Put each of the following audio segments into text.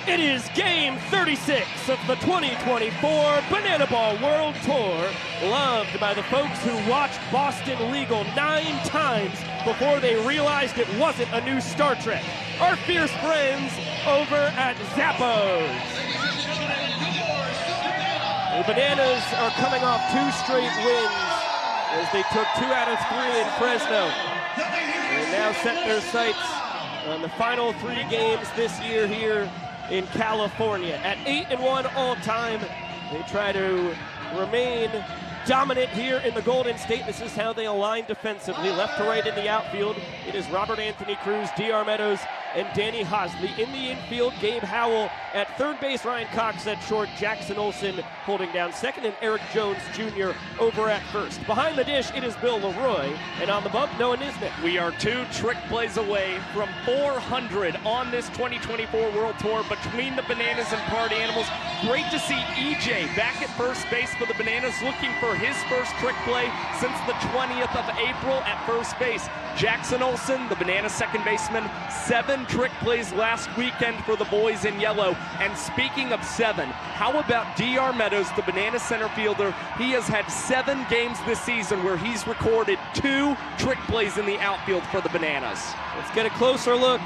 It is game 36 of the 2024 Banana Ball World Tour, loved by the folks who watched Boston Legal 9 times before they realized it wasn't a new Star Trek. Our fierce friends over at Zappos. The Bananas are coming off 2 straight wins as they took 2 out of 3 in Fresno. They now set their sights on the final 3 games this year here in California. At 8-1 all time, they try to remain dominant here in the Golden State. This is how they align defensively, left to right in the outfield. It is Robert Anthony Cruz, D.R. Meadows, and Danny Hosley. In the infield, Gabe Howell. At third base, Ryan Cox. At short, Jackson Olsen holding down second, and Eric Jones Jr. over at first. Behind the dish, it is Bill Leroy, and on the bump, Noah Nisnik. We are 2 trick plays away from 400 on this 2024 World Tour between the Bananas and Party Animals. Great to see EJ back at first base for the Bananas, looking for his first trick play since the 20th of April at first base. Jackson Olsen, the Bananas second baseman, 7 trick plays last weekend for the boys in yellow. And speaking of 7, how about D.R. Meadows, the Bananas center fielder? He has had 7 games this season where he's recorded 2 trick plays in the outfield for the Bananas. Let's get a closer look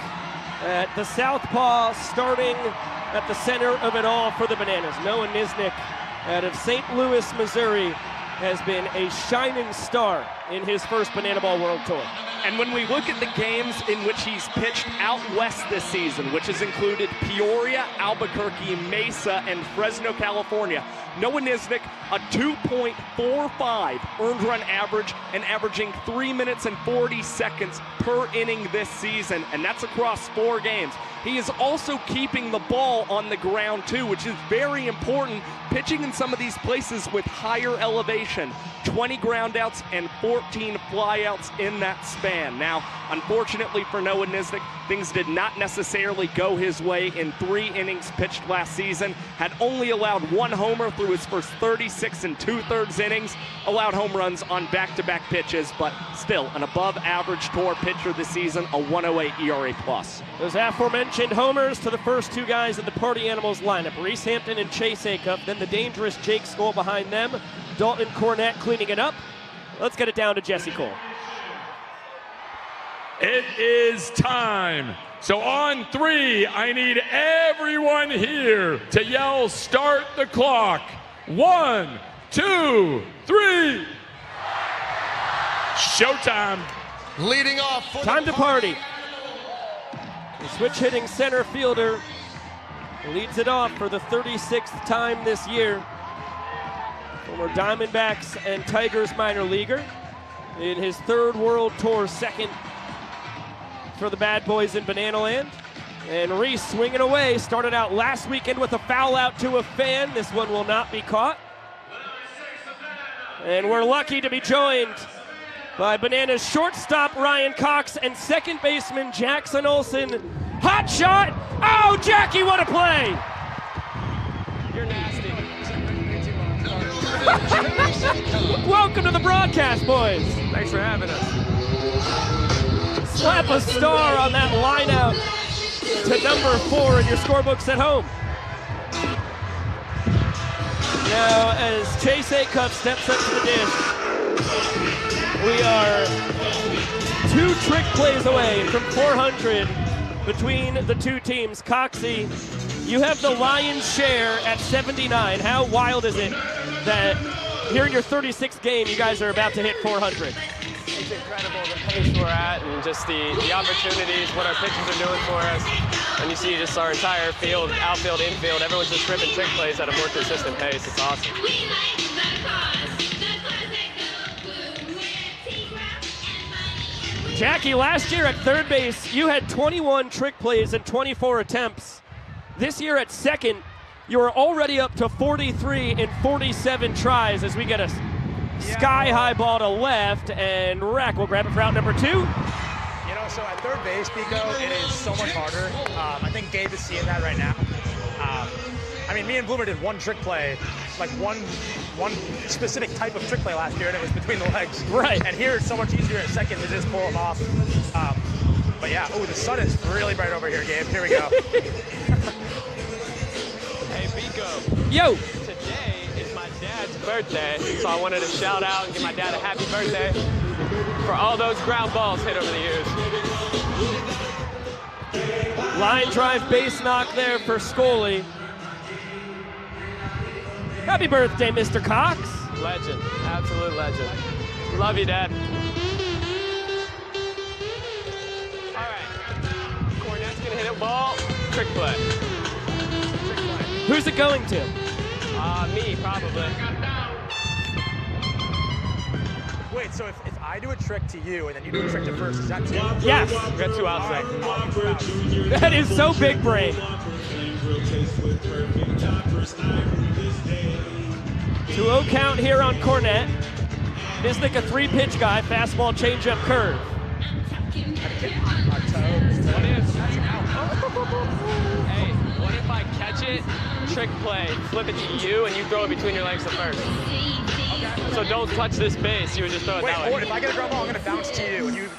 at the southpaw starting at the center of it all for the Bananas. Noah Nisnik out of St. Louis, Missouri, has been a shining star in his first Banana Ball World Tour. And when we look at the games in which he's pitched out west this season, which has included Peoria, Albuquerque, Mesa, and Fresno, California, Noah Nisnik, a 2.45 earned run average and averaging 3 minutes and 40 seconds per inning this season, and that's across 4 games. He is also keeping the ball on the ground too, which is very important, pitching in some of these places with higher elevation. 20 groundouts and 14 flyouts in that span. Now, unfortunately for Noah Nisnik, things did not necessarily go his way in 3 innings pitched last season. Had only allowed 1 homer through his first 36 2/3 innings. Allowed home runs on back-to-back pitches, but still an above-average tour pitcher this season, a 1.08 ERA+. Those aforementioned homers to the first 2 guys in the Party Animals lineup, Reese Hampton and Chase Acuff, then the dangerous Jake Skoll behind them, Dalton Cornett cleaning it up. Let's get it down to Jesse Cole. It is time. So on 3, I need everyone here to yell, start the clock. 1, 2, 3. Showtime. Leading off for time to party. The switch hitting center fielder leads it off for the 36th time this year. Former Diamondbacks and Tigers minor leaguer in his 3rd World Tour, 2nd for the Bad Boys in Banana Land. And Reese swinging away, started out last weekend with a foul out to a fan. This one will not be caught. And we're lucky to be joined by Bananas shortstop Ryan Cox and second baseman Jackson Olsen. Hot shot! Oh, Jackie, what a play! You're nasty. Welcome to the broadcast, boys. Thanks for having us. Slap a star on that line out to number 4 in your scorebooks at home. Now, as Chase Acuff steps up to the dish, we are 2 trick plays away from 400 between the 2 teams. Coxie, you have the lion's share at 79. How wild is it that here in your 36th game, you guys are about to hit 400? It's incredible the pace we're at and just the opportunities, what our pitchers are doing for us. And you see just our entire field, outfield, infield, everyone's just ripping trick plays at a more consistent pace. It's awesome. Jackie, last year at third base, you had 21 trick plays and 24 attempts. This year at second, you are already up to 43 and 47 tries as we get a sky-high ball to left, and Rack will grab it for out number 2. You know, so at third base, Pico, it is so much harder. I think Gabe is seeing that right now. I mean, me and Bloomer did 1 trick play, like one specific type of trick play last year, and it was between the legs. Right. And here it's so much easier at second to just pull them off. But yeah, oh, the sun is really bright over here, Gabe. Here we go. Pico. Yo! Today is my dad's birthday, so I wanted to shout out and give my dad a happy birthday for all those ground balls hit over the years. Line drive base knock there for Scully. Happy birthday, Mr. Cox. Legend, absolute legend. Love you, Dad. All right, Cornette's gonna hit a ball, trick play. Who's it going to? Me, probably. Wait, so if I do a trick to you and then you do a trick to first, is that two? Yes. We got 2 outs there. That is so big brain. 2-0 count here on Cornette. Nisnik a 3-pitch guy, fastball, changeup, curve. What if I catch it, trick play, flip it to you, and you throw it between your legs to first? So don't touch this base, you would just throw it Wait, that way. if I get a ground ball, I'm gonna bounce to you and you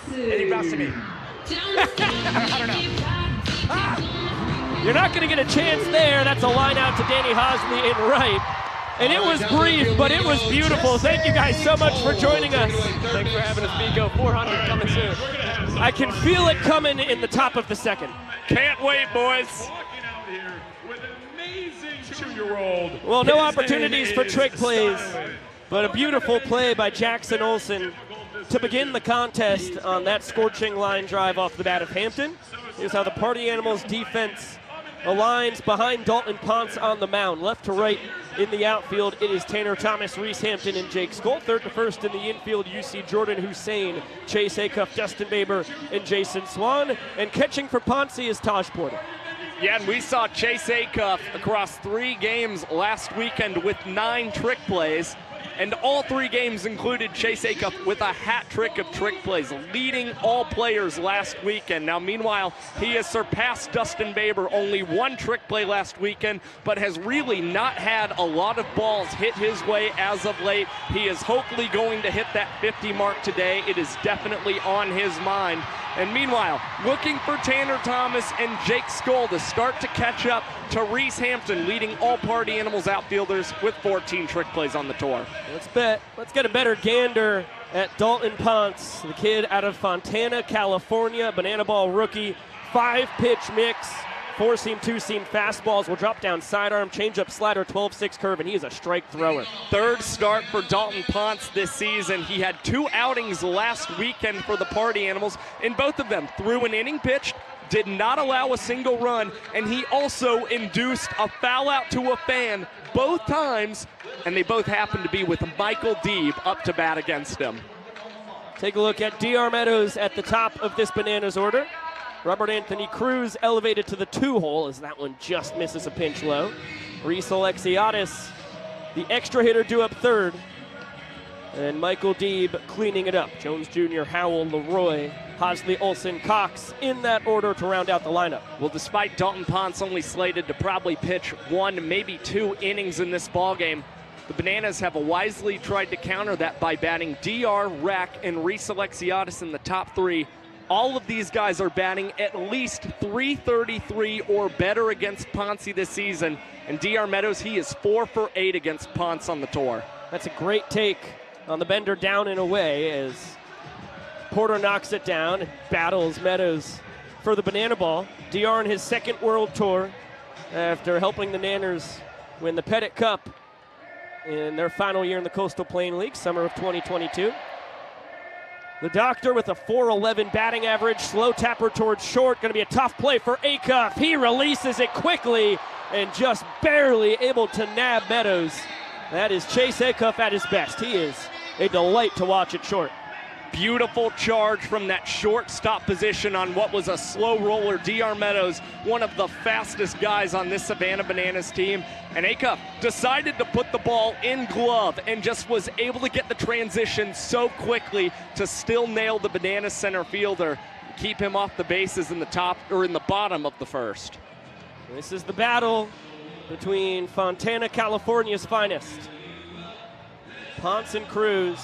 bounce to me. I don't know. You're not going to get a chance there. That's a line out to Danny Hosny in right. And it was brief, but it was beautiful. Thank you guys so much for joining us. Thanks for having us, Pico. 400 coming soon. I can feel it coming in the top of the second. Can't wait, boys. Walking out here with an amazing 2-year-old. Well, no His opportunities name for is trick plays, Stalemate. but a beautiful play by Jackson Olsen to begin the contest on that scorching line drive off the bat of Hampton. Here's how the Party Animals defense aligns behind Dalton Ponce on the mound. Left to right in the outfield, it is Tanner Thomas, Reese Hampton, and Jake Skoll. Third to first in the infield, you see Jordan Hussein, Chase Acuff, Dustin Baber, and Jason Swan. And catching for Ponce is Taj Porter. Yeah, and we saw Chase Acuff across 3 games last weekend with 9 trick plays. And all 3 games included Chase Acuff with a hat trick of trick plays, leading all players last weekend. Now, meanwhile, he has surpassed Dustin Baber, only 1 trick play last weekend, but has really not had a lot of balls hit his way as of late. He is hopefully going to hit that 50 mark today. It is definitely on his mind. And meanwhile, looking for Tanner Thomas and Jake Skoll to start to catch up to Reese Hampton, leading all Party Animals outfielders with 14 trick plays on the tour. Let's get a better gander at Dalton Ponce, the kid out of Fontana, California, banana ball rookie, 5-pitch mix, 4-seam, 2-seam fastballs will drop down sidearm, changeup, slider, 12-6 curve, and he is a strike thrower. 3rd start for Dalton Ponce this season. He had 2 outings last weekend for the Party Animals. In both of them, threw an inning pitched, did not allow a single run, and he also induced a foul out to a fan both times, and they both happened to be with Michael Deeb up to bat against him. Take a look at DR Meadows at the top of this Bananas order. Robert Anthony Cruz elevated to the 2-hole as that one just misses a pinch low. Reese Alexiadis, the extra hitter, due up 3rd. And Michael Deeb cleaning it up. Jones Jr., Howell, Leroy, Hosley, Olsen, Cox in that order to round out the lineup. Well, despite Dalton Ponce only slated to probably pitch 1, maybe 2 innings in this ballgame, the Bananas have wisely tried to counter that by batting DR, Rack, and Reese Alexiadis in the top 3. All of these guys are batting at least .333 or better against Ponce this season. And DR Meadows, he is 4 for 8 against Ponce on the tour. That's a great take on the bender down and away as Porter knocks it down and battles Meadows for the banana ball. DR in his 2nd World Tour after helping the Nanners win the Pettit Cup in their final year in the Coastal Plain League, summer of 2022. The Doctor with a .411 batting average, slow tapper towards short, going to be a tough play for Acuff. He releases it quickly and just barely able to nab Meadows. That is Chase Acuff at his best. He is a delight to watch at short. Beautiful charge from that shortstop position on what was a slow roller. DR Meadows, one of the fastest guys on this Savannah Bananas team. And Acuff decided to put the ball in glove and just was able to get the transition so quickly to still nail the Bananas center fielder, keep him off the bases in the top or in the bottom of the 1st. This is the battle between Fontana, California's finest. Ponce and Cruz.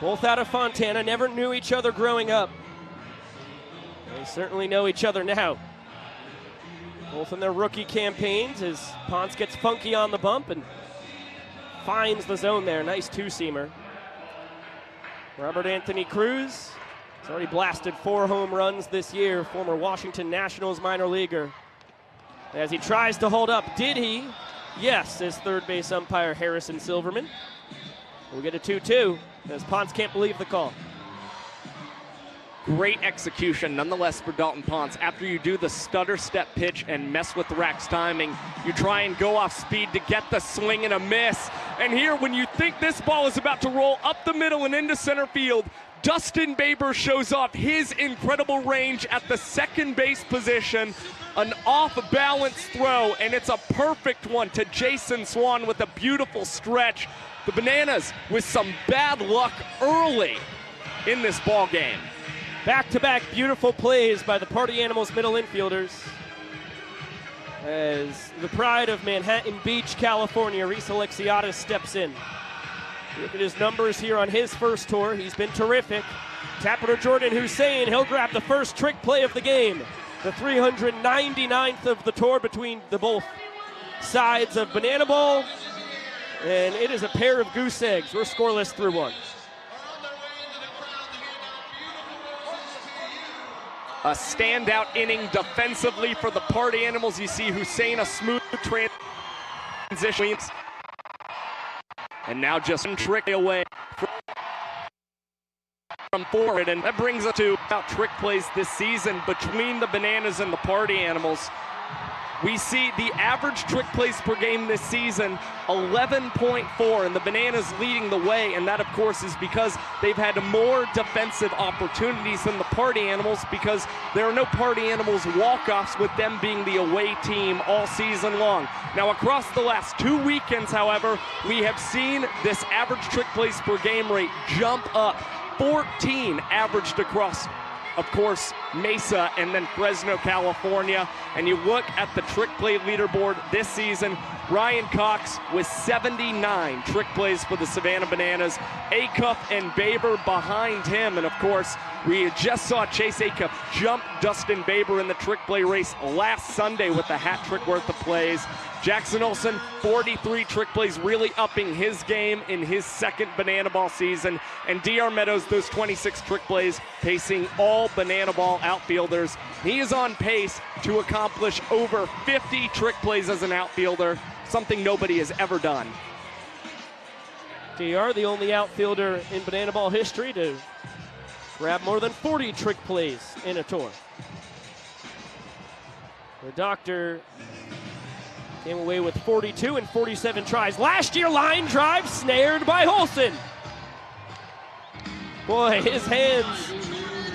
Both out of Fontana, never knew each other growing up. They certainly know each other now. both in their rookie campaigns, as Ponce gets funky on the bump and finds the zone there. Nice two-seamer. Robert Anthony Cruz has already blasted 4 home runs this year, former Washington Nationals minor leaguer. As he tries to hold up, did he? Yes, as third base umpire Harrison Silverman. We'll get a 2-2 as Ponce can't believe the call. Great execution nonetheless for Dalton Ponce. After you do the stutter step pitch and mess with Rack's timing, you try and go off speed to get the swing and a miss. And here, when you think this ball is about to roll up the middle and into center field, Dustin Baber shows off his incredible range at the second base position. An off-balance throw, and it's a perfect one to Jason Swan with a beautiful stretch. The Bananas with some bad luck early in this ball game. Back-to-back beautiful plays by the Party Animals middle infielders. As the pride of Manhattan Beach, California, Reese Alexiadis steps in. Look at his numbers here on his first tour. He's been terrific. Tapper Jordan Hussein, he'll grab the first trick play of the game. The 399th of the tour between the both sides of Banana Ball. And it is a pair of goose eggs. We're scoreless through 1. A standout inning defensively for the Party Animals. You see Hussein, a smooth transition. And now just one trick away from forward. And that brings us to about trick plays this season between the Bananas and the Party Animals. We see the average trick plays per game this season, 11.4, and the Bananas leading the way, and that, of course, is because they've had more defensive opportunities than the Party Animals, because there are no Party Animals walk-offs, with them being the away team all season long. Now, across the last 2 weekends, however, we have seen this average trick plays per game rate jump up. 14 averaged across, of course, Mesa and then Fresno, California. And you look at the trick play leaderboard this season, Ryan Cox with 79 trick plays for the Savannah Bananas. Acuff and Baber behind him. And of course, we just saw Chase Acuff jump Dustin Baber in the trick play race last Sunday with a hat trick worth of plays. Jackson Olsen, 43 trick plays, really upping his game in his second Banana Ball season. And DR Meadows, those 26 trick plays, pacing all Banana Ball outfielders. He is on pace to accomplish over 50 trick plays as an outfielder, something nobody has ever done. DR, the only outfielder in Banana Ball history to grab more than 40 trick plays in a tour. The Doctor came away with 42 and 47 tries. Last year, line drive snared by Holson. Boy, his hands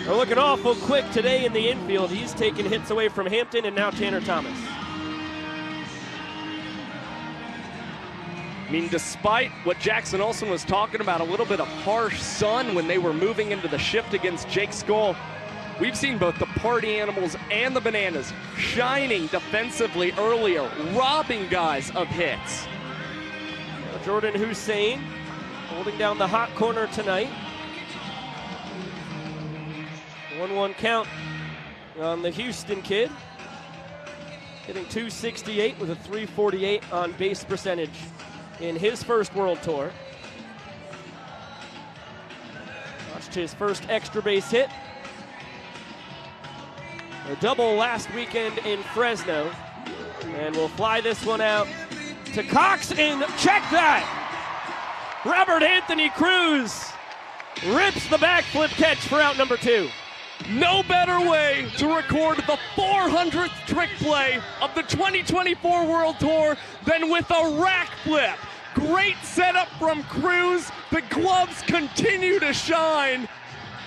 are looking awful quick today in the infield. He's taken hits away from Hampton and now Tanner Thomas. I mean, despite what Jackson Olsen was talking about, a little bit of harsh sun when they were moving into the shift against Jake Skoll, we've seen both the Party Animals and the Bananas shining defensively earlier, robbing guys of hits. Jordan Hussein holding down the hot corner tonight. 1-1 count on the Houston kid. Hitting .268 with a .348 on base percentage in his first World Tour. Watched his first extra base hit. A double last weekend in Fresno. And we'll fly this one out to Cox, and check that! Robert Anthony Cruz rips the backflip catch for out number 2. No better way to record the 400th trick play of the 2024 World Tour than with a rack flip. Great setup from Cruz. The gloves continue to shine.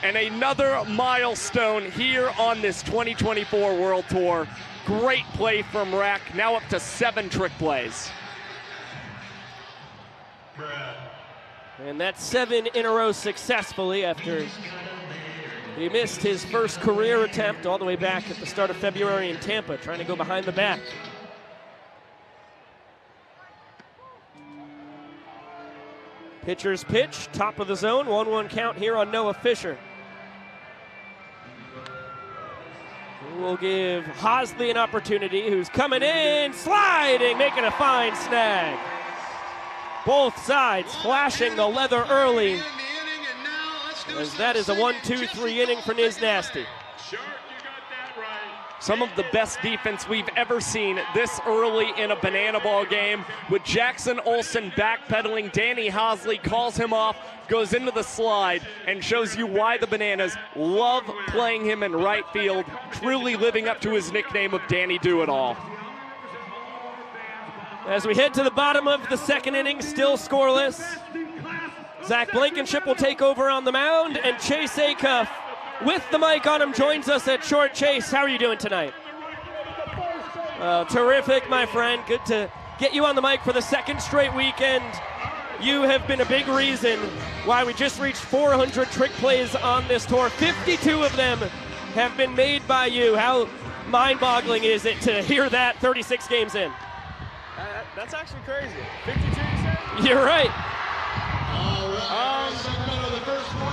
And another milestone here on this 2024 World Tour. Great play from Rack, now up to 7 trick plays. And that's 7 in a row successfully after he missed his first career attempt all the way back at the start of February in Tampa, trying to go behind the back. Pitcher's pitch, top of the zone, 1-1 count here on Noah Fisher. We'll give Hosley an opportunity, who's coming in, sliding, making a fine snag. Both sides flashing the leather early, as that is a 1-2-3 inning for Niz Nasty. Some of the best defense we've ever seen this early in a banana ball game, with Jackson Olsen backpedaling. Danny Hosley calls him off, goes into the slide, and shows you why the Bananas love playing him in right field, truly living up to his nickname of Danny Do-It-All. As we head to the bottom of the second inning, still scoreless. Zach Blankenship will take over on the mound, and Chase Acuff, with the mic on him, joins us at short. Chase, how are you doing tonight? Terrific, my friend. Good to get you on the mic for the second straight weekend. You have been a big reason why we just reached 400 trick plays on this tour. 52 of them have been made by you. How mind-boggling is it to hear that 36 games in? That's actually crazy. 52, you said? You're right.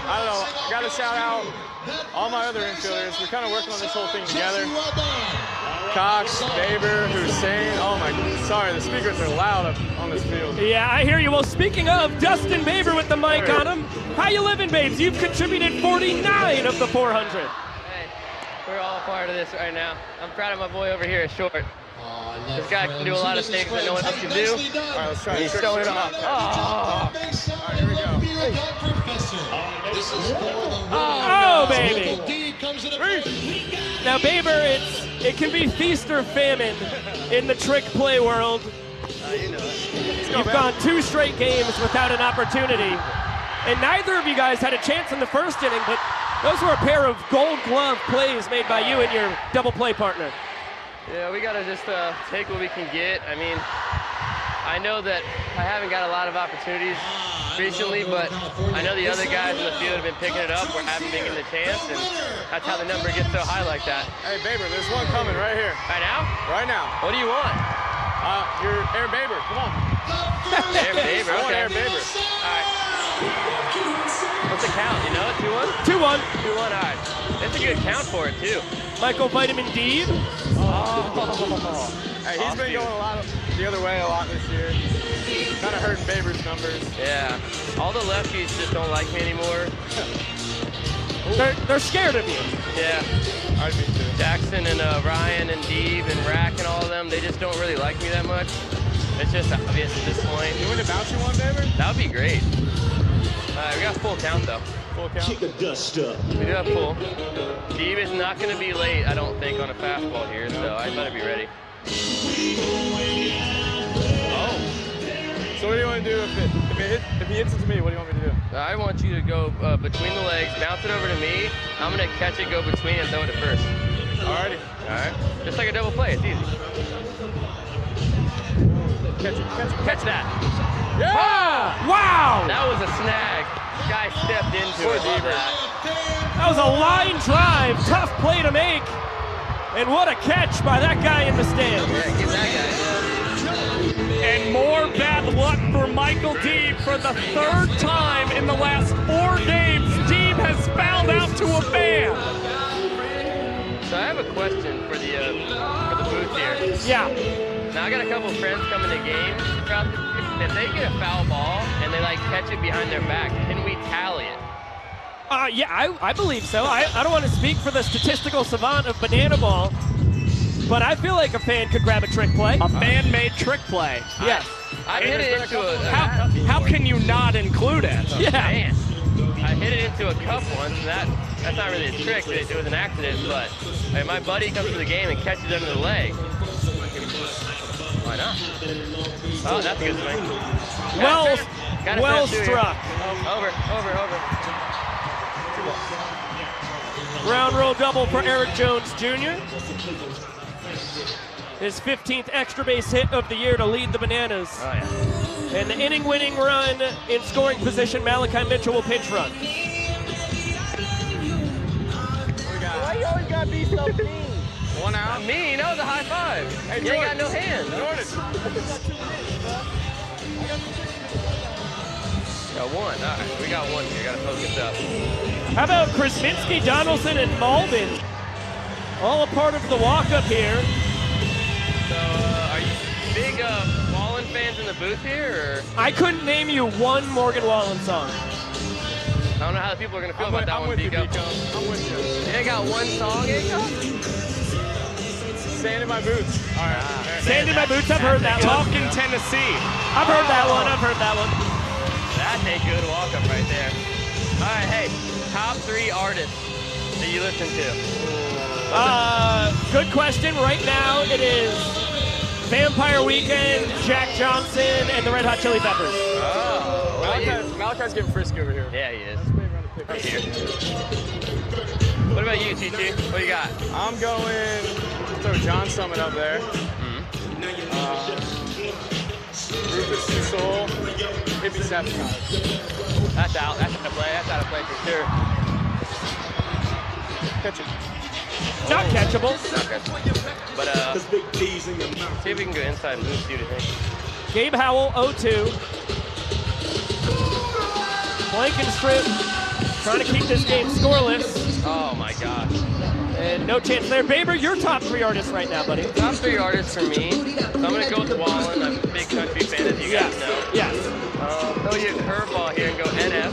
I don't know. I got to shout out all my other infielders. We're kind of working on this whole thing together. Cox, Baber, Hussein. Oh my, sorry, the speakers are loud up on this field. Yeah, I hear you. Well, speaking of, Dustin Baber with the mic on him. How you living, babes? You've contributed 49 of the 400. Hey, we're all part of this right now. I'm proud of my boy over here at short. This guy can do a lot of things that no one else can do. All right, let's try He's showing it off. Oh. All right, here we go. Oh, baby. Now, Baber, it can be feast or famine in the trick play world. You know it. You've gone 2 straight games without an opportunity, and neither of you guys had a chance in the first inning, but those were a pair of gold glove plays made by you and your double play partner. Yeah, we got to just take what we can get. I mean, I know that I haven't got a lot of opportunities recently, but I know the other guys in the field have been picking it up or haven't been getting the chance, and that's how the number gets so high like that. Hey, Baber, there's one coming right here. Right now? Right now. What do you want? Your Air Baber, come on. Air Baber, I want okay. Air Baber. All right. What's the count, you know? 2-1? 2-1. 2-1, all right. That's a good count for it, too. Michael Vitamin D. Oh. Hey, he's been going the other way a lot this year. Kind of hurting Baber's numbers. Yeah. All the lefties just don't like me anymore. They're scared of you. Yeah. I'd be too. Jackson and Ryan and Deeb and Rack and all of them, they just don't really like me that much. It's just obvious at this point. You want to bounce you one, Baber? That would be great. We got full count, though. Full count? We do have full. Deeb is not going to be late, I don't think, on a fastball here, so I better be ready. Oh. So what do you want to do if he hits it to me? What do you want me to do? I want you to go between the legs, bounce it over to me. I'm going to catch it, go between, and throw it at first. Alrighty. All right. Just like a double play. It's easy. Catch it, catch it. Catch that. Yeah! Oh, wow! That was a snag. Guy stepped into it. Love that. That was a line drive. Tough play to make. And what a catch by that guy in the stand. Yeah, give that guy. And more bad luck for Michael Deeb. For the 3rd time in the last 4 games, Deeb has fouled out to a fan. So I have a question for the booth here. Yeah. Now I got a couple of friends coming to games throughout the year. If they get a foul ball and they like catch it behind their back, can we tally it? Yeah, I believe so. I don't want to speak for the statistical savant of banana ball, but I feel like a fan could grab a trick play. A fan-made trick play. Yes. I hit it into a... How can you not include it? Yeah. Man, I hit it into a cup once, and that's not really a trick. It was an accident, but my buddy comes to the game and catches it under the leg. Why not? Oh, that's a good swing. Well struck. Over. Ground roll double for Eric Jones Jr. His 15th extra base hit of the year to lead the Bananas. Oh, yeah. And the inning-winning run in scoring position, Malachi Mitchell will pinch run. Why you always gotta be so mean? 1 out. Not mean, that was a high five. Hey, you ain't got no hands. Jordan. Got one. All right, we got one here. Got to focus up. How about Krasinski, Donaldson, and Malden? All a part of the walk-up here. So, are you big Wallen fans in the booth here, or? I couldn't name you one Morgan Wallen song. I don't know how the people are going to feel about that one, Pico. I'm with you. You ain't got one song, Pico? Sand in my boots. All right. Sand in my boots, I've heard that one. Talking Tennessee. I've heard that one, I've heard that one. That's a good walk-up right there. All right, hey, top 3 artists that you listen to. Good question. Right now it is Vampire Weekend, Jack Johnson, and the Red Hot Chili Peppers. Oh, Malachi's getting frisky over here. yeah, he is. Right here. What about you, TT? What you got? I'm going throw John Summit up there. Rufus Two Soul, Hippie Sabotage. That's out. That's out of play. That's out of play for sure. Catch it. Not catchable. Not catchable. But see if we can go inside and move. See what you think. Gabe Howell, 0-2. Blankenstrip trying to keep this game scoreless. Oh my gosh. And no chance there. Baber, your top 3 artists right now, buddy. Top 3 artists for me. So I'm going to go with Wallen. I'm a big country fan, as you guys know. Yes. Throw you a curveball here and go NF.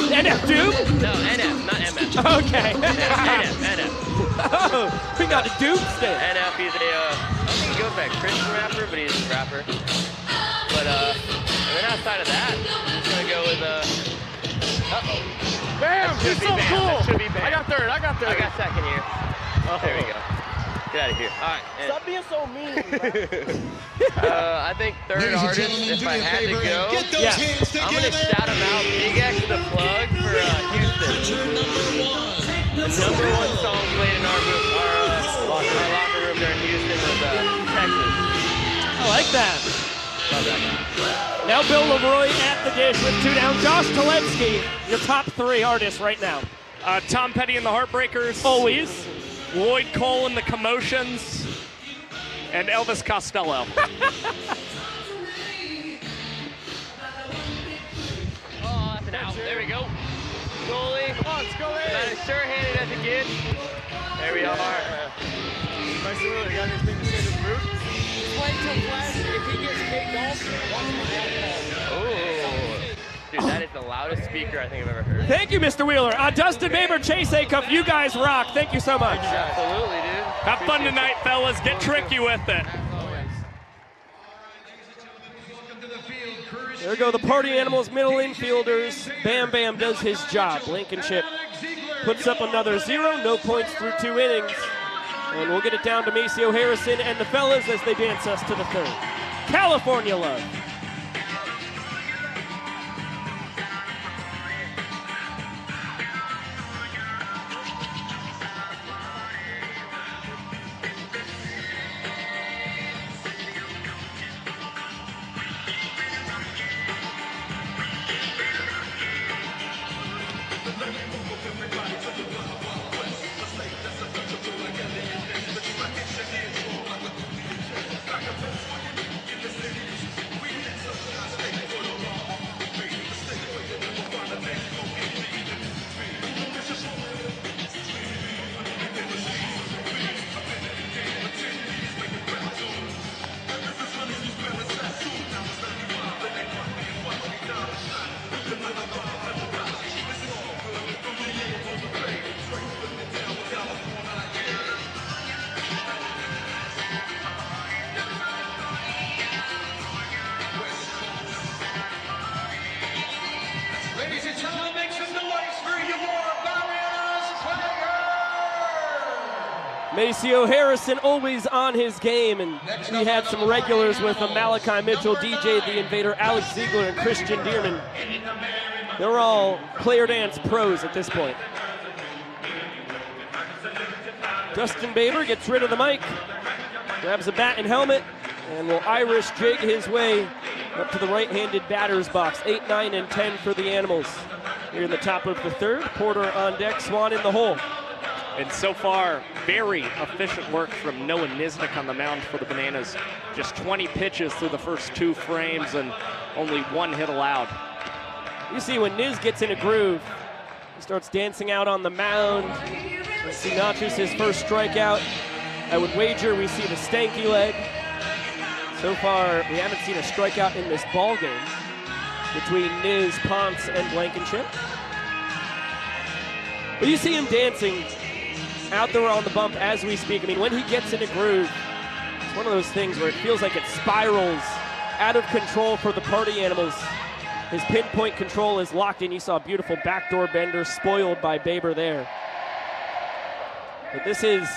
NF Duke? No, NF, not MF. Okay. NF. Oh, we got a Duke still. NF, he's a, I don't think he goes by Christian rapper, but he's a rapper. But, and then outside of that, I'm just going to go with, Bam! He's so cool! That should be bam. I got third. I got second here. There we go. Get out of here. All right. Stop being so mean. I think third artist, if I had to go, I'm going to shout him out. Big X the plug for Houston. The #1 song played in our locker room there in Houston was Texas. I like that. Love that guy. Now Bill Leroy at the dish with 2 down. Josh Talensky, your top 3 artists right now. Tom Petty and the Heartbreakers. Always. Lloyd Cole and the Commotions. And Elvis Costello. Oh, that's an out. There we go. Goalie. Come on, Scully! About as sure-handed as it gets. There we are. Nice to really got anything to say to the boot? Play till flash. If he gets kicked off, watch my Oh. Dude, that is the loudest speaker I think I've ever heard. Thank you, Mr. Wheeler. Dustin Baber, Chase Acuff, you guys rock. Thank you so much. Absolutely, dude. Have fun tonight, fellas. Get tricky with it. There go the party animals, middle infielders. Bam Bam does his job. Blankenship puts up another 0, no points through 2 innings. And we'll get it down to Maceo Harrison and the fellas as they dance us to the 3rd. California Love. Maceo Harrison always on his game, and he had some regulars with him, Malachi Mitchell, DJ the Invader, Alex Ziegler, and Christian Dearman. They're all player dance pros at this point. Dustin Baber gets rid of the mic, grabs a bat and helmet, and will Irish jig his way up to the right-handed batter's box. 8, 9, and 10 for the Animals. Here in the top of the 3rd, Porter on deck, Swan in the hole. And so far, very efficient work from Noah Nisnik on the mound for the Bananas. Just 20 pitches through the first 2 frames and only 1 hit allowed. You see when Niz gets in a groove, he starts dancing out on the mound. Let's see Nachos his first strikeout. I would wager we see the stanky leg. So far, we haven't seen a strikeout in this ball game between Niz, Ponce, and Blankenship. But you see him dancing out there on the bump as we speak. I mean, when he gets in a groove, it's one of those things where it feels like it spirals out of control for the party animals. His pinpoint control is locked in. You saw a beautiful backdoor bender spoiled by Baber there. But this is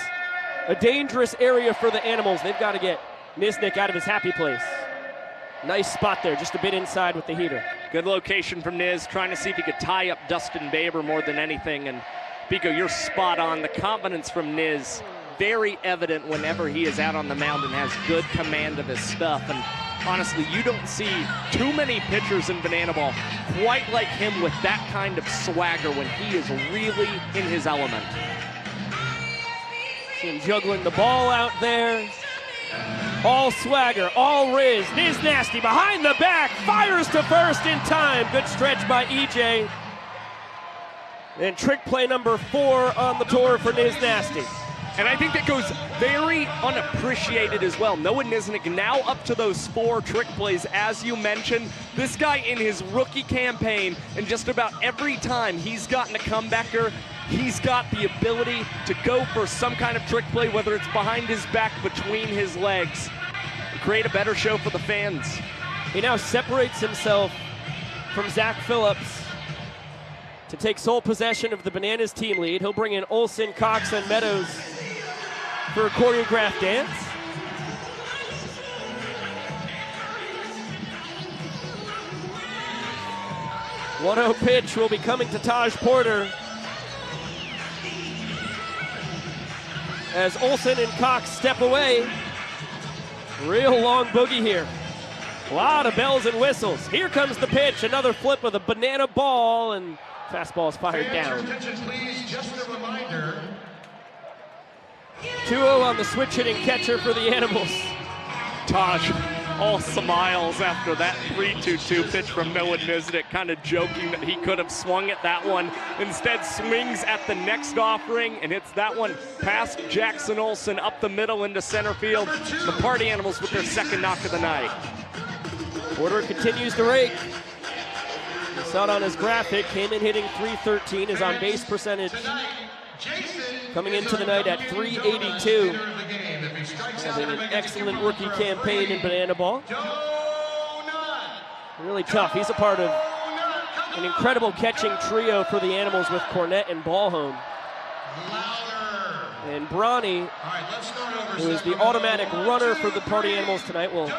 a dangerous area for the animals. They've got to get Nisnik out of his happy place. Nice spot there, just a bit inside with the heater. Good location from Niz, trying to see if he could tie up Dustin Baber more than anything. And Pico, you're spot on. The confidence from Niz, very evident whenever he is out on the mound and has good command of his stuff. And honestly, you don't see too many pitchers in Banana Ball quite like him with that kind of swagger when he is really in his element. See him juggling the ball out there. All swagger, all riz. Niz Nasty behind the back, fires to first in time. Good stretch by EJ. And trick play number 4 on the tour for Niz Nasty. And I think that goes very unappreciated as well. Noah Nisnik now up to those 4 trick plays, as you mentioned. This guy in his rookie campaign, and just about every time he's gotten a comebacker, he's got the ability to go for some kind of trick play, whether it's behind his back, between his legs, and create a better show for the fans. He now separates himself from Zach Phillips to take sole possession of the Bananas team lead. He'll bring in Olsen, Cox, and Meadows for a choreographed dance. One-0 pitch will be coming to Taj Porter as Olsen and Cox step away. Real long boogie here. A lot of bells and whistles. Here comes the pitch, another flip with a banana ball, and fastball is fired down. 2-0 on the switch hitting catcher for the Animals. Taj all smiles after that 3-2-2 pitch from Noah Nisnik, kind of joking that he could have swung at that one. Instead swings at the next offering and hits that one past Jackson Olsen up the middle into center field. The Party Animals with their second knock of the night. Porter continues to rake. You saw it on his graphic, came in hitting .313. His on-base percentage coming into the night at .382. Having an excellent rookie campaign in Banana Ball. Really tough. He's a part of an incredible catching trio for the Animals with Cornett and Ballhome. And Bronny, who is the automatic runner for the Party Animals tonight, will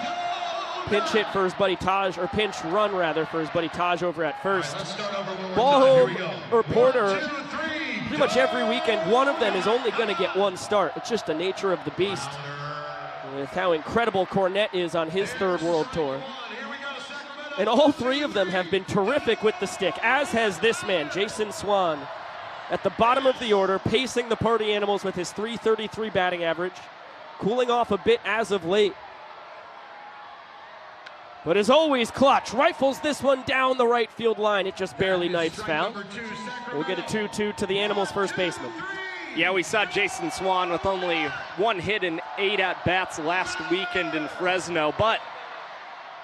pinch hit for his buddy Taj, or pinch run rather, for his buddy Taj over at first. Ballhome or Porter, pretty much every weekend, one of them is only going to get one start. It's just the nature of the beast, with how incredible Cornett is on his third world tour. And all 3 of them have been terrific with the stick, as has this man, Jason Swan, at the bottom of the order, pacing the Party Animals with his .333 batting average, cooling off a bit as of late. But as always, clutch. Rifles this one down the right field line. It just barely knifes foul. We'll get a 2-2 to the Animals' first baseman. Yeah, we saw Jason Swan with only 1 hit and 8 at-bats last weekend in Fresno. But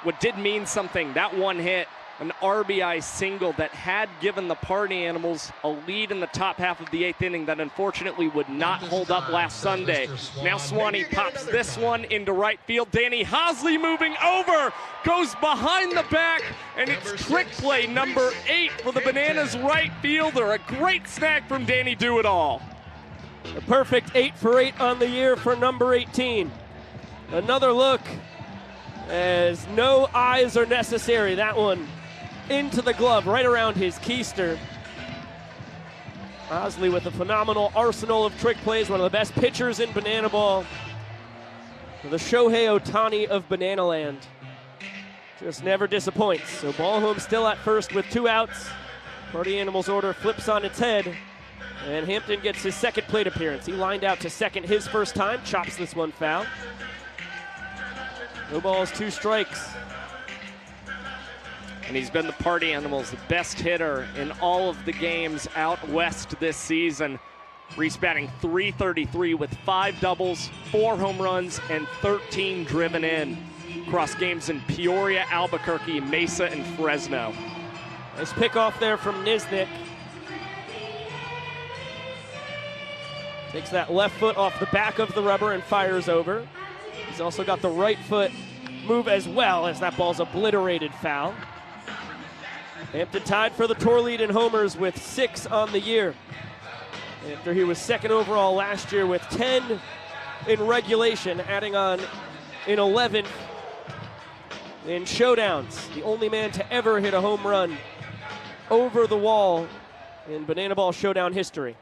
what did mean something, that 1 hit, an RBI single that had given the Party Animals a lead in the top half of the 8th inning that unfortunately would not hold up last Sunday. Now Swanee pops this one into right field. Danny Hosley moving over, goes behind the back, and it's trick play number 8 for the Bananas right fielder. A great snag from Danny Do-It-All. A perfect 8 for 8 on the year for number 18. Another look as no eyes are necessary. That one into the glove, right around his keister. Hosley with a phenomenal arsenal of trick plays, one of the best pitchers in Banana Ball. The Shohei Ohtani of Banana Land. Just never disappoints. So Ballhome still at first with 2 outs. Party Animals order flips on its head, and Hampton gets his second plate appearance. He lined out to second his first time, chops this one foul. No balls, 2 strikes. And he's been the Party Animals' best hitter in all of the games out west this season. Reese batting .333 with 5 doubles, 4 home runs, and 13 driven in across games in Peoria, Albuquerque, Mesa, and Fresno. Nice pickoff there from Nisnik. Takes that left foot off the back of the rubber and fires over. He's also got the right foot move as well, as that ball's obliterated foul. Hampton tied for the tour lead in homers with 6 on the year, after he was second overall last year with 10 in regulation, adding on in 11 in showdowns. The only man to ever hit a home run over the wall in Banana Ball Showdown history.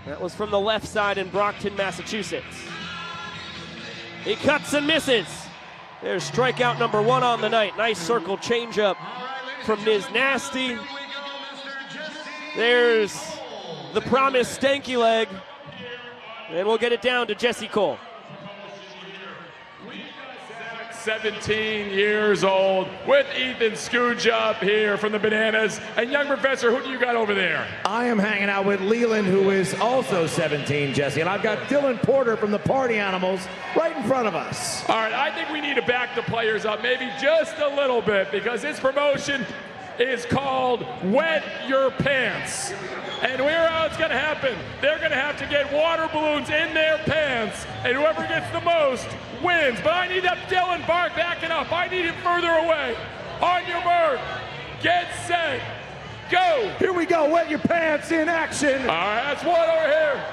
That was from the left side in Brockton, Massachusetts. He cuts and misses. There's strikeout number 1 on the night. Nice circle changeup from Niz Nasty. There's the promised stanky leg. And we'll get it down to Jesse Cole. 17 years old with Ethan Scooge up here from the Bananas. And young professor, who do you got over there? I am hanging out with Leland, who is also 17, Jesse. And I've got Dylan Porter from the Party Animals right in front of us. All right, I think we need to back the players up maybe just a little bit, because this promotion is called Wet Your Pants. And here's how it's going to happen. They're going to have to get water balloons in their pants, and whoever gets the most wins. But I need that Dylan Bark backing up. I need him further away. On your mark, get set, go. Here we go, Wet Your Pants in action. All right, that's one over here.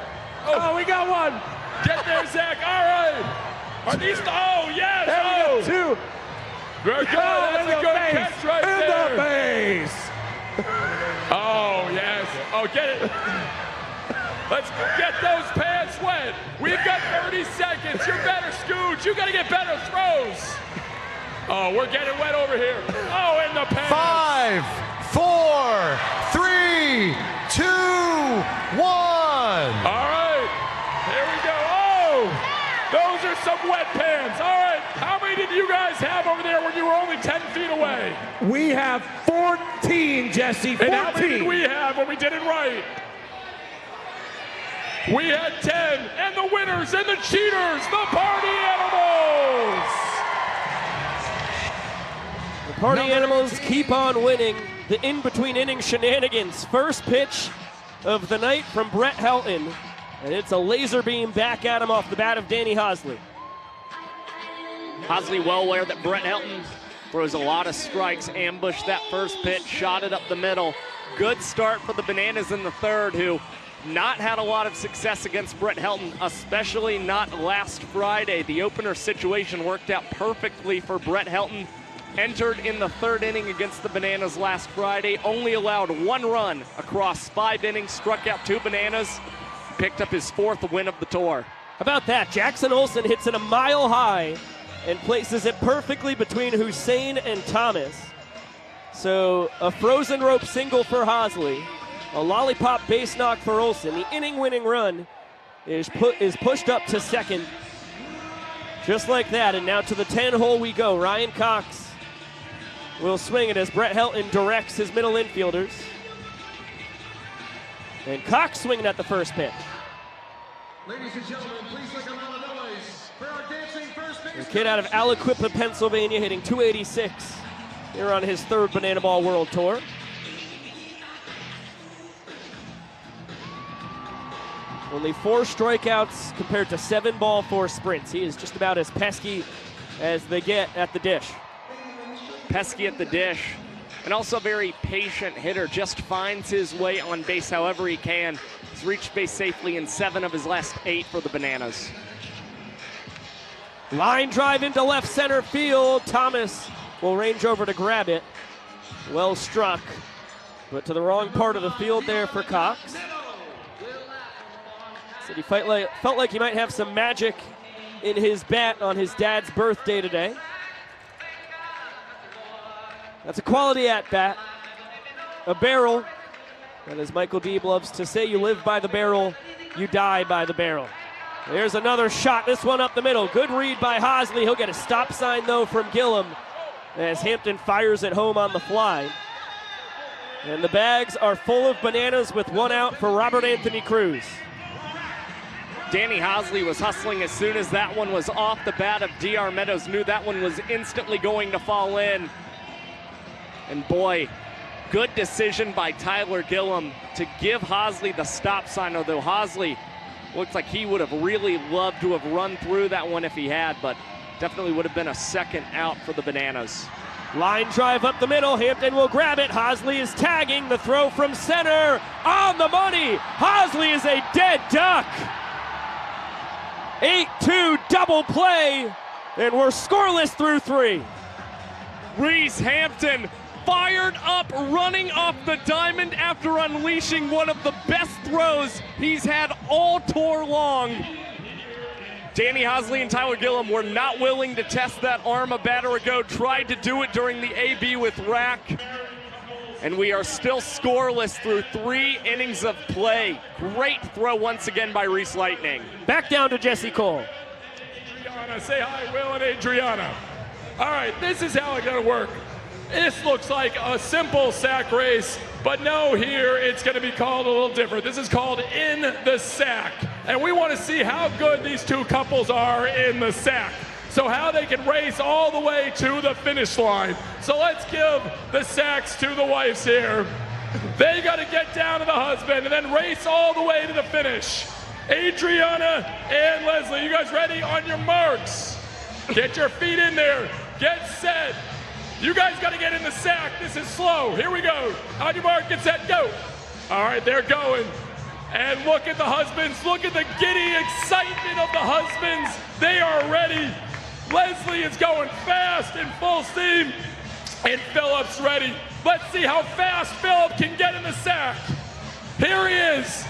Oh, we got one. Get there, Zach. All right. Are these, oh, yes. There we go, 2. Very good. That's a good catch right there. In the base. Oh, yes. Oh, get it. Let's get those pants wet. We've got 30 seconds. You're better, Scooge. You got to get better throws. Oh, we're getting wet over here. Oh, in the pants. 5, 4, 3, 2, 1. All right. Here we go. Oh, those are some wet pants. All right. How many did you guys have over there when you were only 10 feet away? We have 14, Jesse. 14. And how many did we have when we did it right? We had 10, and the winners and the cheaters, the Party Animals! The Party Animals keep on winning the in-between inning shenanigans. First pitch of the night from Brett Helton, and it's a laser beam back at him off the bat of Danny Hosley. Hosley well aware that Brett Helton throws a lot of strikes, ambushed that first pitch, shot it up the middle. Good start for the Bananas in the third, who not had a lot of success against Brett Helton, especially not last Friday. The opener situation worked out perfectly for Brett Helton. Entered in the third inning against the Bananas last Friday, only allowed 1 run across 5 innings, struck out 2 Bananas, picked up his 4th win of the tour. How about that? Jackson Olsen hits it a mile high and places it perfectly between Hussein and Thomas. So a frozen rope single for Hosley, a lollipop base knock for Olsen. The inning-winning run is pushed up to second, just like that. And now to the 10-hole we go. Ryan Cox will swing it as Brett Helton directs his middle infielders. And Cox swinging at the first pitch. Ladies and gentlemen, please make a lot of noise for our dancing first base. The kid out of Aliquippa, Pennsylvania, hitting .286 here on his 3rd Banana Ball World Tour. Only 4 strikeouts compared to 7 ball, 4 sprints. He is just about as pesky as they get at the dish. Pesky at the dish, and also a very patient hitter. Just finds his way on base however he can. He's reached base safely in 7 of his last 8 for the Bananas. Line drive into left center field. Thomas will range over to grab it. Well struck, but to the wrong part of the field there for Cox. Said he felt like he might have some magic in his bat on his dad's birthday today. That's a quality at-bat. A barrel. And as Michael Deeb loves to say, you live by the barrel, you die by the barrel. There's another shot, this one up the middle. Good read by Hosley. He'll get a stop sign, though, from Gillum as Hampton fires it home on the fly. And the bags are full of bananas with one out for Robert Anthony Cruz. Danny Hosley was hustling as soon as that one was off the bat of DR Meadows. Knew that one was instantly going to fall in. And boy, good decision by Tyler Gillum to give Hosley the stop sign, although Hosley looks like he would have really loved to have run through that one if he had, but definitely would have been a second out for the Bananas. Line drive up the middle. Hampton will grab it. Hosley is tagging. The throw from center. On the money. Hosley is a dead duck. 8-2 double play. And we're scoreless through 3. Reese Hampton fired up, running off the diamond after unleashing one of the best throws he's had all tour long. Danny Hosley and Tyler Gillum were not willing to test that arm a batter ago, tried to do it during the AB with Rack. And we are still scoreless through 3 innings of play. Great throw once again by Reese Lightning. Back down to Jesse Cole. Adriana, say hi, Will and Adriana. All right, this is how it's gonna work. This looks like a simple sack race, but no, here it's gonna be called a little different. This is called in the sack. And we wanna see how good these two couples are in the sack. So how they can race all the way to the finish line. So let's give the sacks to the wives here. They gotta get down to the husband and then race all the way to the finish. Adriana and Leslie, you guys ready? On your marks. Get your feet in there, get set. You guys gotta get in the sack. This is slow. Here we go. On your mark, get set, go. All right, they're going. And look at the husbands. Look at the giddy excitement of the husbands. They are ready. Leslie is going fast in full steam. And Phillip's ready. Let's see how fast Phillip can get in the sack. Here he is.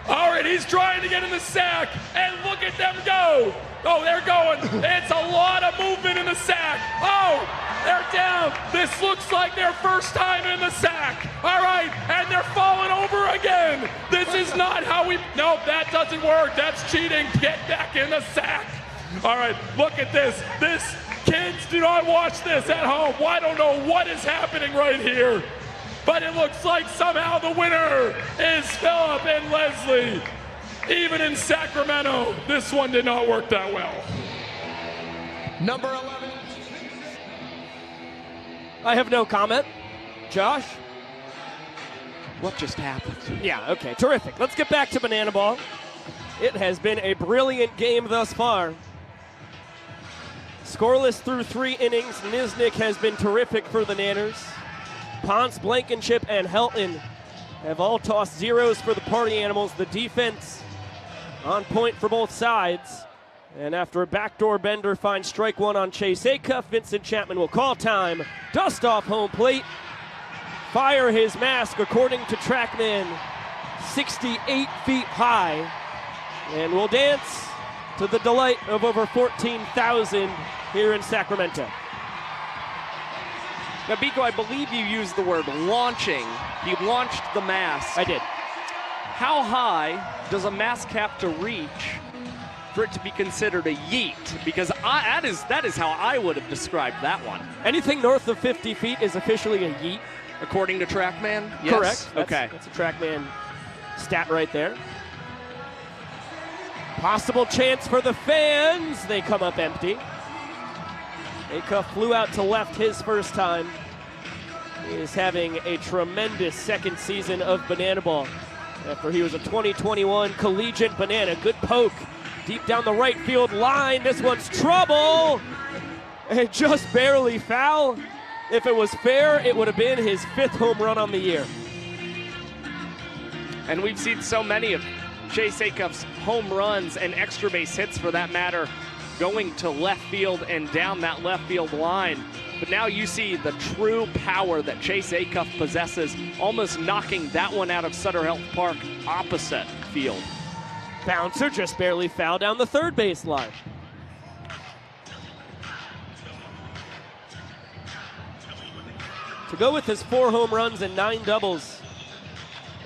All right, he's trying to get in the sack. And look at them go. Oh, they're going. It's a lot of movement in the sack. Oh, they're down. This looks like their first time in the sack. All right, and they're falling over again. This is not how we, nope, that doesn't work. That's cheating. Get back in the sack. All right, look at this. Kids, do not watch this at home. I don't know what is happening right here. But it looks like somehow the winner is Phillip and Leslie. Even in Sacramento, this one did not work that well. Number 11. I have no comment. Josh? What just happened? Yeah, okay, terrific. Let's get back to Banana Ball. It has been a brilliant game thus far. Scoreless through 3 innings. Nisnik has been terrific for the Nanners. Ponce, Blankenship, and Helton have all tossed zeros for the Party Animals. The defense on point for both sides. And after a backdoor bender finds strike 1 on Chase Acuff, Vincent Chapman will call time, dust off home plate, fire his mask according to TrackMan, 68 feet high, and will dance to the delight of over 14,000 here in Sacramento. Now, Biko, I believe you used the word launching. He launched the mask. I did. How high does a mask have to reach for it to be considered a yeet? Because that is how I would have described that one. Anything north of 50 feet is officially a yeet. According to TrackMan? Yes? Correct. Okay. That's a TrackMan stat right there. Possible chance for the fans. They come up empty. Acuff flew out to left his first time. He is having a tremendous second season of Banana Ball after he was a 2021 collegiate Banana. Good poke deep down the right field line. This one's trouble. And just barely foul. If it was fair, it would have been his 5th home run on the year. And we've seen so many of Chase Acuff's home runs and extra base hits, for that matter, going to left field and down that left field line. But now you see the true power that Chase Acuff possesses, almost knocking that one out of Sutter Health Park opposite field. Bouncer just barely foul down the third base line. To go with his 4 home runs and 9 doubles,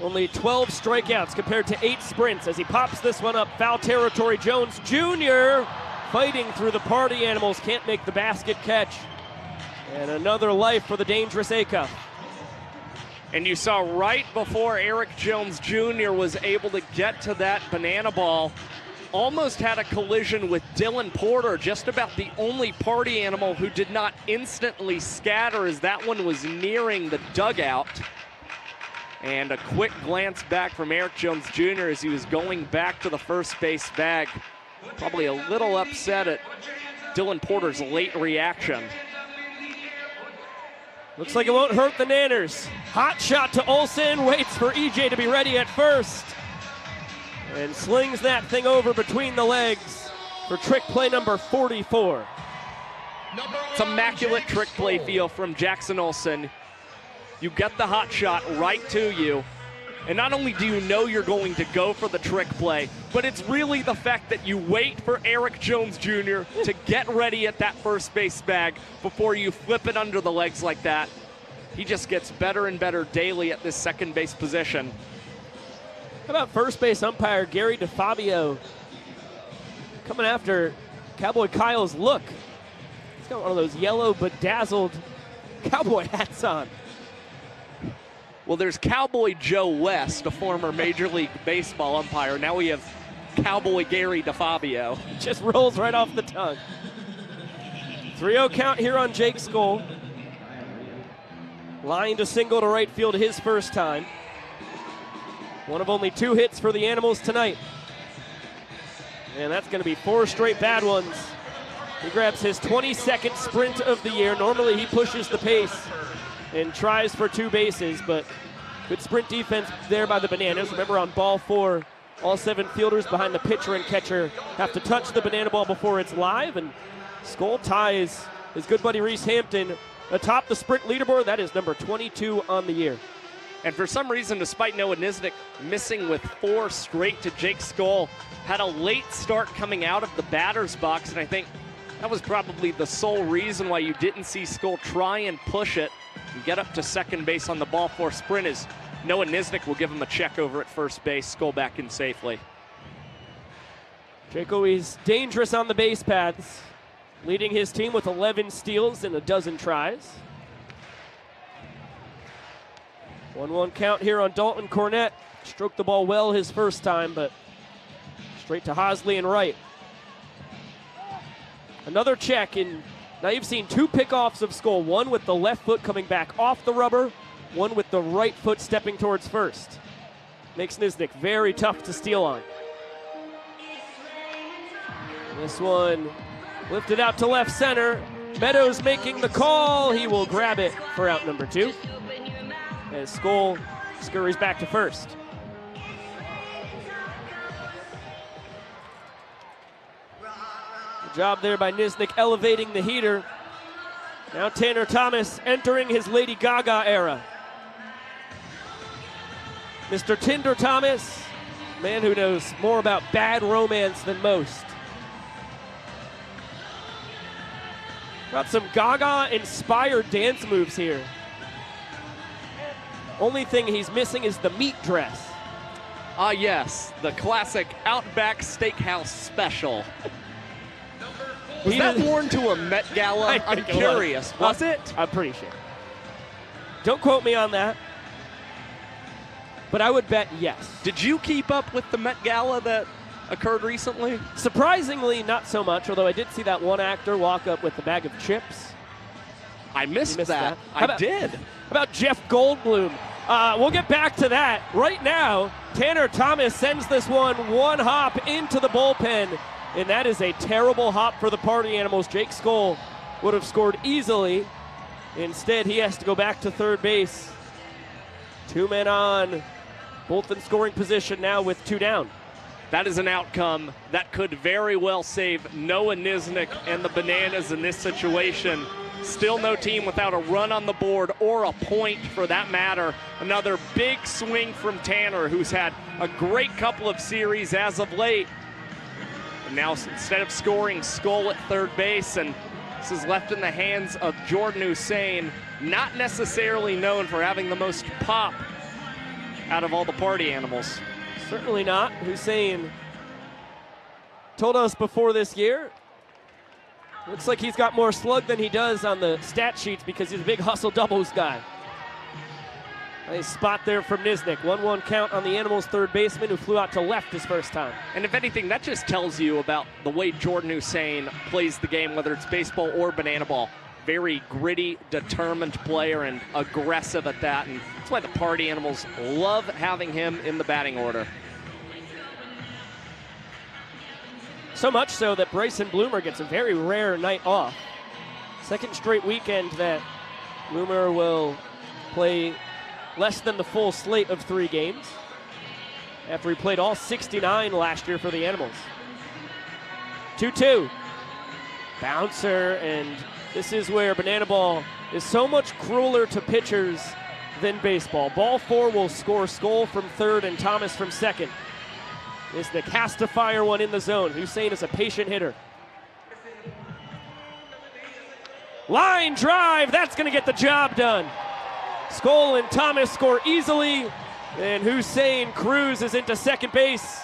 only 12 strikeouts compared to 8 sprints as he pops this one up. Foul territory. Jones Jr. fighting through the Party Animals, can't make the basket catch. And another life for the dangerous Acuff. And you saw right before Eric Jones Jr. was able to get to that banana ball, almost had a collision with Dylan Porter, just about the only party animal who did not instantly scatter as that one was nearing the dugout. And a quick glance back from Eric Jones Jr. as he was going back to the first base bag. Probably a little upset at Dylan Porter's late reaction. Looks like it won't hurt the Nanners. Hot shot to Olsen, waits for EJ to be ready at first. And slings that thing over between the legs for trick play number 44. It's immaculate trick play feel from Jackson Olsen. You get the hot shot right to you. And not only do you know you're going to go for the trick play, but it's really the fact that you wait for Eric Jones Jr. to get ready at that first base bag before you flip it under the legs like that. He just gets better and better daily at this second base position. How about first base umpire Gary DeFabio coming after Cowboy Kyle's look? He's got one of those yellow bedazzled cowboy hats on. Well, there's Cowboy Joe West, a former Major League Baseball umpire. Now we have Cowboy Gary DeFabio. Just rolls right off the tongue. 3-0 count here on Jake Skoll. Line to single to right field his first time. One of only 2 hits for the Animals tonight. And that's going to be 4 straight bad ones. He grabs his 22nd sprint of the year. Normally he pushes the pace and tries for 2 bases, but good sprint defense there by the Bananas. Remember, on ball 4, all 7 fielders behind the pitcher and catcher have to touch the banana ball before it's live, and Skoll ties his good buddy Reese Hampton atop the sprint leaderboard. That is number 22 on the year. And for some reason, despite Noah Nisnik missing with 4 straight to Jake Skoll, had a late start coming out of the batter's box, and I think that was probably the sole reason why you didn't see Skoll try and push it and get up to second base on the ball 4 sprint, is Noah Nisnik will give him a check over at first base. Skoll back in safely. Jake always dangerous on the base paths, leading his team with 11 steals and a dozen tries. 1-1 count here on Dalton Cornett. Stroked the ball well his first time, but straight to Hosley and right. Another check, and now you've seen 2 pickoffs of Skoll, one with the left foot coming back off the rubber, one with the right foot stepping towards first. Makes Nisnik very tough to steal on. This one lifted out to left center. Meadows making the call. He will grab it for out number 2. As Skoll scurries back to first. Good job there by Nisnik elevating the heater. Now Tanner Thomas entering his Lady Gaga era. Mr. Tinder Thomas, man who knows more about bad romance than most. Got some Gaga-inspired dance moves here. Only thing he's missing is the meat dress. Ah, yes, the classic Outback Steakhouse special. Was that worn to a Met Gala? I'm curious. Was it? I'm pretty sure. Don't quote me on that, but I would bet yes. Did you keep up with the Met Gala that occurred recently? Surprisingly, not so much, although I did see that one actor walk up with a bag of chips. I missed that. I did. How about Jeff Goldblum? We'll get back to that. Right now, Tanner Thomas sends this one hop into the bullpen, and that is a terrible hop for the Party Animals. Jake Skoll would have scored easily. Instead, he has to go back to third base. 2 men on, both in scoring position now with 2 down. That is an outcome that could very well save Noah Nisnik and the Bananas in this situation. Still no team without a run on the board or a point for that matter. Another big swing from Tanner, who's had a great couple of series as of late. And now instead of scoring, Skoll at third base, and this is left in the hands of Jordan Hussein, not necessarily known for having the most pop out of all the Party Animals. Certainly not. Hussein told us before this year, looks like he's got more slug than he does on the stat sheets because he's a big hustle doubles guy. Nice spot there from Nisnik. 1-1 count on the Animals' third baseman who flew out to left his first time. And if anything, that just tells you about the way Jordan Hussein plays the game, whether it's baseball or banana ball. Very gritty, determined player and aggressive at that. And that's why the Party Animals love having him in the batting order. So much so that Bryson Bloomer gets a very rare night off. Second straight weekend that Bloomer will play less than the full slate of 3 games after he played all 69 last year for the Animals. 2-2. Bouncer, and this is where banana ball is so much crueler to pitchers than baseball. Ball 4 will score Skoll from third and Thomas from second. Nisnik has to fire one in the zone. Hussein is a patient hitter. Line drive, that's going to get the job done. Skoll and Thomas score easily, and Hussein cruises into second base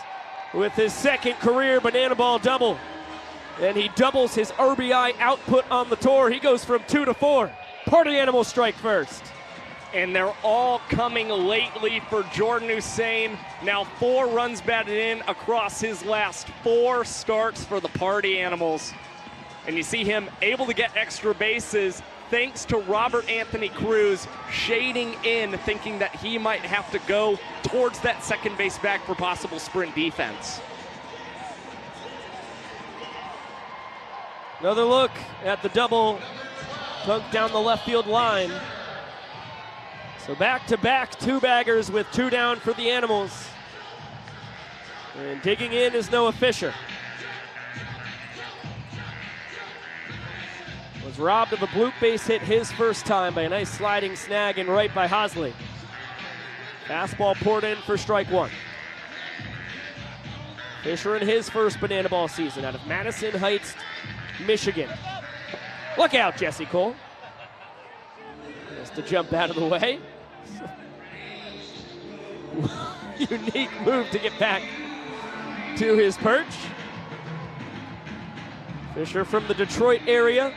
with his second career banana ball double. And he doubles his RBI output on the tour. He goes from 2 to 4. Party Animals strike first. And they're all coming lately for Jordan Hussein. Now 4 runs batted in across his last 4 starts for the Party Animals. And you see him able to get extra bases thanks to Robert Anthony Cruz shading in, thinking that he might have to go towards that second base back for possible sprint defense. Another look at the double dunked down the left field line. So back-to-back 2-baggers with 2 down for the Animals. And digging in is Noah Fisher. Was robbed of a bloop base hit his first time by a nice sliding snag in right by Hosley. Fastball poured in for strike 1. Fisher in his first banana ball season out of Madison Heights, Michigan. Look out, Jesse Cole. Has to jump out of the way. Unique move to get back to his perch. Fisher from the Detroit area.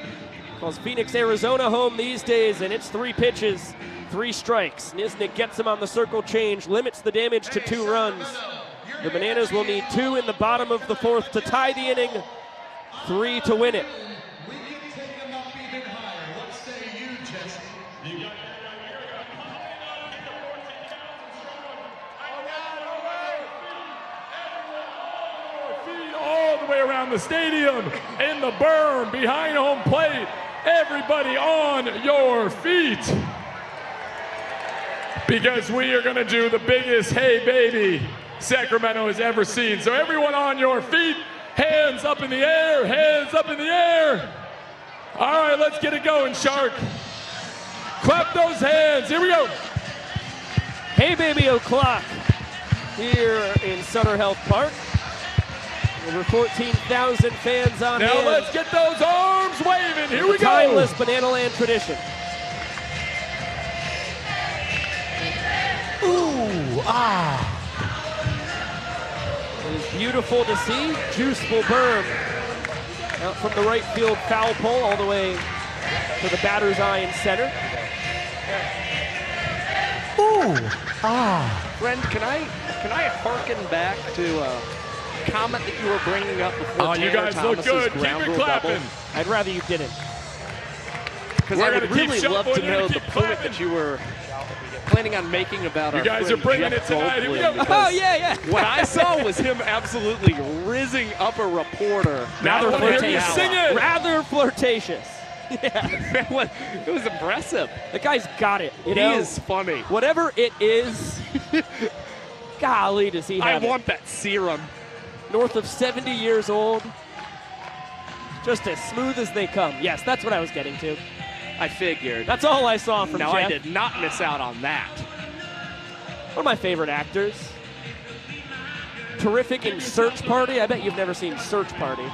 Calls Phoenix, Arizona home these days, and it's 3 pitches, 3 strikes. Nisnik gets him on the circle change, limits the damage to 2 runs. The Bananas will need 2 in the bottom of the 4th to tie the inning, 3 to win it. All the way around the stadium, in the berm, behind home plate. Everybody on your feet. Because we are going to do the biggest hey baby Sacramento has ever seen. So everyone on your feet, hands up in the air, hands up in the air. All right, let's get it going, Shark. Clap those hands, here we go. Hey baby o'clock here in Sutter Health Park. Over 14,000 fans on hand. Now let's get those arms waving. Here we go. Timeless Banana Land tradition. Ooh, ah. It is beautiful to see. Juiceful berm out from the right field foul pole all the way to the batter's eye in center. Ooh, ah. Friend, can I harken back to comment that you were bringing up before Tanner you guys Thomas's look good. ground Keep it rule clapping. double? I'd rather you didn't. Because I would really love to know the point that you were planning on making about our guys are friend bringing Jeff it tonight. Here we Goldblum, go. because Oh, yeah. what I saw was him absolutely rizzing up a reporter. Now Rather I wanna hear you flirtatious. sing it. Rather flirtatious. Yeah. It was impressive. The guy's got it. You He know? is funny. Whatever it is, golly, does he I have it. want that serum. North of 70 years old. Just as smooth as they come. Yes, that's what I was getting to. I figured. That's all I saw from No, Jeff. I did not miss out on that. One of my favorite actors. Terrific in Search Party. I bet you've never seen Search Party.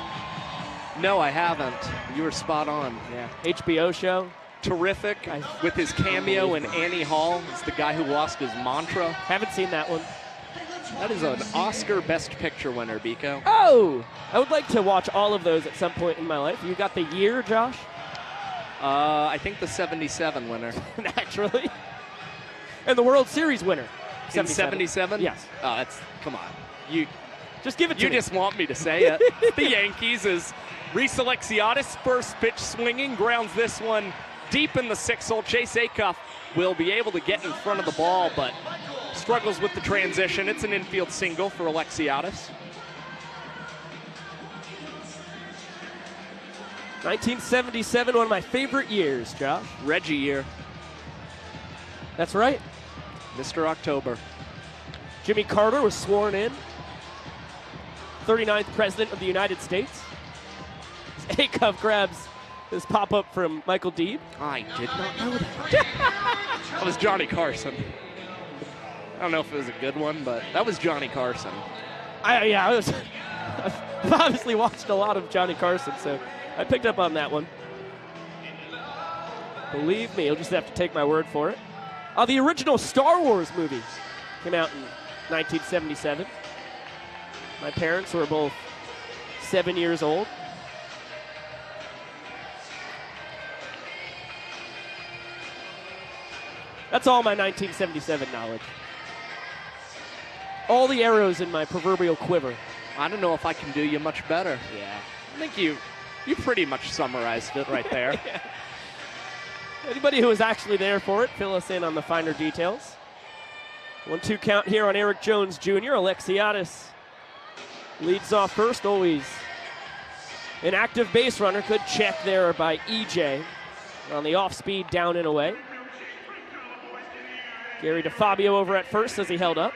No, I haven't. You were spot on. Yeah. HBO show. Terrific with his cameo in Annie Hall. He's the guy who lost his mantra. Haven't seen that one. That is an Oscar Best Picture winner, Biko. Oh! I would like to watch all of those at some point in my life. You got the year, Josh? I think the 77 winner. Naturally. And the World Series winner. In 77? Yes. Oh, come on. You just give it to me. You just want me to say it. The Yankees is Reese Alexiadis, first pitch swinging, grounds this one deep in the 6-hole. Chase Acuff will be able to get in front of the ball, but struggles with the transition. It's an infield single for Alexiadis. 1977, one of my favorite years, Josh. Reggie year. That's right. Mr. October. Jimmy Carter was sworn in. 39th President of the United States. Acuff grabs this pop-up from Michael Deeb. I did not know that. That was Johnny Carson. I don't know if it was a good one, but that was Johnny Carson. I've obviously watched a lot of Johnny Carson, so I picked up on that one. Believe me, you'll just have to take my word for it. The original Star Wars movie came out in 1977. My parents were both 7 years old. That's all my 1977 knowledge. All the arrows in my proverbial quiver. I don't know if I can do you much better. Yeah. I think you pretty much summarized it right there. Yeah. Anybody who was actually there for it, fill us in on the finer details. 1-2 count here on Eric Jones Jr. Alexiadis leads off first, always an active base runner. Good check there by EJ on the off-speed down and away. Gary DeFabio over at first as he held up.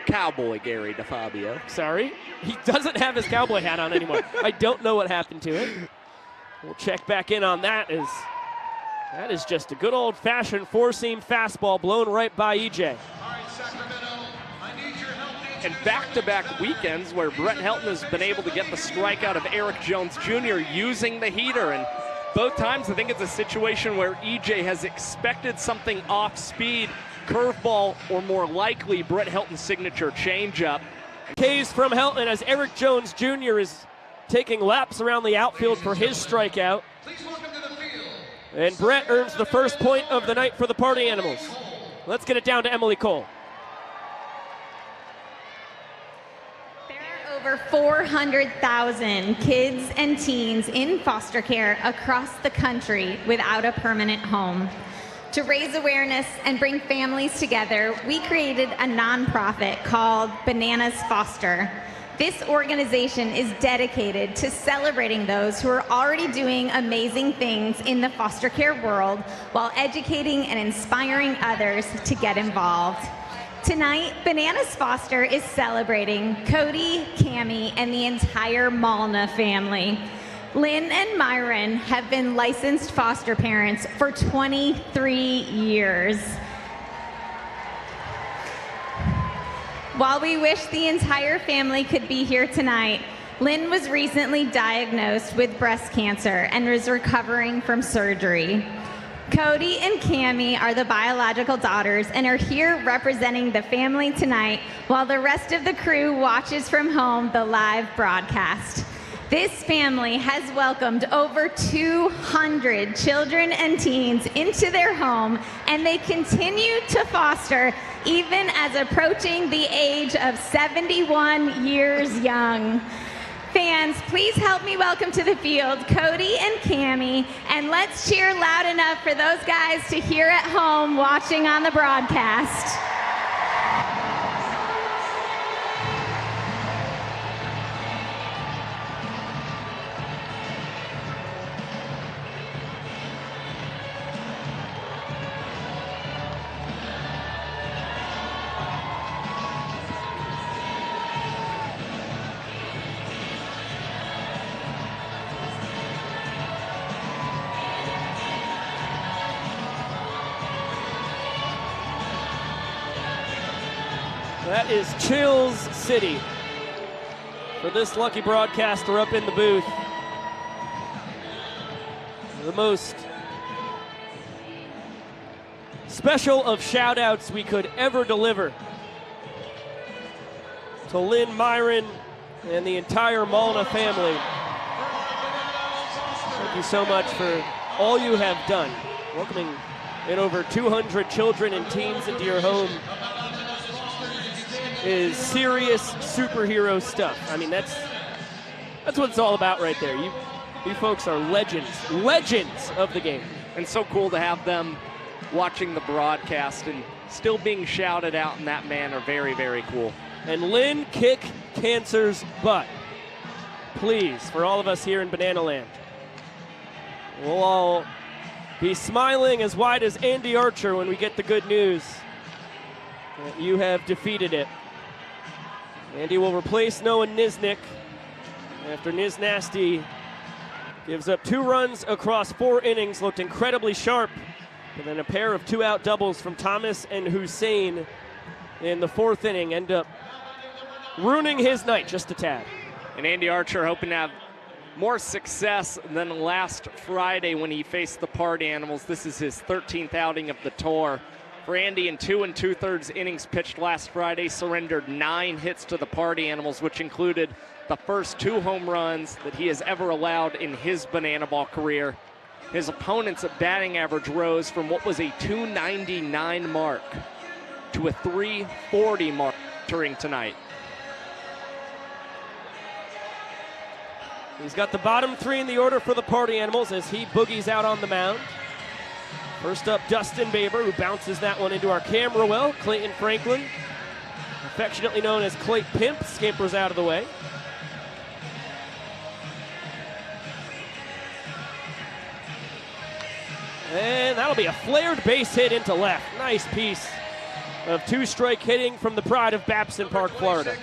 Cowboy Gary DeFabio. Sorry, he doesn't have his cowboy hat on anymore. I don't know what happened to it. We'll check back in on that. That is just a good old-fashioned four-seam fastball blown right by EJ. And back-to-back weekends where Brett Helton has been able to get the strikeout of Eric Jones Jr. using the heater. And both times I think it's a situation where EJ has expected something off-speed, curveball, or more likely Brett Helton's signature changeup. K's from Helton as Eric Jones Jr. is taking laps around the outfield for his strikeout. And Brett earns the first point of the night for the Party Animals. Let's get it down to Emily Cole. There are over 400,000 kids and teens in foster care across the country without a permanent home. To raise awareness and bring families together, we created a nonprofit called Bananas Foster. This organization is dedicated to celebrating those who are already doing amazing things in the foster care world while educating and inspiring others to get involved. Tonight, Bananas Foster is celebrating Cody, Cammie, and the entire Malna family. Lynn and Myron have been licensed foster parents for 23 years. While we wish the entire family could be here tonight, Lynn was recently diagnosed with breast cancer and is recovering from surgery. Cody and Cammie are the biological daughters and are here representing the family tonight while the rest of the crew watches from home the live broadcast. This family has welcomed over 200 children and teens into their home, and they continue to foster even as approaching the age of 71 years young. Fans, please help me welcome to the field Cody and Cammie, and let's cheer loud enough for those guys to hear at home watching on the broadcast. That is Chills City. For this lucky broadcaster up in the booth, the most special of shout-outs we could ever deliver to Lynn, Myron, and the entire Malna family. Thank you so much for all you have done, welcoming and over 200 children and teens into your home is serious superhero stuff. I mean, that's what it's all about right there. You folks are legends of the game. And so cool to have them watching the broadcast and still being shouted out in that manner. Very, very cool. And Lynn, kick cancer's butt. Please, for all of us here in Banana Land. We'll all be smiling as wide as Andy Archer when we get the good news that you have defeated it. Andy will replace Noah Niznik after Niz Nasty gives up 2 runs across 4 innings, looked incredibly sharp, but then a pair of 2-out doubles from Thomas and Hussein in the 4th inning end up ruining his night just a tad. And Andy Archer hoping to have more success than last Friday when he faced the Party Animals. This is his 13th outing of the tour. For Andy, in 2 2/3 innings pitched last Friday, surrendered 9 hits to the Party Animals, which included the first 2 home runs that he has ever allowed in his banana ball career. His opponent's batting average rose from what was a 299 mark to a 340 mark during tonight. He's got the bottom 3 in the order for the Party Animals as he boogies out on the mound. First up, Dustin Baber, who bounces that one into our camera well. Clayton Franklin, affectionately known as Clay Pimp, scampers out of the way. And that'll be a flared base hit into left. Nice piece of 2-strike hitting from the pride of Babson Park, Florida.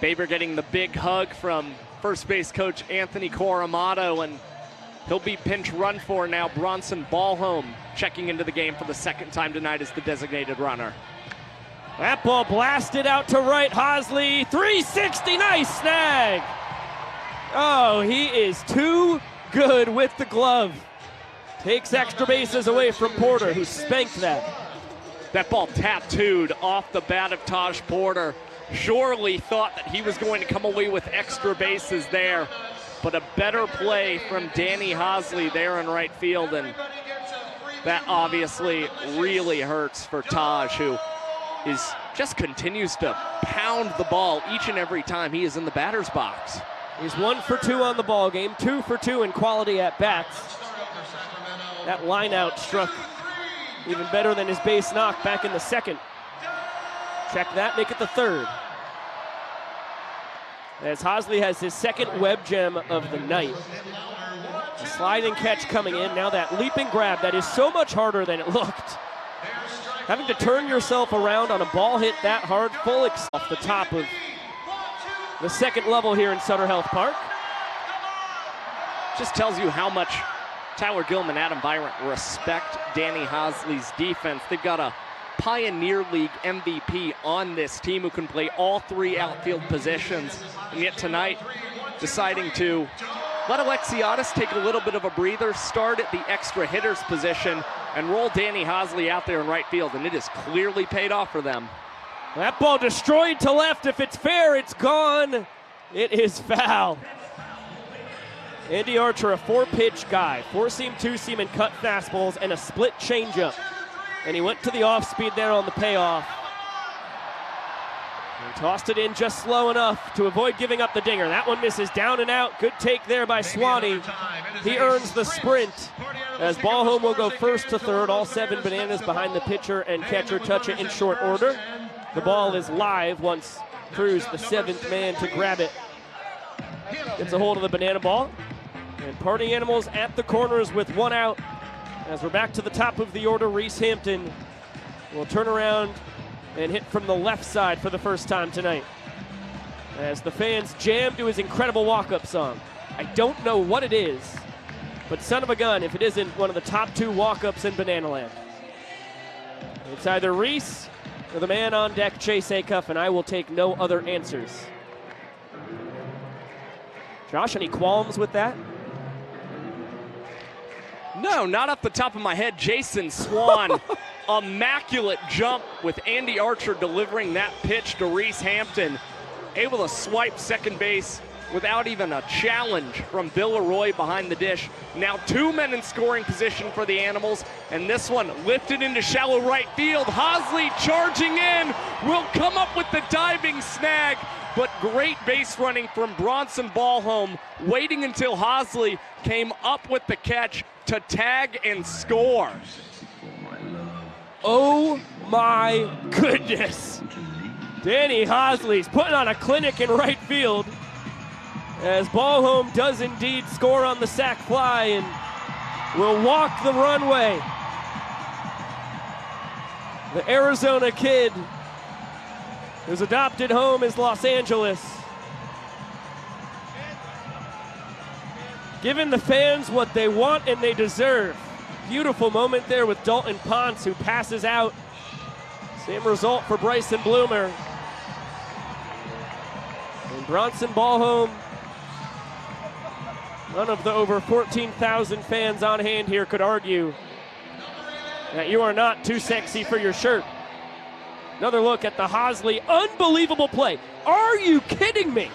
Baber getting the big hug from first base coach Anthony Coramato, and he'll be pinch run for now. Bronson Ballholm checking into the game for the 2nd time tonight as the designated runner. That ball blasted out to right. Hosley, 360, nice snag. Oh, he is too good with the glove. Takes extra bases away from Porter, who spanked that. That ball tattooed off the bat of Taj Porter. Surely thought that he was going to come away with extra bases there, but a better play from Danny Hosley there in right field, and that obviously really hurts for Taj, who just continues to pound the ball each and every time he is in the batter's box. He's 1 for 2 on the ball game, 2 for 2 in quality at bats. That line out struck even better than his base knock back in the 2nd. Check that, make it the 3rd. As Hosley has his 2nd web gem of the night. A sliding catch coming in, now that leaping grab that is so much harder than it looked. Having to turn yourself around on a ball hit that hard, full off the top of the 2nd level here in Sutter Health Park. Just tells you how much Tyler Gilman, Adam Byron respect Danny Hosley's defense. They've got a Pioneer League MVP on this team who can play all 3 outfield positions, and yet tonight deciding to let Alexiadis take a little bit of a breather, start at the extra hitter's position, and roll Danny Hosley out there in right field, and it has clearly paid off for them. That ball destroyed to left. If it's fair, it's gone. It is foul. Andy Archer, a 4-pitch guy, 4-seam, 2-seam, and cut fastballs, and a split changeup. And he went to the off-speed there on the payoff. And tossed it in just slow enough to avoid giving up the dinger. That one misses down and out. Good take there by Swanee. He earns the sprint as Ballholm will go 1st to 3rd. All 7 bananas behind the pitcher and catcher touch it in short order. The ball is live once Cruz, the 7th man to grab it, gets a hold of the banana ball. And Party Animals at the corners with 1 out. As we're back to the top of the order, Reese Hampton will turn around and hit from the left side for the first time tonight. As the fans jam to his incredible walk-up song. I don't know what it is, but son of a gun if it isn't one of the top 2 walk-ups in Banana Land. It's either Reese or the man on deck, Chase Acuff, and I will take no other answers. Josh, any qualms with that? No, not off the top of my head. Jason Swan, immaculate jump with Andy Archer delivering that pitch to Reese Hampton. Able to swipe second base without even a challenge from Bill Leroy behind the dish. Now 2 men in scoring position for the Animals, and this one lifted into shallow right field. Hosley charging in, will come up with the diving snag, but great base running from Bronson Ballholm, waiting until Hosley came up with the catch to tag and score. Oh my goodness. Danny Hosley's putting on a clinic in right field as Ballholm does indeed score on the sac fly and will walk the runway. The Arizona kid, whose adopted home is Los Angeles, giving the fans what they want and they deserve. Beautiful moment there with Dalton Ponce, who passes out. Same result for Bryson Bloomer. And Bronson Ballholm, none of the over 14,000 fans on hand here could argue that you are not too sexy for your shirt. Another look at the Hosley, unbelievable play. Are you kidding me?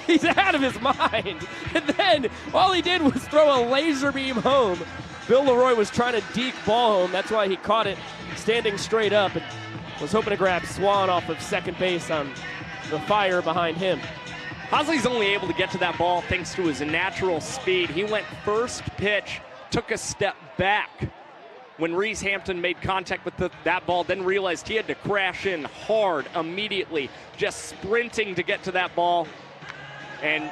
He's out of his mind. And then all he did was throw a laser beam home. Bill Leroy was trying to deke Ballholm. That's why he caught it standing straight up and was hoping to grab Swan off of second base on the fire behind him. Hosley's only able to get to that ball thanks to his natural speed. He went first pitch, took a step back when Reese Hampton made contact with that ball, then realized he had to crash in hard immediately, just sprinting to get to that ball, and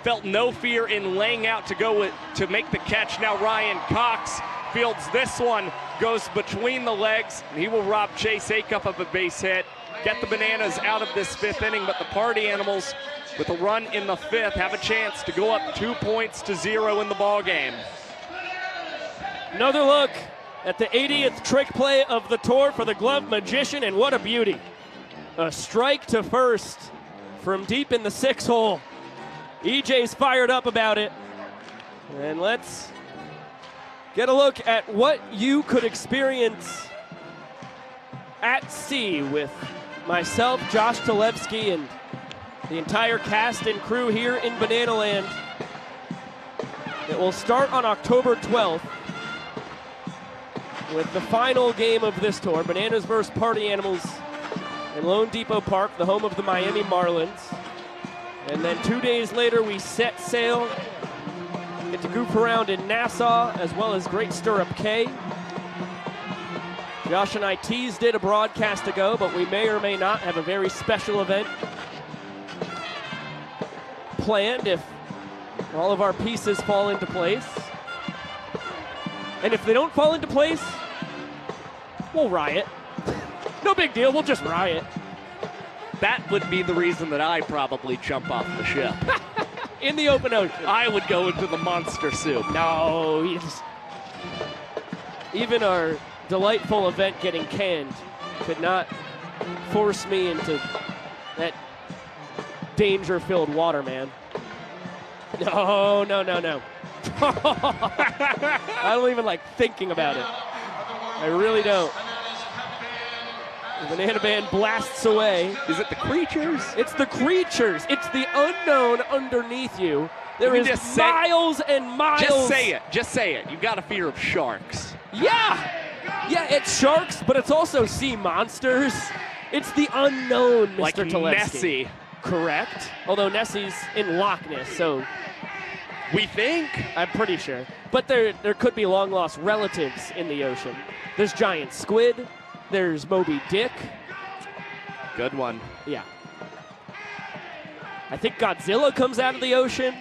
felt no fear in laying out to make the catch. Now Ryan Cox fields this one, goes between the legs, and he will rob Chase Acuff of a base hit, get the Bananas out of this 5th inning, but the Party Animals, with a run in the 5th, have a chance to go up 2-0 in the ball game. Another look at the 80th trick play of the tour for the Glove Magician, and what a beauty. A strike to first from deep in the 6 hole. EJ's fired up about it. And let's get a look at what you could experience at sea with myself, Josh Talevsky, and the entire cast and crew here in Banana Land. It will start on October 12th with the final game of this tour, Bananas versus Party Animals in Lone Depot Park, the home of the Miami Marlins. And then 2 days later, we set sail, get to goof around in Nassau, as well as Great Stirrup Cay. Josh and I teased it a broadcast ago, but we may or may not have a very special event planned if all of our pieces fall into place. And if they don't fall into place, we'll riot. No big deal, we'll just riot. That would be the reason that I probably jump off the ship. In the open ocean. I would go into the monster soup. No, even our delightful event getting canned could not force me into that danger-filled water, man. No. I don't even like thinking about it. I really don't. The Banana Band blasts away. Is it the creatures? It's the creatures. It's the unknown underneath you. There is miles and miles. Just say it. You've got a fear of sharks. Yeah, it's sharks, but it's also sea monsters. It's the unknown, Mr. Like Talevsky. Nessie. Correct. Although Nessie's in Loch Ness, so we think. I'm pretty sure. But there could be long-lost relatives in the ocean. There's giant squid. There's Moby Dick. Good one. Yeah. I think Godzilla comes out of the ocean.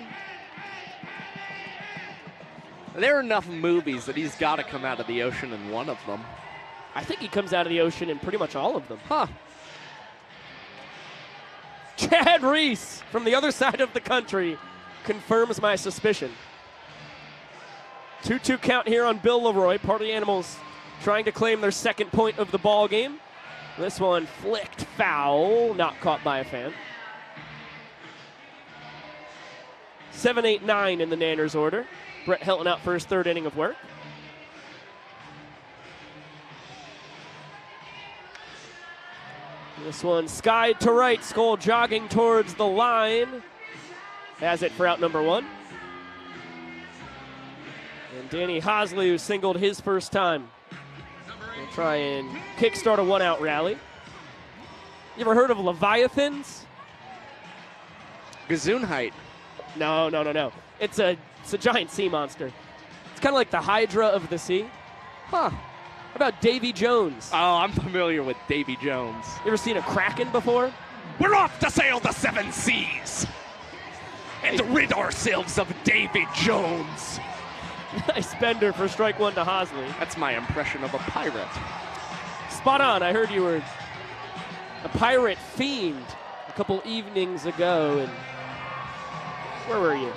There are enough movies that he's got to come out of the ocean in one of them. I think he comes out of the ocean in pretty much all of them. Huh. Chad Reese from the other side of the country confirms my suspicion. 2-2 count here on Bill Leroy. Party Animals trying to claim their second point of the ball game. This one flicked foul, not caught by a fan. 7, 8, 9 in the Nanners order. Brett Hilton out for his 3rd inning of work. This one skied to right, Skoll jogging towards the line. Has it for out number 1. And Danny Hosley, who singled his first time, will try and kickstart a 1-out rally. You ever heard of Leviathans? Gesundheit. No. It's a giant sea monster. It's kind of like the Hydra of the sea. Huh. How about Davy Jones? Oh, I'm familiar with Davy Jones. You ever seen a kraken before? We're off to sail the 7 seas and rid ourselves of Davy Jones. Nice bender for strike 1 to Hosley. That's my impression of a pirate. Spot on. I heard you were a pirate fiend a couple evenings ago. And where were you?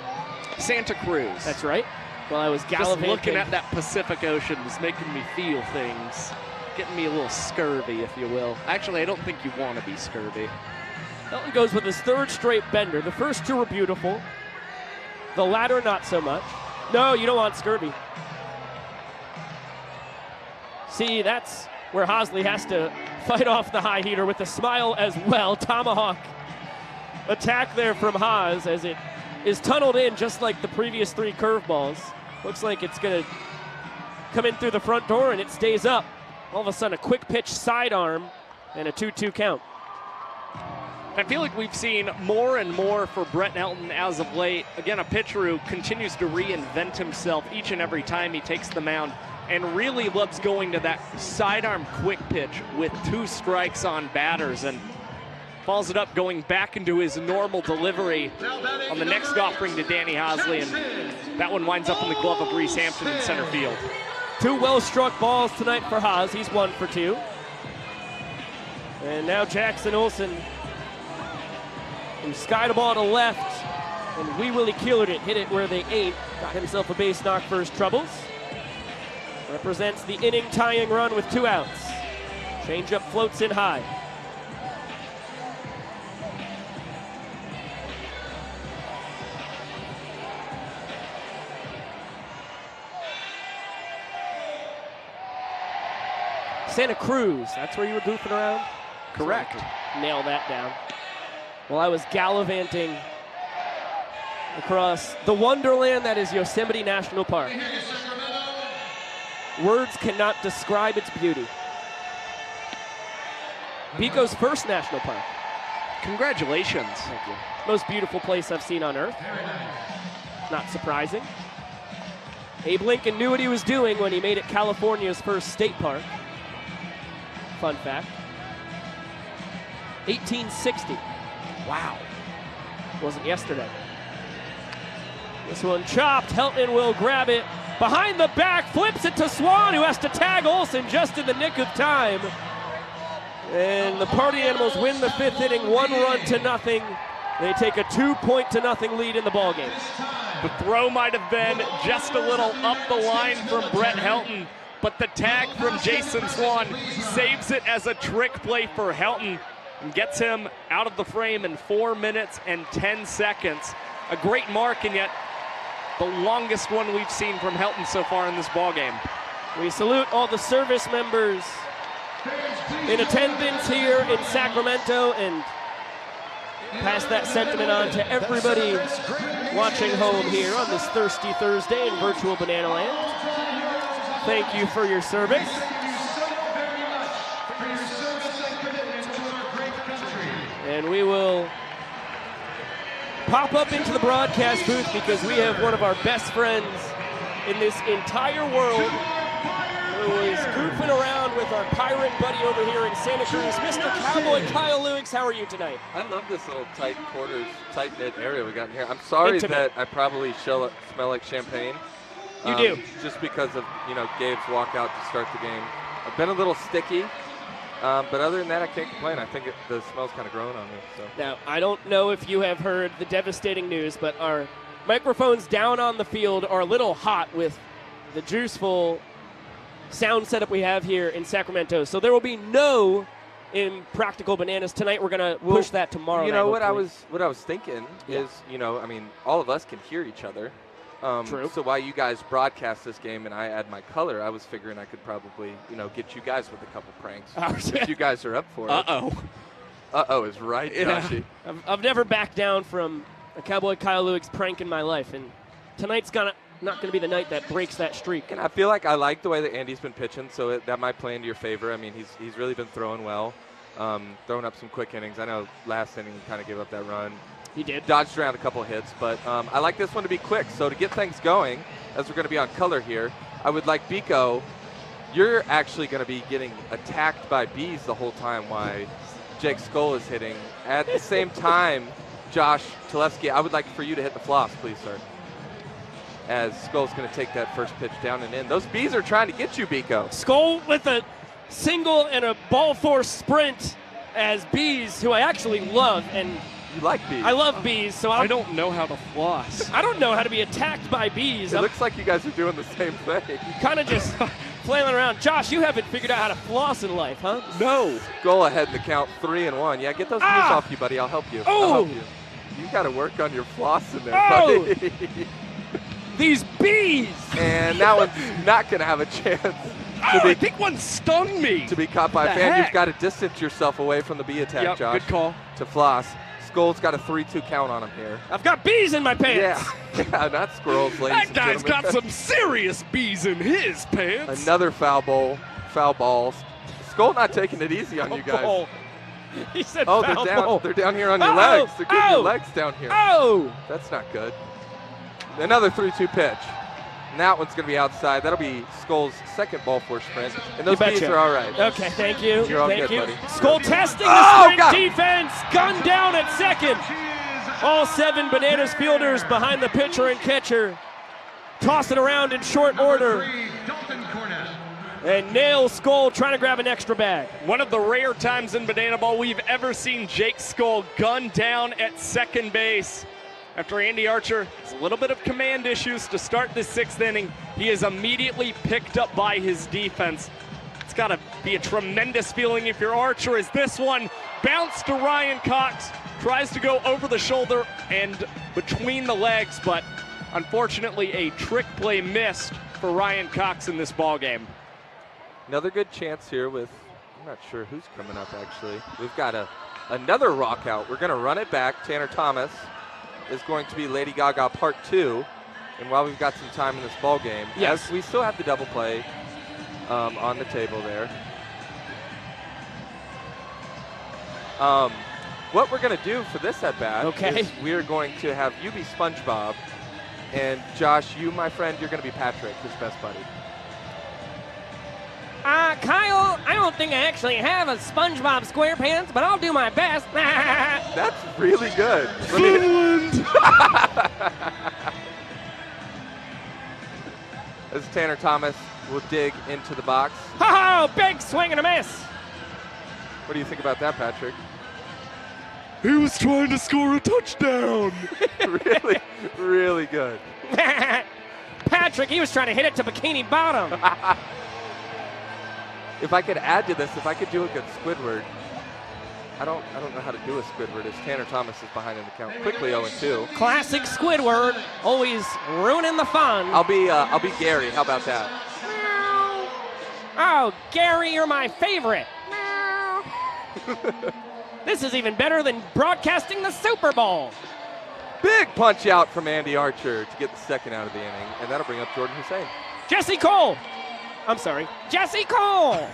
Santa Cruz. That's right. While I was Just gallivanting. looking at that Pacific Ocean was making me feel things. Getting me a little scurvy, if you will. Actually, I don't think you want to be scurvy. Helton goes with his 3rd straight bender. The first 2 were beautiful. The latter, not so much. No, you don't want scurvy. See, that's where Hosley has to fight off the high heater with a smile as well. Tomahawk attack there from Haas as it is tunneled in just like the previous 3 curveballs. Looks like it's going to come in through the front door and it stays up. All of a sudden, a quick pitch sidearm and a 2-2 count. I feel like we've seen more and more for Brett Helton as of late. Again, a pitcher who continues to reinvent himself each and every time he takes the mound and really loves going to that sidearm quick pitch with 2 strikes on batters and follows it up going back into his normal delivery on the next offering to Danny Hosley, and that one winds up in the glove of Reese Hampton in center field. 2 well-struck balls tonight for Haas. He's 1 for 2. And now Jackson Olsen, who skied a ball to left, and Wee Willie Keeler hit it where they ain't. Got himself a base knock for his troubles. Represents the inning tying run with 2 outs. Changeup floats in high. Santa Cruz, that's where you were goofing around? Correct. So nail that down. Well, I was gallivanting across the wonderland that is Yosemite National Park. Words cannot describe its beauty. Pico's first national park. Congratulations. Thank you. Most beautiful place I've seen on Earth. Not surprising. Abe Lincoln knew what he was doing when he made it California's first state park. Fun fact. 1860. Wow. Wasn't yesterday. This one chopped. Helton will grab it. Behind the back, flips it to Swan, who has to tag Olsen just in the nick of time. And the Party Animals win the 5th inning, 1-0. They take a 2-0 lead in the ballgame. The throw might have been just a little up the line from Brett Helton, but the tag from Jason Swan saves it as a trick play for Helton and gets him out of the frame in 4 minutes and 10 seconds. A great mark, and yet the longest one we've seen from Helton so far in this ballgame. We salute all the service members in attendance here in Sacramento and pass that sentiment on to everybody watching home here on this thirsty Thursday in virtual Banana Land. Thank you for your service. And we will pop up into the broadcast booth because we have one of our best friends in this entire world who is goofing around with our pirate buddy over here in Santa Cruz, Mr. Cowboy Kyle Lewis. How are you tonight? I love this little tight quarters, tight-knit area we got in here. I'm sorry that I probably smell like champagne. You do. Just because of, Gabe's walkout to start the game. I've been a little sticky, but other than that, I can't complain. I think the smell's kind of growing on me. So. Now, I don't know if you have heard the devastating news, but our microphones down on the field are a little hot with the juiceful sound setup we have here in Sacramento. So there will be no Impractical Bananas tonight. We're going to push that tomorrow night, what I was thinking is, all of us can hear each other. True. So while you guys broadcast this game and I add my color, I was figuring I could probably, get you guys with a couple pranks. If you guys are up for it. Uh-oh is right, Joshy. I've never backed down from a Cowboy Kyle Lewis prank in my life, and tonight's not going to be the night that breaks that streak. And I feel like I like the way that Andy's been pitching, so that might play into your favor. I mean, he's really been throwing well, throwing up some quick innings. I know last inning he kind of gave up that run. He did. Dodged around a couple of hits, but I like this one to be quick. So to get things going, as we're going to be on color here, I would like Biko, you're actually going to be getting attacked by bees the whole time while Jake Skull is hitting. At the same time, Josh Tulefsky, I would like for you to hit the floss, please, sir. As Skull's going to take that first pitch down and in. Those bees are trying to get you, Biko. Skull with a single and a ball force sprint as bees, who I actually love. And you like bees? I love bees, so I don't know how to floss. I don't know how to be attacked by bees. It looks like you guys are doing the same thing. Kind of just flailing around. Josh, you haven't figured out how to floss in life, huh? No. Skull ahead in the count, 3-1. Yeah, get those bees off you, buddy. I'll help you. I'll help you. You got to work on your floss in there, buddy. These bees! And that one's not going to have a chance. I think one stung me. To be caught by a fan. You've got to distance yourself away from the bee attack, Josh. Good call. To floss. Skull's got a 3-2 count on him here. I've got bees in my pants. Yeah, not squirrels, ladies and gentlemen. That guy's got some serious bees in his pants. Another foul ball. Skull not taking it easy on you guys. Ball. He said foul ball. They're down here on your legs. They're getting your legs down here. Oh! That's not good. Another 3-2 pitch. And that one's going to be outside. That'll be Skull's second ball force sprint. And those bees are all right. Okay, thank you. You're all thank good, you. buddy. Skull testing the sprint defense. Gun down at second. All 7 Bananas fielders behind the pitcher and catcher. Toss it around in short order. And nail Skull trying to grab an extra bag. One of the rare times in Banana Ball we've ever seen Jake Skull gun down at second base. After Andy Archer has a little bit of command issues to start this 6th inning, he is immediately picked up by his defense. It's got to be a tremendous feeling if you're Archer, as this one bounced to Ryan Cox, tries to go over the shoulder and between the legs, but unfortunately a trick play missed for Ryan Cox in this ball game. Another good chance here with, I'm not sure who's coming up actually. We've got another rock out. We're going to run it back. Tanner Thomas is going to be Lady Gaga Part 2. And while we've got some time in this ball game, yes, we still have the double play on the table there. What we're going to do for this at bat is we are going to have you be SpongeBob, and Josh, you, my friend, you're going to be Patrick, his best buddy. Kyle, I don't think I actually have a SpongeBob SquarePants, but I'll do my best. That's really good. As Tanner Thomas will dig into the box. Oh, big swing and a miss. What do you think about that, Patrick? He was trying to score a touchdown. Really, really good. Patrick, he was trying to hit it to Bikini Bottom. If I could add to this, if I could do a good Squidward, I don't know how to do a Squidward as Tanner Thomas is behind in the count. Quickly 0-2. Classic Squidward, always ruining the fun. I'll be Gary. How about that? Oh, Gary, you're my favorite. This is even better than broadcasting the Super Bowl. Big punch out from Andy Archer to get the second out of the inning, and that'll bring up Jordan Hussein. Jesse Cole. I'm sorry, Jesse Cole.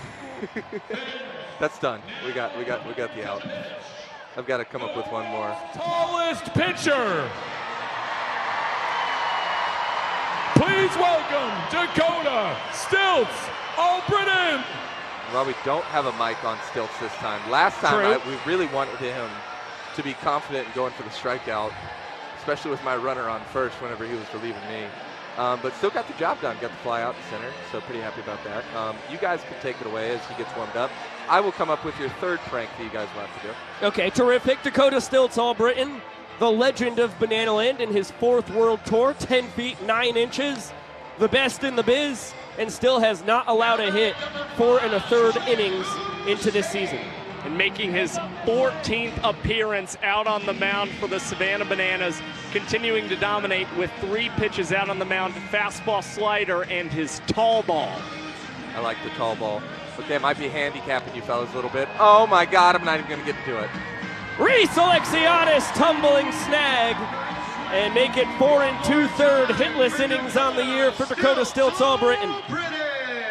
That's done. We got the out. I've got to come up with one more. Tallest pitcher. Please welcome Dakota Stills, Albritton. Well, we don't have a mic on Stilts this time. Last time we really wanted him to be confident in going for the strikeout, especially with my runner on first whenever he was relieving me. But still got the job done. Got the fly out to center, so pretty happy about that. You guys can take it away as he gets warmed up. I will come up with your third prank that you guys will have to do. Okay, terrific. Dakota Stills Albritton, the legend of Banana Land in his 4th World Tour, 10 feet 9 inches, the best in the biz, and still has not allowed a hit 4 1/3 innings into this season. and making his 14th appearance out on the mound for the Savannah Bananas, continuing to dominate with 3 pitches out on the mound, fastball, slider, and his tall ball. I like the tall ball. Okay, I might be handicapping you fellas a little bit. Oh my God, I'm not even gonna get to do it. Reese Alexiadis tumbling snag and make it 4 2/3 hitless innings on the year for Dakota Stills All Britain.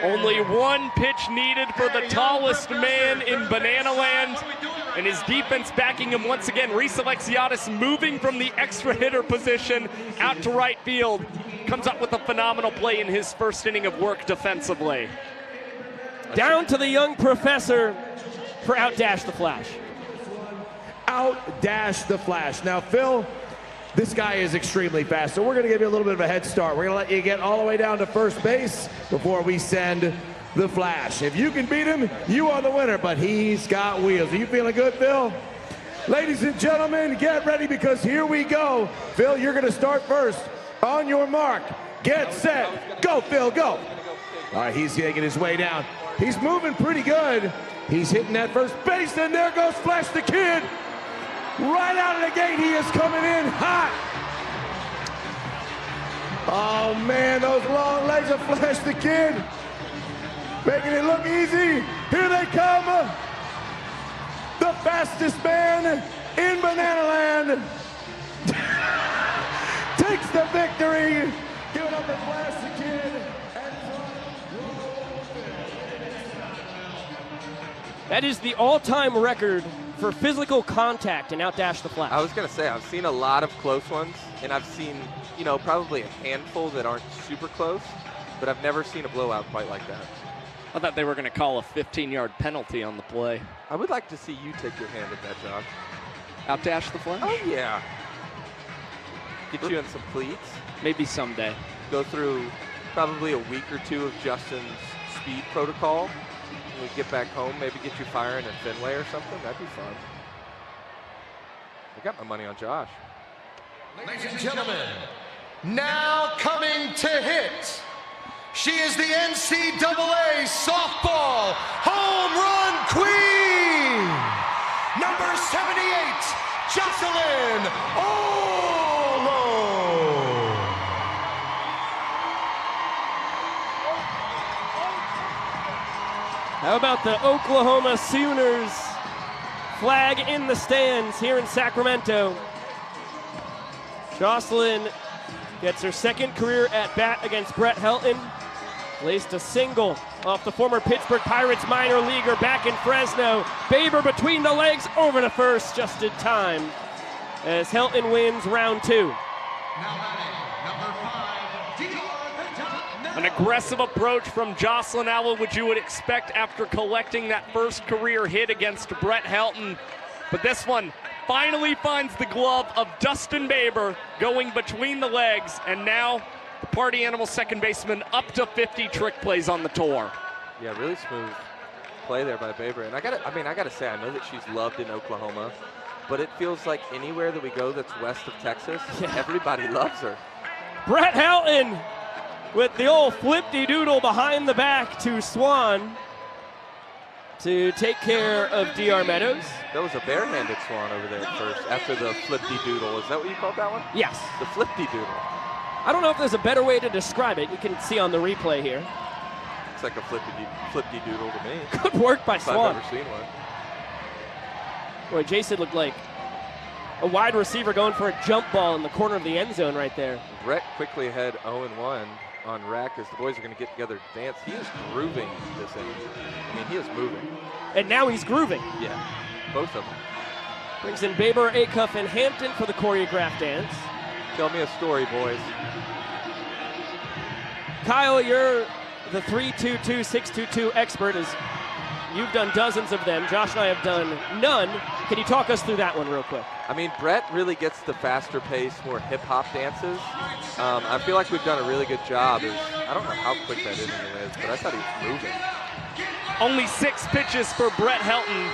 Only 1 pitch needed for the tallest man in Banana Land, and his defense backing him once again. Reese Alexiadis moving from the extra hitter position out to right field. Comes up with a phenomenal play in his first inning of work defensively. Down to the young professor for Outdash the Flash. Outdash the Flash. Now, Phil, this guy is extremely fast, so we're going to give you a little bit of a head start. We're going to let you get all the way down to first base before we send the Flash. If you can beat him, you are the winner, but he's got wheels. Are you feeling good, Phil? Ladies and gentlemen, get ready because here we go. Phil, you're going to start first. On your mark, get set, go, Phil, go. All right, he's taking his way down. He's moving pretty good. He's hitting that first base, and there goes Flash the Kid. Right out of the gate, he is coming in hot. Oh, man, those long legs of Flash the Kid. Making it look easy. Here they come. The fastest man in Banana Land takes the victory. Give it up to Flash the Kid. That is the all-time record for physical contact in Outdash the Flash. I was going to say, I've seen a lot of close ones, and I've seen, you know, probably a handful that aren't super close, but I've never seen a blowout quite like that. I thought they were going to call a 15-yard penalty on the play. I would like to see you take your hand at that, Josh. Outdash the Flash? Oh, yeah. Get you in some cleats. Maybe someday. Go through probably a week or 2 of Justin's speed protocol. When we get back home, maybe get you firing in Fenway or something. That'd be fun. I got my money on Josh. Ladies and gentlemen, now coming to hit. She is the NCAA softball home run queen. Number 78, Jocelyn Olo. How about the Oklahoma Sooners flag in the stands here in Sacramento? Jocelyn gets her 2nd career at bat against Brett Helton. Placed a single off the former Pittsburgh Pirates minor leaguer back in Fresno. Baber between the legs over to first just in time as Helton wins round 2. An aggressive approach from Jocelyn Owl, which you would expect after collecting that first career hit against Brett Helton. But this one finally finds the glove of Dustin Baber going between the legs, and now the Party Animal second baseman up to 50 trick plays on the tour. Yeah, really smooth play there by Baber. And I gotta say, I know that she's loved in Oklahoma, but it feels like anywhere that we go that's west of Texas, everybody loves her. Brett Helton with the old flip-de-doodle behind the back to Swan to take care of DR Meadows. That was a barehanded Swan over there at first, after the flip-de-doodle. Is that what you called that one? Yes. The flip-de-doodle. I don't know if there's a better way to describe it. You can see on the replay here. It's like a flip-de-doodle to me. Good work by Swan. I've ever seen one. Boy, Jason looked like a wide receiver going for a jump ball in the corner of the end zone right there. Brett quickly ahead 0-1 on rack as the boys are going to get together to dance. He is grooving this inning. I mean, he is moving. And now he's grooving. Yeah, both of them. Brings in Baber, Acuff, and Hampton for the choreographed dance. Tell me a story, boys. Kyle, you're the 3-2-2, 6-2-2 expert, as you've done dozens of them. Josh and I have done none. Can you talk us through that one real quick? I mean, Brett really gets the faster pace, more hip-hop dances. I feel like we've done a really good job. I don't know how quick that inning is, but I thought he was moving. Only 6 pitches for Brett Helton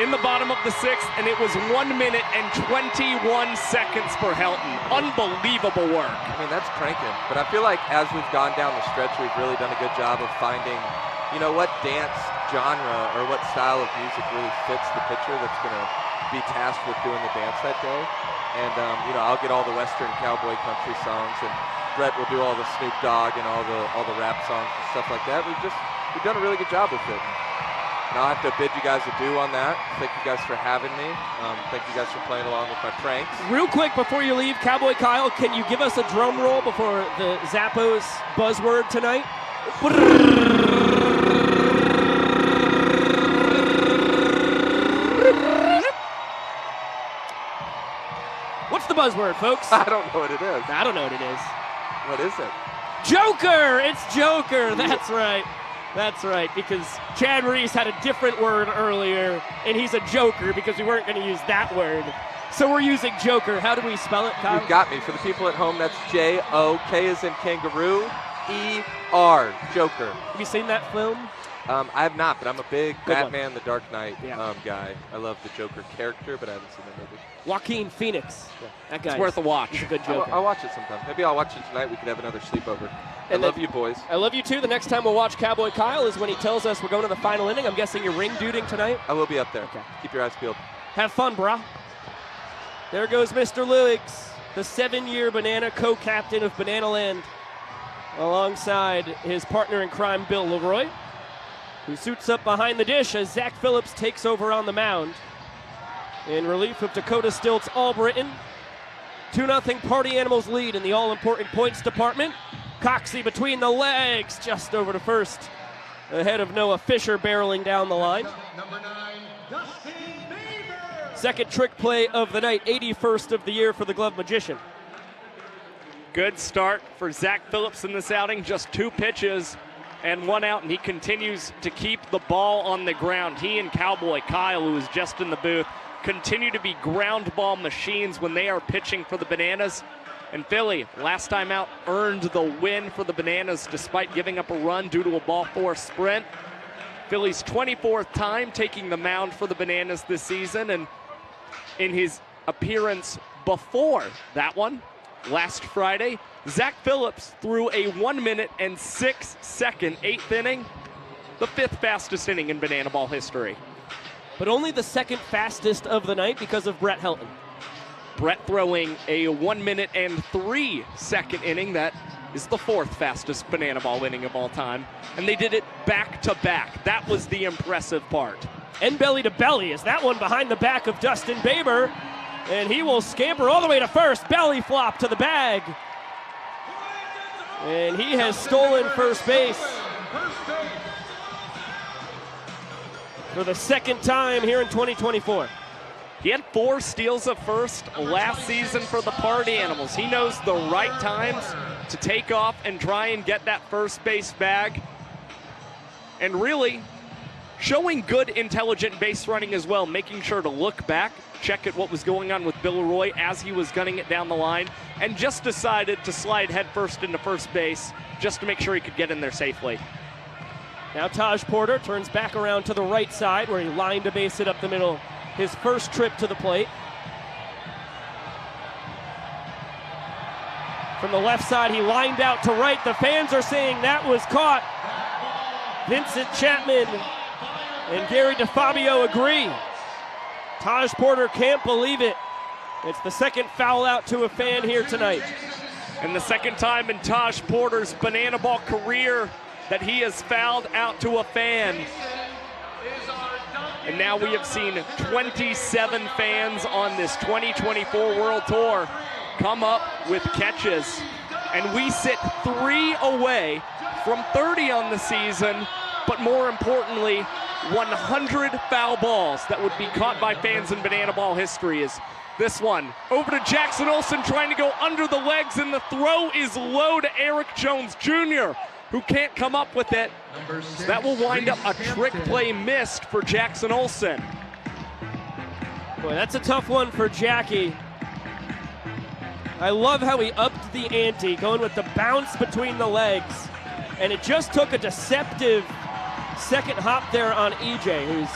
in the bottom of the 6th, and it was 1 minute and 21 seconds for Helton. Unbelievable work. I mean, that's cranking. But I feel like as we've gone down the stretch, we've really done a good job of finding, you know what, dance genre or what style of music really fits the pitcher that's going to be tasked with doing the dance that day. And, I'll get all the Western cowboy country songs, and Brett will do all the Snoop Dogg and all the rap songs and stuff like that. We've done a really good job with it. And I'll have to bid you guys adieu on that. Thank you guys for having me. Thank you guys for playing along with my pranks. Real quick before you leave, Cowboy Kyle, can you give us a drum roll before the Zappos buzzword tonight? What's the buzzword, folks? I don't know what it is. I don't know what it is. What is it? Joker! It's Joker. That's right. That's right, because Chad Reese had a different word earlier, and he's a joker because we weren't going to use that word. So we're using Joker. How do we spell it, Kyle? You got me. For the people at home, that's J-O-K as in kangaroo, E-R, Joker. Have you seen that film? I have not, but I'm a big Good Batman The Dark Knight guy. I love the Joker character, but I haven't seen the movie. Joaquin Phoenix. Yeah. That guy. It's worth a watch. He's a good Joker. I'll watch it sometime. Maybe I'll watch it tonight. We could have another sleepover. I love you, boys. I love you, too. The next time we'll watch Cowboy Kyle is when he tells us we're going to the final inning. I'm guessing you're ring-duding tonight? I will be up there. Okay. Keep your eyes peeled. Have fun, brah. There goes Mr. Lewis, the 7-year Banana co-captain of Banana Land, alongside his partner in crime, Bill Leroy, who suits up behind the dish as Zach Phillips takes over on the mound. In relief of Dakota Stills All-Britain, 2-0 Party Animals lead in the all-important points department. Coxey between the legs, just over to first, ahead of Noah Fisher barreling down the line. Second trick play of the night, 81st of the year for the Glove Magician. Good start for Zach Phillips in this outing, just 2 pitches and 1 out, and he continues to keep the ball on the ground. He and Cowboy Kyle, who was just in the booth, continue to be ground ball machines when they are pitching for the Bananas. And Philly, last time out, earned the win for the Bananas despite giving up a run due to a ball 4 sprint. Philly's 24th time taking the mound for the Bananas this season, and in his appearance before that one, last Friday, Zach Phillips threw a 1-minute and 6-second 8th inning, the 5th fastest inning in Banana Ball history. But only the 2nd fastest of the night because of Brett Helton. Brett throwing a 1-minute and 3-second inning. That is the 4th fastest Banana Ball inning of all time. And they did it back to back. That was the impressive part. And belly to belly is that one behind the back of Dustin Baber. And he will scamper all the way to first. Belly flop to the bag. And he has stolen first base for the 2nd time here in 2024. He had 4 steals of first last season for the Party Animals. He knows the right times to take off and try and get that first base bag. And really showing good, intelligent base running as well, making sure to look back, check at what was going on with Bill Leroy as he was gunning it down the line, and just decided to slide headfirst into first base just to make sure he could get in there safely. Now Taj Porter turns back around to the right side where he lined a base hit up the middle his first trip to the plate. From the left side, he lined out to right. The fans are saying that was caught. Vincent Chapman and Gary DeFabio agree. Taj Porter can't believe it. It's the 2nd foul out to a fan here tonight. And the 2nd time in Taj Porter's Banana Ball career that he has fouled out to a fan. And now we have seen 27 fans on this 2024 World Tour come up with catches. And we sit 3 away from 30 on the season, but more importantly, 100 foul balls that would be caught by fans in Banana Ball history. Is this one over to Jackson Olsen, trying to go under the legs, and the throw is low to Eric Jones Jr., who can't come up with it. So that will wind up a trick play missed for Jackson Olsen. Boy, that's a tough one for Jackie. I love how he upped the ante, going with the bounce between the legs. And it just took a deceptive 2nd hop there on EJ, who's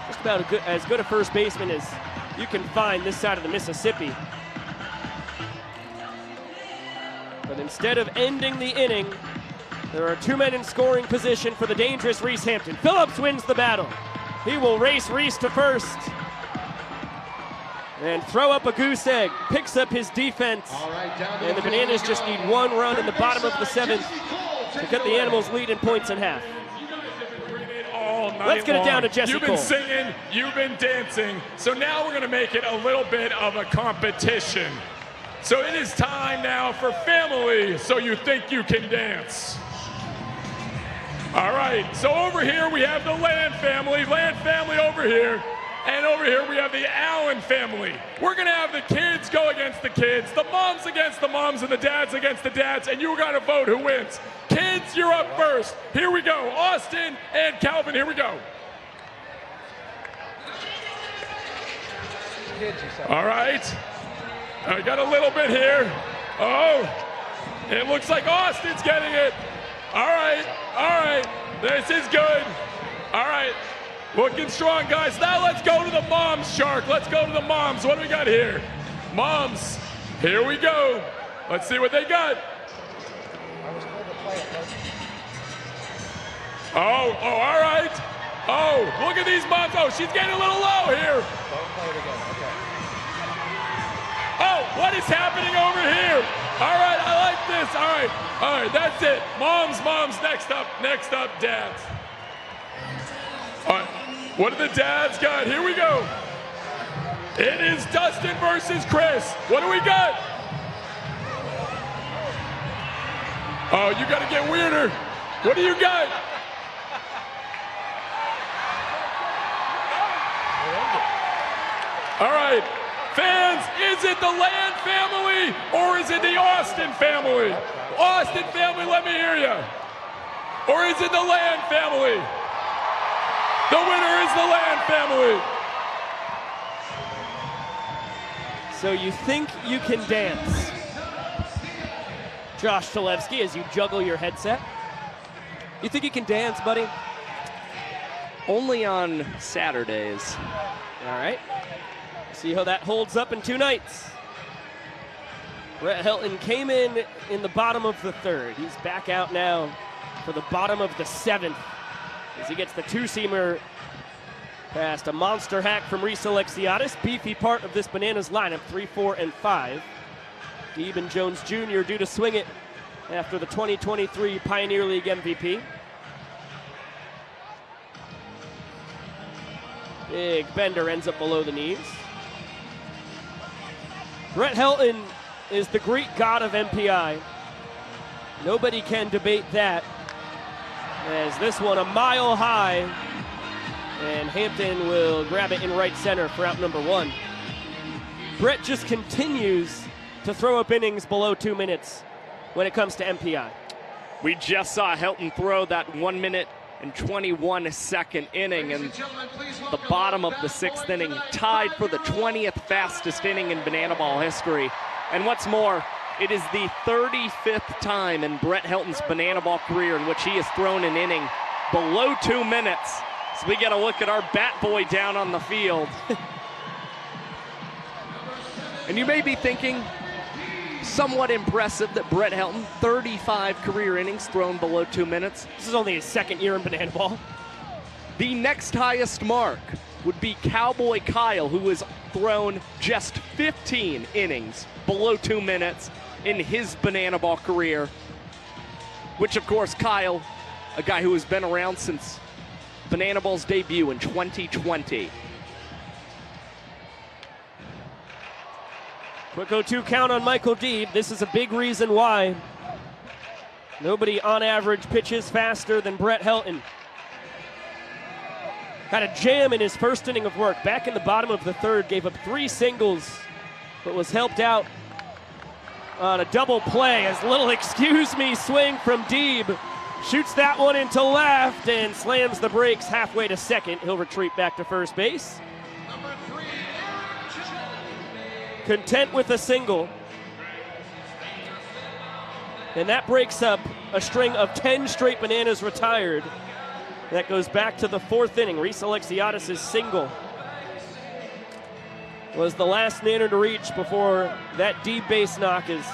just about as good a first baseman as you can find this side of the Mississippi. But instead of ending the inning, There are 2 men in scoring position for the dangerous Reese Hampton. Phillips wins the battle. He will race Reese to first and throw up a goose egg. Picks up his defense. And the Bananas just need 1 run in the bottom of the 7th to cut the Animals' lead in points in half. Let's get it down to Jesse You've been Cole. singing, you've been dancing, so now we're going to make it a little bit of a competition. So it is time now for family, so you think you can dance. All right, so over here we have the Land family over here. And over here we have the Allen family. We're gonna have the kids go against the kids, the moms against the moms, and the dads against the dads, and you gotta vote who wins. Kids, you're up first. Here we go, Austin and Calvin, here we go. All right, I got a little bit here. Oh, it looks like Austin's getting it. All right, this is good. All right. Looking strong, guys. Now let's go to the moms, Shark. Let's go to the moms. What do we got here? Moms, here we go. Let's see what they got. Oh, all right. Oh, look at these moms. Oh, she's getting a little low here. Oh, what is happening over here? All right, I like this. All right, that's it. Moms, next up, dads. All right. What do the dads got? Here we go. It is Dustin versus Chris. What do we got? Oh, you got to get weirder. What do you got? All right. Fans, is it the Land family or is it the Austin family? Austin family, let me hear you. Or is it the Land family? The winner is the Land family. So you think you can dance. Josh Talevsky, as you juggle your headset. You think you can dance, buddy? Only on Saturdays. All right. See how that holds up in 2 nights. Brett Helton came in the bottom of the 3rd. He's back out now for the bottom of the 7th. As he gets the 2-seamer past a monster hack from Reese Alexiadis, beefy part of this Bananas lineup, 3, 4, and 5. Deeb and Jones Jr. due to swing it after the 2023 Pioneer League MVP. Big bender ends up below the knees. Brett Helton is the Greek god of MPI. Nobody can debate that. As this one a mile high, and Hampton will grab it in right center for out number 1. Brett just continues to throw up innings below 2 minutes when it comes to MPI. We just saw Helton throw that 1 minute and 21-second inning in the bottom of the 6th inning, tied for the 20th fastest inning in Banana Ball history. And what's more, it is the 35th time in Brett Helton's Banana Ball career in which he has thrown an inning below 2 minutes. So we got to look at our bat boy down on the field. And you may be thinking, somewhat impressive that Brett Helton, 35 career innings thrown below 2 minutes. This is only his 2nd year in Banana Ball. The next highest mark would be Cowboy Kyle, who has thrown just 15 innings below 2 minutes in his Banana Ball career, which of course Kyle, a guy who has been around since Banana Ball's debut in 2020. Quick 0-2 count on Michael Deeb. This is a big reason why nobody on average pitches faster than Brett Helton. Had a jam in his first inning of work. Back in the bottom of the 3rd, gave up 3 singles, but was helped out on a double play as little excuse me swing from Deeb. Shoots that one into left and slams the brakes halfway to 2nd. He'll retreat back to first base. Content with a single. And that breaks up a string of 10 straight Bananas retired. That goes back to the 4th inning. Reese Alexiadis' single was the last Nana to reach before that deep base knock as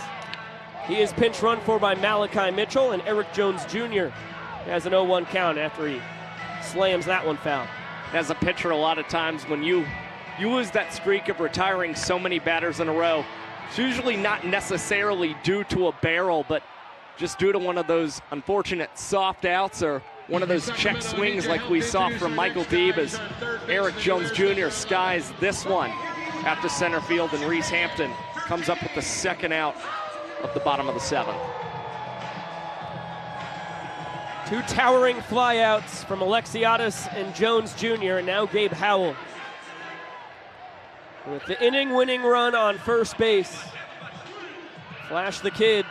He is pinch run for by Malachi Mitchell, and Eric Jones Jr. has an 0-1 count after he slams that one foul. As a pitcher, a lot of times when you lose that streak of retiring so many batters in a row, it's usually not necessarily due to a barrel, but just due to one of those unfortunate soft outs or one of those check swings like we saw from Michael Deeb as Eric Jones Jr. skies this one after center field, and Reese Hampton comes up with the second out of the bottom of the 7th. 2 towering flyouts from Alexiadis and Jones Jr., and now Gabe Howell with the inning-winning run on first base. Flash the kid,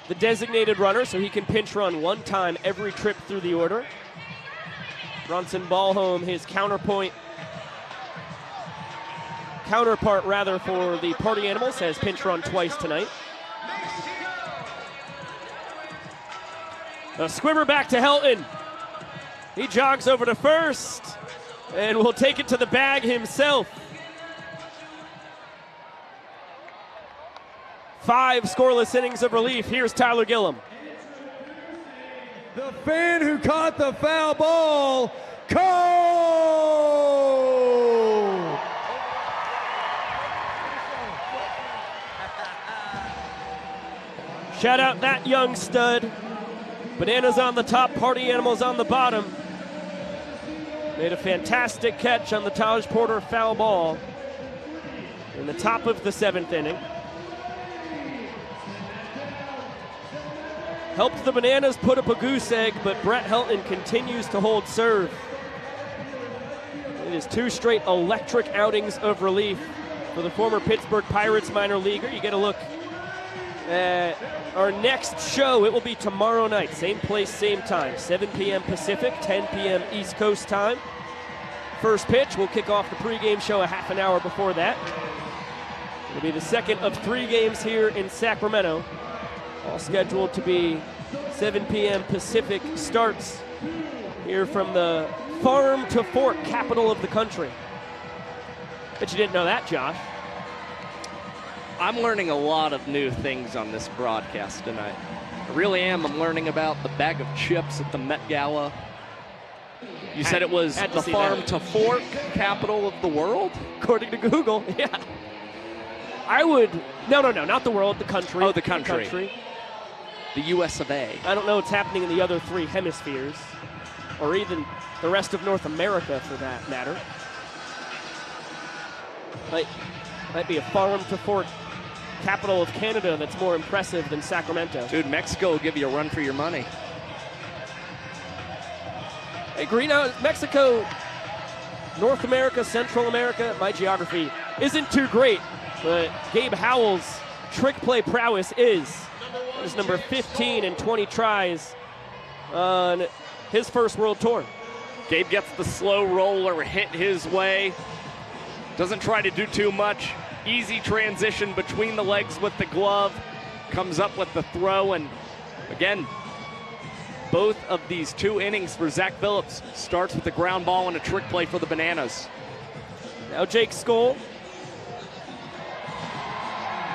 the designated runner, so he can pinch run 1 time every trip through the order. Bronson Ballholm, his counterpart for the Party Animals, has pinch run twice tonight. A squibber back to Helton. He jogs over to first and will take it to the bag himself. 5 scoreless innings of relief. Here's Tyler Gillum. The fan who caught the foul ball, Cole! Shout out that young stud. Bananas on the top, Party Animals on the bottom. Made a fantastic catch on the Taj Porter foul ball in the top of the 7th inning. Helped the Bananas put up a goose egg, but Brett Helton continues to hold serve. It is 2 straight electric outings of relief for the former Pittsburgh Pirates minor leaguer. You get a look at our next show. It will be tomorrow night, same place, same time, 7 p.m. Pacific, 10 p.m. East Coast time. First pitch, we'll kick off the pregame show a half an hour before that. It'll be the second of 3 games here in Sacramento, all scheduled to be 7 p.m. Pacific starts here from the farm to fork capital of the country. Bet you didn't know that, Josh. I'm learning a lot of new things on this broadcast tonight. I really am. I'm learning about the bag of chips at the Met Gala. You said it was the farm to fork capital of the world? According to Google, yeah. I would, no, not the world, the country. Oh, the country. The US of A. I don't know what's happening in the other 3 hemispheres, or even the rest of North America for that matter. Might be a farm to fork capital of Canada that's more impressive than Sacramento. Dude, Mexico will give you a run for your money. Hey, Mexico, North America, Central America, my geography isn't too great, but Gabe Howell's trick play prowess is. His number 15 and 20 tries on his first World Tour. Gabe gets the slow roller hit his way. Doesn't try to do too much. Easy transition between the legs with the glove. Comes up with the throw, and again, both of these 2 innings for Zach Phillips starts with a ground ball and a trick play for the Bananas. Now Jake Skoll.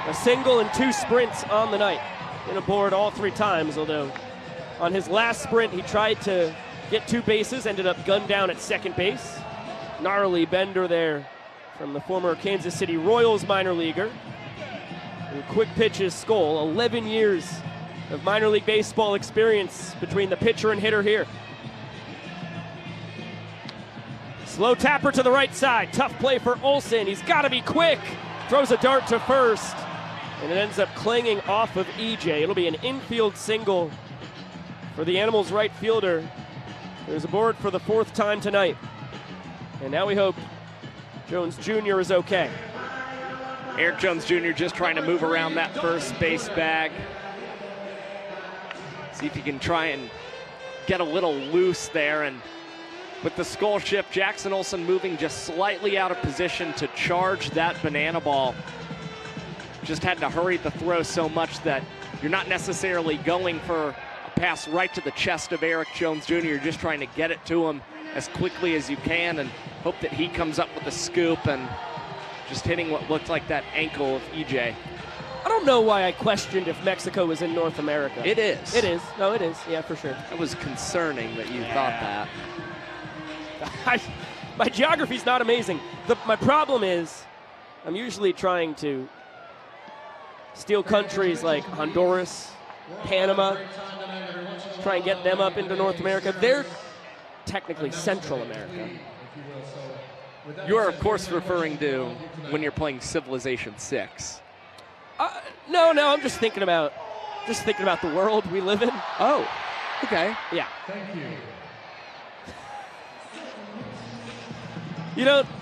A single and 2 sprints on the night. In aboard all 3 times, although on his last sprint he tried to get 2 bases, ended up gunned down at second base. Gnarly bender there from the former Kansas City Royals minor leaguer. And quick pitches, Skoll, 11 years of minor league baseball experience between the pitcher and hitter here. Slow tapper to the right side, tough play for Olsen. He's got to be quick. Throws a dart to first, and it ends up clanging off of EJ. It'll be an infield single for the Animals right fielder. There's a board for the 4th time tonight. And now we hope Jones Jr. is okay. Eric Jones Jr. just trying to move around that first base bag. See if he can try and get a little loose there. And with the Skoll shift, Jackson Olsen moving just slightly out of position to charge that banana ball. Just had to hurry the throw so much that you're not necessarily going for a pass right to the chest of Eric Jones Jr. You're just trying to get it to him as quickly as you can and hope that he comes up with a scoop and just hitting what looked like that ankle of EJ. I don't know why I questioned if Mexico was in North America. It is. It is. No, it is. Yeah, for sure. It was concerning that you thought that. My geography's not amazing. My problem is I'm usually trying to steal countries like Honduras, Panama, try and get them up into North America. They're technically Central America. You are, of course, referring to when you're playing Civilization 6. No, I'm just thinking about the world we live in. Oh, okay. Yeah. Thank you.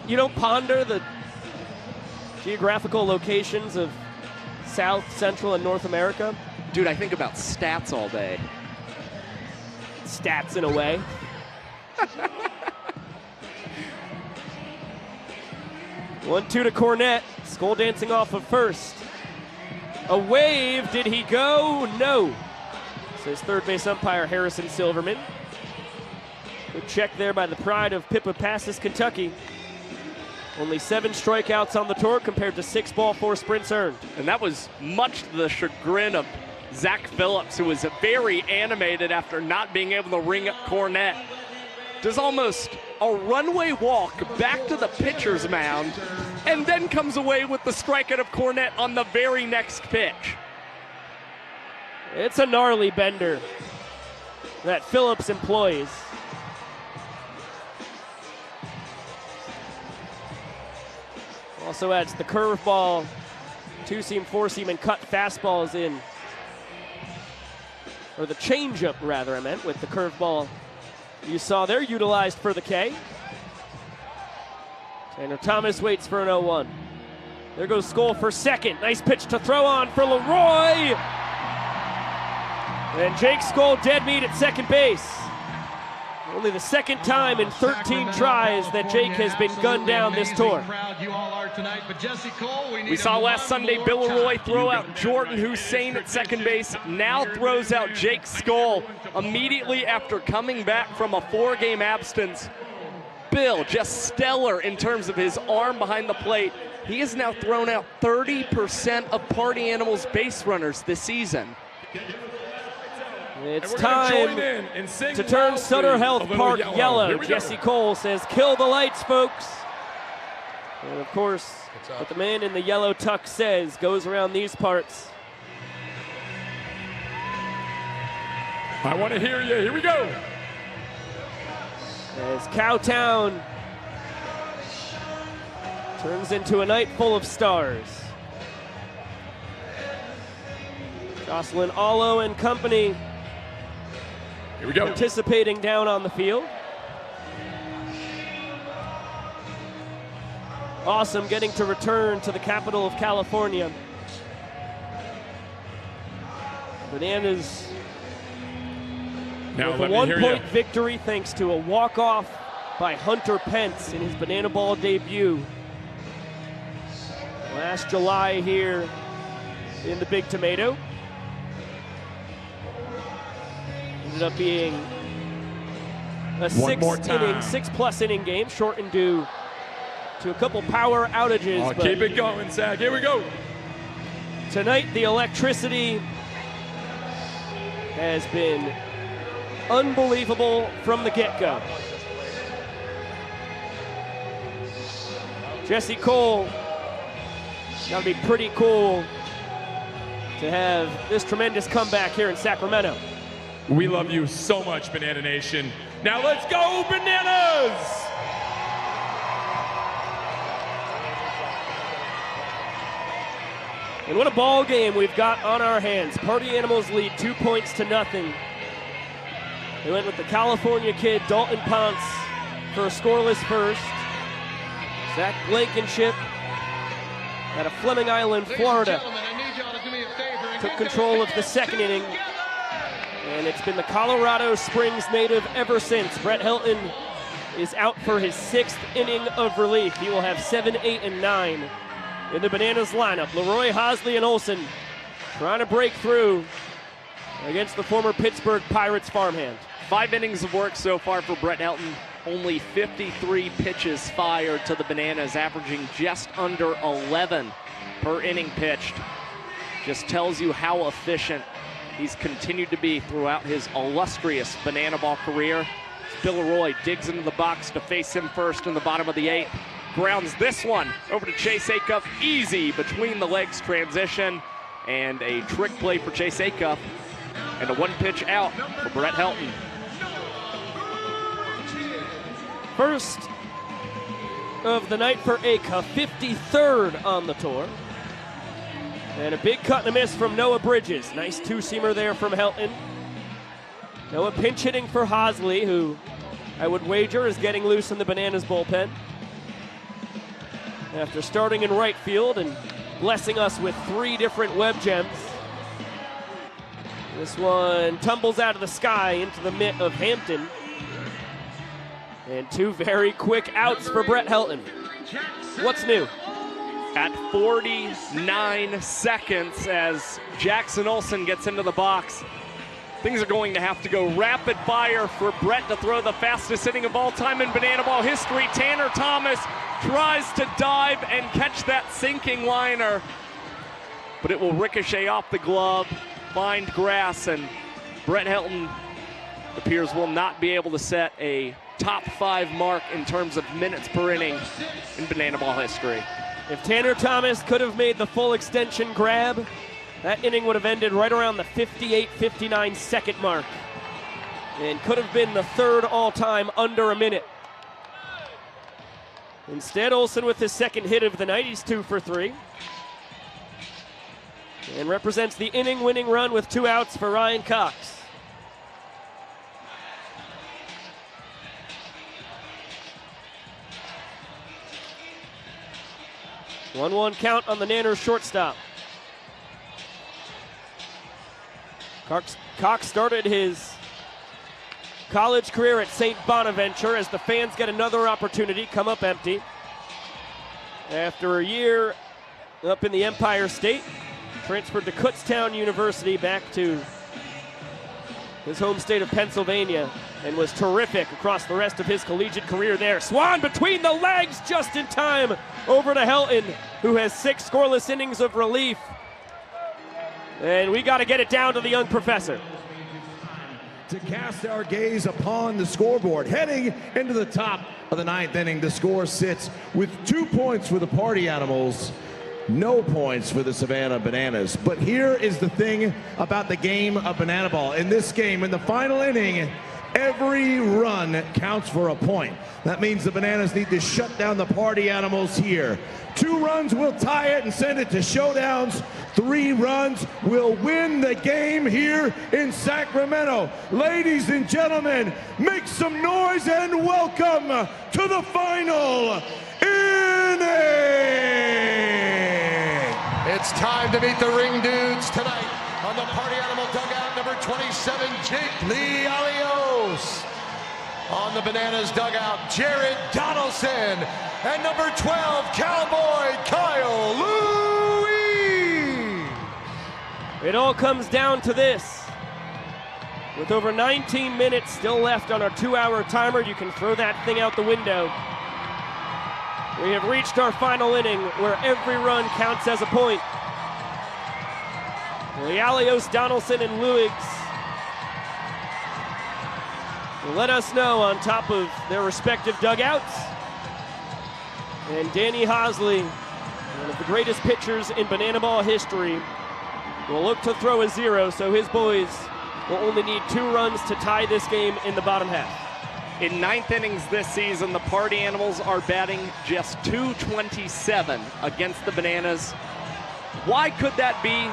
You don't ponder the geographical locations of South, Central, and North America? Dude, I think about stats all day. Stats in a way. 1-2 to Cornette. Skull dancing off of first. A wave. Did he go? No. Says third base umpire Harrison Silverman. Good check there by the pride of Pippa Passes, Kentucky. Only 7 strikeouts on the tour compared to 6 ball, 4 sprints earned. And that was much to the chagrin of Zach Phillips, who was very animated after not being able to ring up Cornette. Does almost a runway walk back to the pitcher's mound and then comes away with the strikeout of Cornette on the very next pitch. It's a gnarly bender that Phillips employs. Also adds the curveball, 2-seam, 4-seam, and cut fastballs in. Or the changeup, rather, I meant, with the curveball you saw there, utilized for the K. Tanner Thomas waits for an 0-1. There goes Skull for second. Nice pitch to throw on for Leroy. And Jake Skull dead meat at second base. Only the second time in 13 tries that Jake has been gunned down this tour. We saw last Sunday Bill Leroy throw out Jordan Hussein at second base. Now throws out Jake Skull immediately after coming back from a 4-game absence. Bill just stellar in terms of his arm behind the plate. He has now thrown out 30% of Party Animals base runners this season. It's time to turn Sutter Health Park yellow. Jesse Cole says, kill the lights, folks. And of course, what the man in the yellow tux says goes around these parts. I want to hear you. Here we go. As Cowtown turns into a night full of stars. Jocelyn Allo and company. Here we go. Participating down on the field. Awesome getting to return to the capital of California. Bananas now with a 1-point victory thanks to a walk-off by Hunter Pence in his banana ball debut last July here in the Big Tomato. Ended up being a 6+ inning game, shortened due to a couple power outages. Oh, keep it going, Zach. Here we go. Tonight, the electricity has been unbelievable from the get-go. Jesse Cole, gotta be pretty cool to have this tremendous comeback here in Sacramento. We love you so much, Banana Nation. Now let's go, Bananas! And what a ball game we've got on our hands. Party Animals lead 2-0. They went with the California kid, Dalton Ponce, for a scoreless first. Zach Blankenship out of Fleming Island, Florida, took control of the second inning. And it's been the Colorado Springs native ever since. Brett Helton is out for his 6th inning of relief. He will have 7, 8, and 9 in the Bananas lineup. Leroy, Hosley, and Olsen trying to break through against the former Pittsburgh Pirates farmhand. 5 innings of work so far for Brett Helton. Only 53 pitches fired to the Bananas, averaging just under 11 per inning pitched. just tells you how efficient he's continued to be throughout his illustrious banana ball career. Bill Roy digs into the box to face him first in the bottom of the 8th. Grounds this one over to Chase Acuff. Easy between the legs transition, and a trick play for Chase Acuff, and a 1-pitch out for Brett Helton. First of the night for Acuff, 53rd on the tour. And a big cut and a miss from Noah Bridges. Nice two-seamer there from Helton. Noah pinch hitting for Hosley, who I would wager is getting loose in the Bananas bullpen after starting in right field and blessing us with 3 different web gems. This one tumbles out of the sky into the mitt of Hampton. And 2 very quick outs for Brett Helton. What's new? At 49 seconds, as Jackson Olsen gets into the box, things are going to have to go rapid fire for Brett to throw the fastest inning of all time in banana ball history. Tanner Thomas tries to dive and catch that sinking liner, but it will ricochet off the glove, find grass, and Brett Helton appears will not be able to set a top 5 mark in terms of minutes per inning in banana ball history. If Tanner Thomas could have made the full extension grab, that inning would have ended right around the 58-59 second mark and could have been the 3rd all-time under a minute. Instead, Olsen with his 2nd hit of the night. He's 2 for 3. And represents the inning-winning run with 2 outs for Ryan Cox. One count on the Nanners shortstop. Cox started his college career at St. Bonaventure as the fans get another opportunity, come up empty. After a year up in the Empire State, transferred to Kutztown University back to his home state of Pennsylvania, and was terrific across the rest of his collegiate career there. Swan between the legs just in time over to Helton, who has 6 scoreless innings of relief. And we got to get it down to the young professor. To cast our gaze upon the scoreboard, heading into the top of the 9th inning, the score sits with 2 points for the Party Animals, no points for the Savannah Bananas. But here is the thing about the game of banana ball. In this game, in the final inning, every run counts for a point. That means the Bananas need to shut down the Party Animals here. 2 runs will tie it and send it to showdowns. 3 runs will win the game here in Sacramento. Ladies and gentlemen, make some noise and welcome to the final inning. It's time to meet the ring dudes tonight on the Party Animal dugout, number 27, Jake Lee Alios. On the Bananas dugout, Jared Donaldson. And number 12, Cowboy Kyle Louis. It all comes down to this. With over 19 minutes still left on our 2-hour timer, you can throw that thing out the window. We have reached our final inning where every run counts as a point. Alios, Donaldson, and Luigs will let us know on top of their respective dugouts. And Danny Hosley, one of the greatest pitchers in banana ball history, will look to throw a 0, so his boys will only need 2 runs to tie this game in the bottom half. In 9th innings this season, the Party Animals are batting just .227 against the Bananas. Why could that be?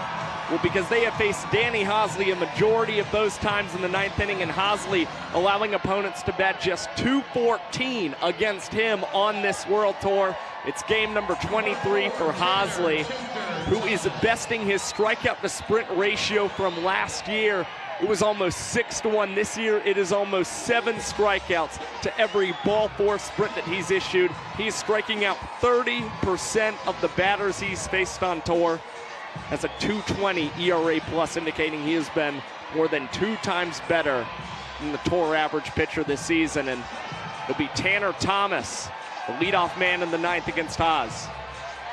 Well, because they have faced Danny Hosley a majority of those times in the 9th inning, and Hosley allowing opponents to bat just .214 against him on this World Tour. It's game number 23 for Hosley, who is besting his strikeout to sprint ratio from last year. It was almost 6-1. This year, it is almost 7 strikeouts to every ball 4 sprint that he's issued. He's striking out 30% of the batters he's faced on tour. Has a .220 ERA plus, indicating he has been more than 2 times better than the tour average pitcher this season. And it'll be Tanner Thomas, the leadoff man in the 9th against Haas.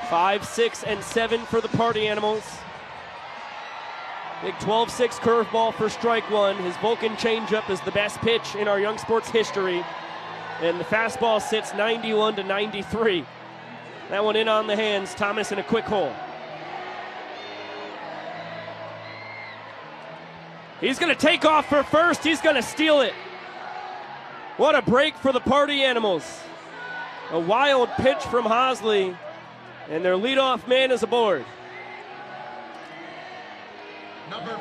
5, 6, and 7 for the Party Animals. Big 12-6 curveball for strike one. His Vulcan changeup is the best pitch in our Young Sports history. And the fastball sits 91 to 93. That one in on the hands. Thomas in a quick hole. He's going to take off for first. He's going to steal it. What a break for the Party Animals. A wild pitch from Hosley, and their leadoff man is aboard.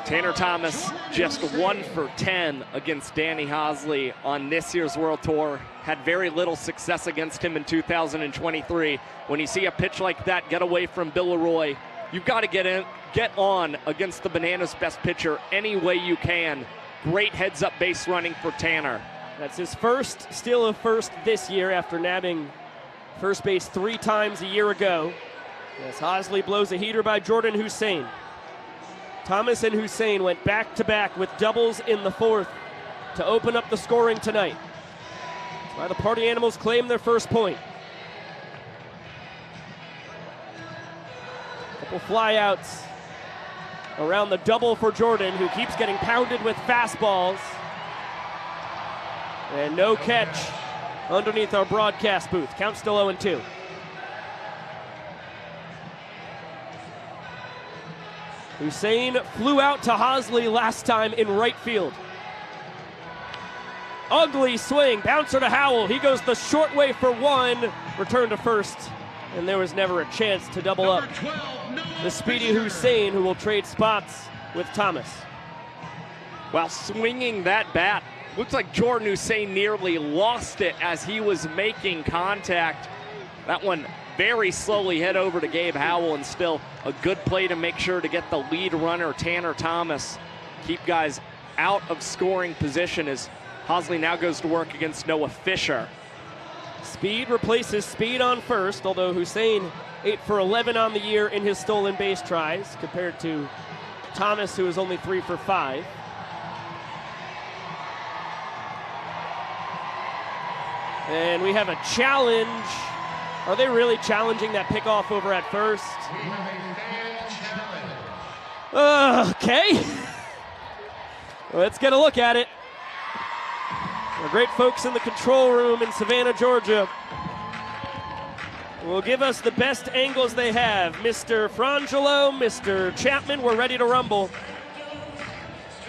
Tanner Thomas just 1 for 10 against Danny Hosley on this year's World Tour. Had very little success against him in 2023. When you see a pitch like that get away from Bill Leroy, you've got to get on against the Bananas' best pitcher any way you can. Great heads-up base running for Tanner. That's his first steal of first this year after nabbing first base 3 times a year ago. As Hosley blows a heater by Jordan Hussein. Thomas and Hussein went back-to-back with doubles in the 4th to open up the scoring tonight. That's why the Party Animals claim their first point. Couple flyouts around the double for Jordan, who keeps getting pounded with fastballs. And no catch underneath our broadcast booth. Count still 0-2. Hussein flew out to Hosley last time in right field. Ugly swing, bouncer to Howell. He goes the short way for 1, return to first, and there was never a chance to double up. The speedy Hussein, who will trade spots with Thomas. While swinging that bat, looks like Jordan Hussein nearly lost it as he was making contact. That one very slowly head over to Gabe Howell, and still a good play to make sure to get the lead runner, Tanner Thomas. Keep guys out of scoring position as Hosley now goes to work against Noah Fisher. Speed replaces speed on first, although Hussein 8 for 11 on the year in his stolen base tries, compared to Thomas, who is only 3 for 5. And we have a challenge. Are they really challenging that pickoff over at first? Okay. Let's get a look at it. Our great folks in the control room in Savannah, Georgia will give us the best angles they have. Mr. Frangelo, Mr. Chapman, we're ready to rumble.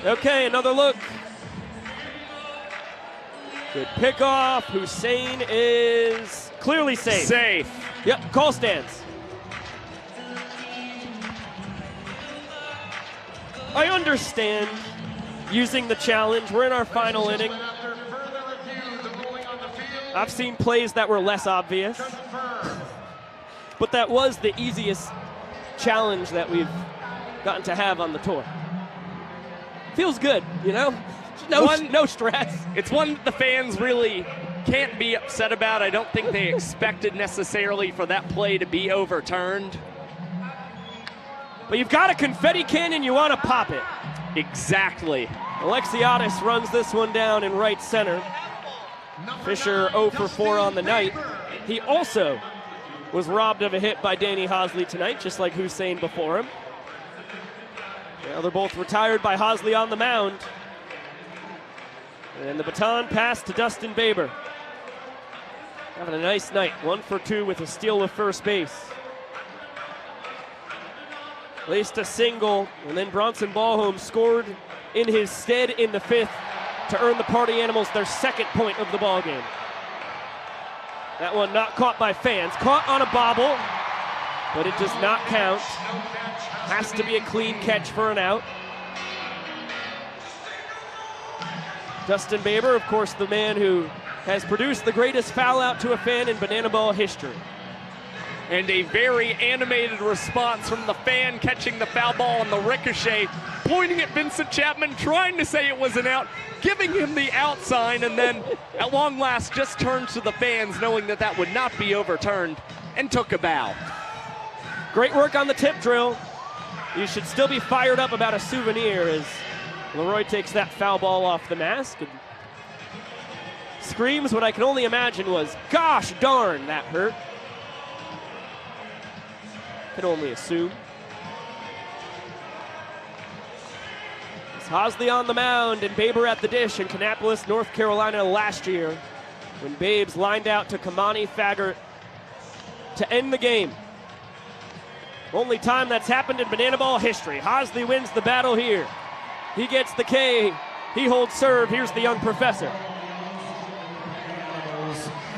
Okay, another look. Good pickoff. Hussein is clearly safe. Safe. Yep, call stands. I understand using the challenge. We're in our final inning. I've seen plays that were less obvious. But that was the easiest challenge that we've gotten to have on the tour. Feels good, you know? No stress. It's one that the fans really can't be upset about. I don't think they expected necessarily for that play to be overturned. But you've got a confetti cannon, you want to pop it. Exactly. Alexiadis runs this one down in right center. Fisher 0 for 4 on the night. He also was robbed of a hit by Danny Hosley tonight, just like Hussein before him. Now they're both retired by Hosley on the mound. And the baton passed to Dustin Baber. Having a nice night, 1 for 2 with a steal of first base. Placed a single, and then Bronson Ballholm scored in his stead in the 5th to earn the Party Animals their second point of the ballgame. That one not caught by fans, caught on a bobble, but it does not count. Has to be a clean catch for an out. Dustin Baber, of course, the man who has produced the greatest foul out to a fan in banana ball history. And a very animated response from the fan catching the foul ball on the ricochet, pointing at Vincent Chapman, trying to say it was an out, giving him the out sign, and then at long last just turned to the fans knowing that that would not be overturned and took a bow. Great work on the tip drill. You should still be fired up about a souvenir as Leroy takes that foul ball off the mask and screams what I can only imagine was, gosh darn, that hurt. Can only assume. Hosley on the mound and Baber at the dish in Kannapolis, North Carolina last year when Babes lined out to Kamani Faggart to end the game. Only time that's happened in Banana Ball history. Hosley wins the battle here. He gets the K. He holds serve. Here's the young professor.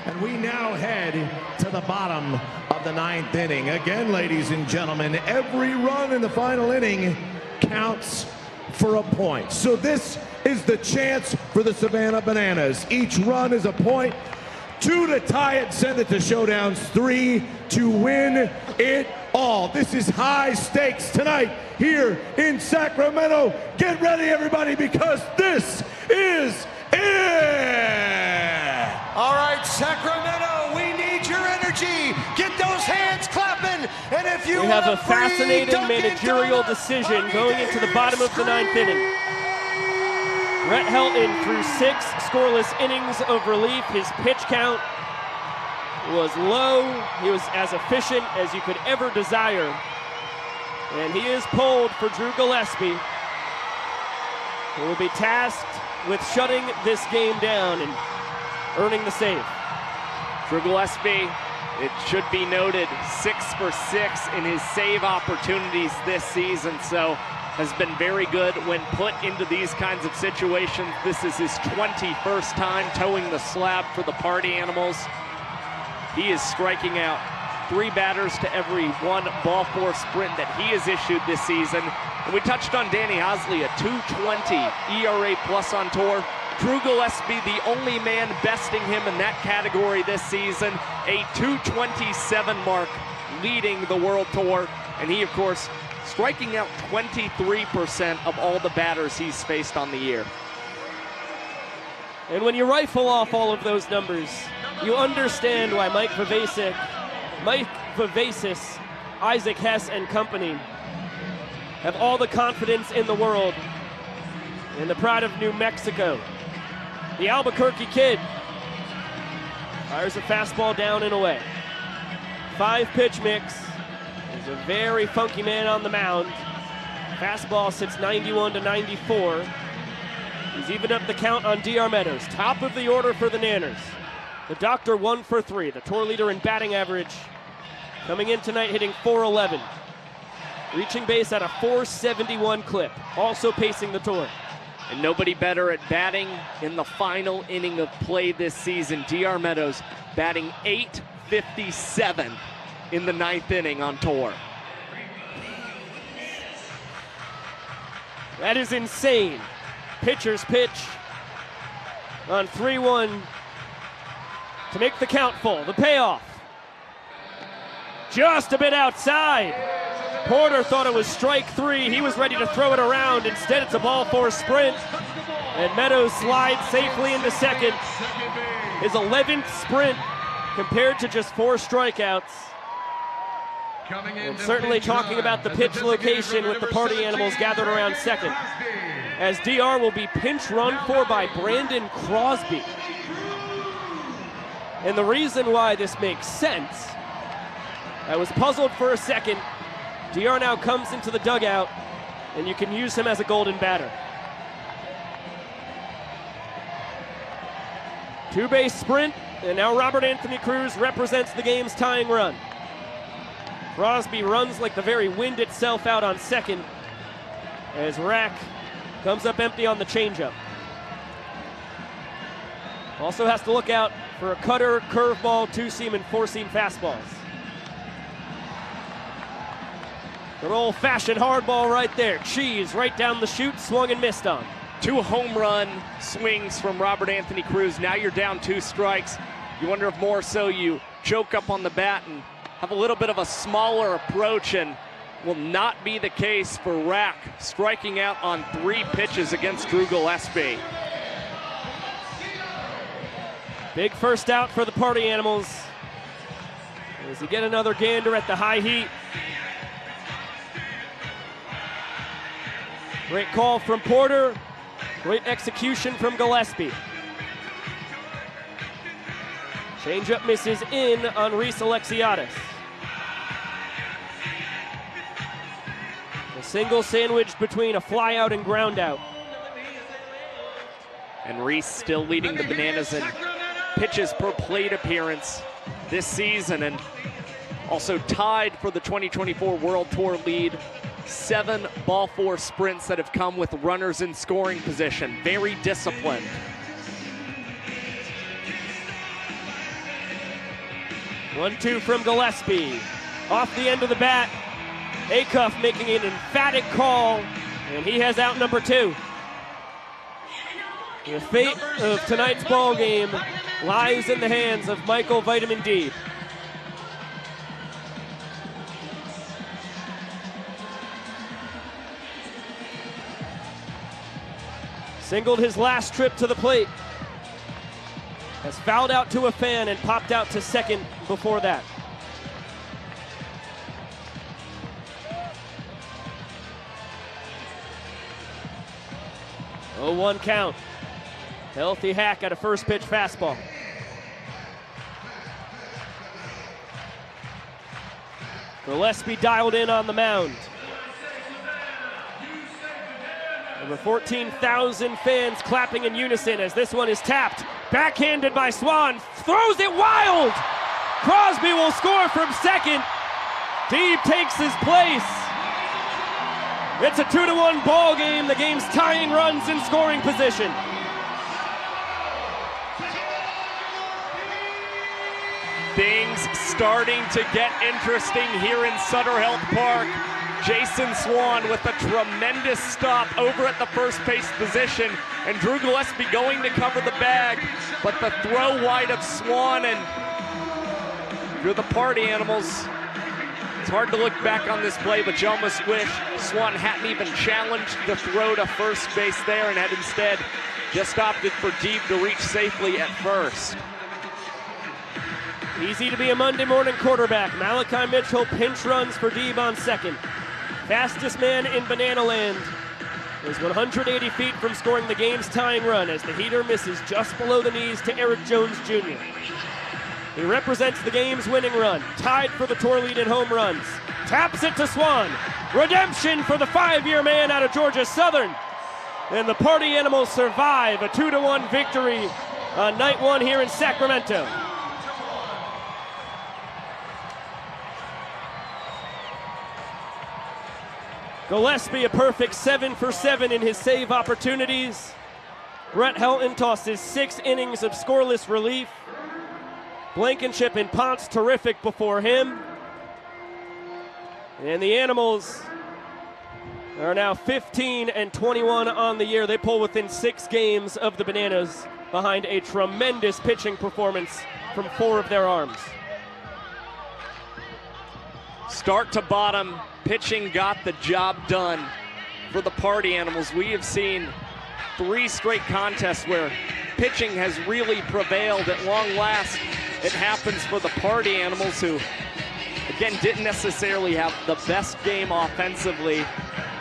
And we now head to the bottom of the 9th inning. Again, ladies and gentlemen, every run in the final inning counts for a point. So this is the chance for the Savannah Bananas. Each run is a point. 2 to tie it, send it to showdowns. 3 to win it all. This is high stakes tonight here in Sacramento. Get ready, everybody, because this is it. All right, Sacramento, we need your energy. Get those hands clapping. And if you we have a fascinating managerial decision going into the bottom of the 9th inning. Brett Helton threw 6 scoreless innings of relief. His pitch count was low. He was as efficient as you could ever desire. And he is pulled for Drew Gillespie, who will be tasked with shutting this game down and earning the save. Drew Gillespie, it should be noted, 6 for 6 in his save opportunities this season, so has been very good when put into these kinds of situations. This is his 21st time towing the slab for the Party Animals. He is striking out 3 batters to every 1 ball 4 sprint that he has issued this season. And we touched on Danny Hosley, a 2.20 ERA plus on tour. Drew Gillespie, the only man besting him in that category this season, a 2.27 mark leading the World Tour. And he, of course, striking out 23% of all the batters he's faced on the year. And when you rifle off all of those numbers, you understand why Mike Vivacis, Isaac Hess and company have all the confidence in the world in the pride of New Mexico. The Albuquerque kid fires a fastball down and away. 5-pitch mix. He's a very funky man on the mound. Fastball sits 91 to 94. He's evened up the count on DR Meadows. Top of the order for the Nanners. The Doctor 1 for 3, the tour leader in batting average. Coming in tonight hitting .411. Reaching base at a .471 clip. Also pacing the tour. And nobody better at batting in the final inning of play this season. DR Meadows batting .857 in the 9th inning on tour. That is insane. Pitcher's pitch on 3-1 to make the count full. The payoff. Just a bit outside. Porter thought it was strike 3. He was ready to throw it around. Instead, it's a ball 4 sprint. And Meadows slides safely into second. His 11th sprint compared to just 4 strikeouts. And certainly talking about the pitch location with the Party Animals gathered around second. As DR will be pinch run for by Brandon Crosby. And the reason why this makes sense, I was puzzled for a second. DR now comes into the dugout, and you can use him as a golden batter. 2-base sprint, and now Robert Anthony Cruz represents the game's tying run. Crosby runs like the very wind itself out on second, as Rack comes up empty on the changeup. Also has to look out for a cutter, curveball, 2-seam, and 4-seam fastballs. Good old-fashioned hardball right there. Cheese right down the chute, swung and missed on. 2 home run swings from Robert Anthony Cruz. Now you're down 2 strikes. You wonder if more so you choke up on the bat and have a little bit of a smaller approach, and will not be the case for Rack, striking out on 3 pitches against Drew Gillespie. Big first out for the Party Animals. As he get another gander at the high heat. Great call from Porter. Great execution from Gillespie. Changeup misses in on Reese Alexiadis. A single sandwiched between a fly out and ground out. And Reese still leading the Bananas in pitches per plate appearance this season, and also tied for the 2024 World Tour lead. 7 ball 4 sprints that have come with runners in scoring position. Very disciplined. One-two from Gillespie. Off the end of the bat. Acuff making an emphatic call, and he has out number 2. The fate of tonight's ball game lies in the hands of Michael Vitamin D. Singled his last trip to the plate. Has fouled out to a fan and popped out to second before that. Oh, 1 count. Healthy hack at a first pitch fastball. Gillespie dialed in on the mound. Over 14,000 fans clapping in unison as this one is tapped. Backhanded by Swan, throws it wild! Crosby will score from second. Deeb takes his place. It's a 2-1 ball game. The game's tying runs in scoring position. Things starting to get interesting here in Sutter Health Park. Jason Swan with a tremendous stop over at the first base position, and Drew Gillespie going to cover the bag, but the throw wide of Swan, and you're the party animals. It's hard to look back on this play, but you almost wish Swan hadn't even challenged the throw to first base there and had instead just opted for Deeb to reach safely at first. Easy to be a Monday morning quarterback. Malachi Mitchell pinch runs for Deeb on second. Fastest man in Banana Land is 180 feet from scoring the game's tying run as the heater misses just below the knees to Eric Jones Jr. He represents the game's winning run, tied for the tour lead in home runs. Taps it to Swan. Redemption for the 5-year man out of Georgia Southern. And the party animals survive a 2-1 victory on night 1 here in Sacramento. Gillespie a perfect 7 for 7 in his save opportunities. Brett Helton tosses 6 innings of scoreless relief. Blankenship and Ponce terrific before him. And the Animals are now 15-21 on the year. They pull within 6 games of the Bananas behind a tremendous pitching performance from 4 of their arms. Start to bottom, pitching got the job done for the party animals. We have seen 3 straight contests where pitching has really prevailed. At long last, it happens for the party animals, who, again, didn't necessarily have the best game offensively.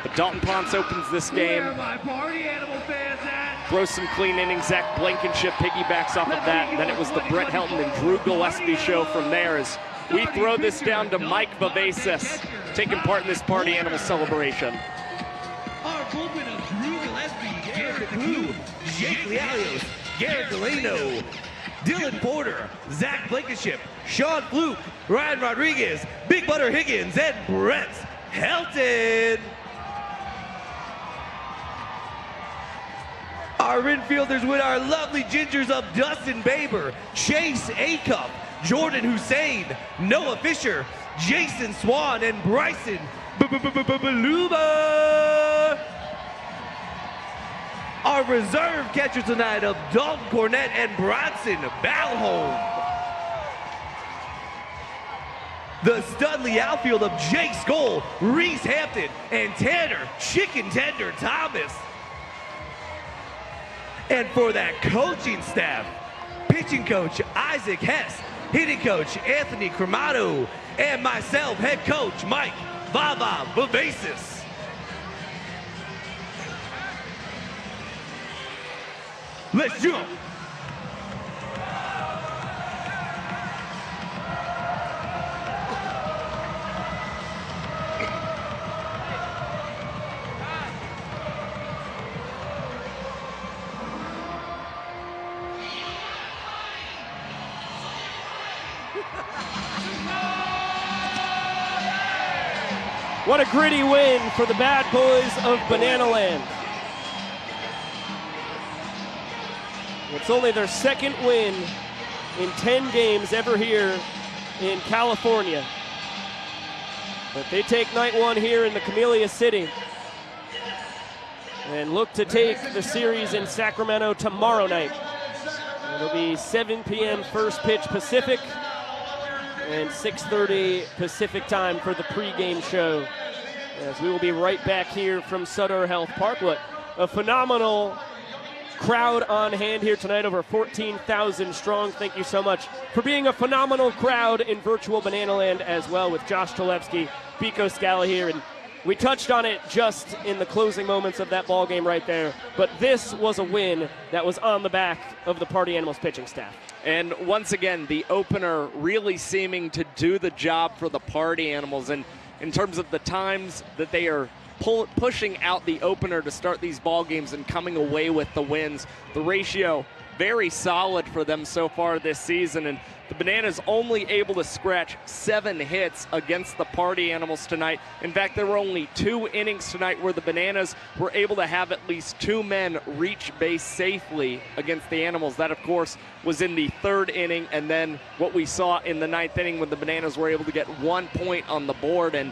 But Dalton Ponce opens this game. Where are my party animal fans at? Throws some clean innings. Zach Blankenship piggybacks off of that. And then it was the Brett Helton and Drew Gillespie show from there as we throw this down to Mike Vivacis, taking part in this party animal celebration. Our bullpen of Drew Gillespie, Garrett DeClue, Jake Lealios, Garrett Delano, Dylan Porter, Zach Blankenship, Sean Fluke, Ryan Rodriguez, Big Butter Higgins, and Brett Helton. Our infielders with our lovely gingers of Dustin Baber, Chase Acuff, Jordan Hussein, Noah Fisher, Jason Swan, and Bryson Baluba. Our reserve catcher tonight of Dalton Cornett and Bronson Balholm. The Studley outfield of Jake Skoll, Reese Hampton, and Tanner Chicken Tender Thomas. And for that coaching staff, pitching coach Isaac Hess, hitting coach Anthony Cremato, and myself, head coach Mike Vava Vivacis. Let's jump. What a gritty win for the bad boys of Banana Land. It's only their second win in 10 games ever here in California. But they take night one here in the Camellia City and look to take the series in Sacramento tomorrow night. It'll be 7 p.m. first pitch Pacific and 6:30 Pacific time for the pregame show. As we will be right back here from Sutter Health Park. What a phenomenal crowd on hand here tonight, over 14,000 strong. Thank you so much for being a phenomenal crowd in virtual Banana Land as well, with Josh Talevsky, Pico Scala here. And we touched on it just in the closing moments of that ball game right there, but this was a win that was on the back of the Party Animals pitching staff. And once again, the opener really seeming to do the job for the Party Animals. And in terms of the times that they are pushing out the opener to start these ball games and coming away with the wins, the ratio very solid for them so far this season. And the Bananas only able to scratch 7 hits against the Party Animals tonight. In fact, there were only 2 innings tonight where the Bananas were able to have at least 2 men reach base safely against the Animals. That, of course, was in the 3rd inning, and then what we saw in the 9th inning when the Bananas were able to get 1 point on the board. And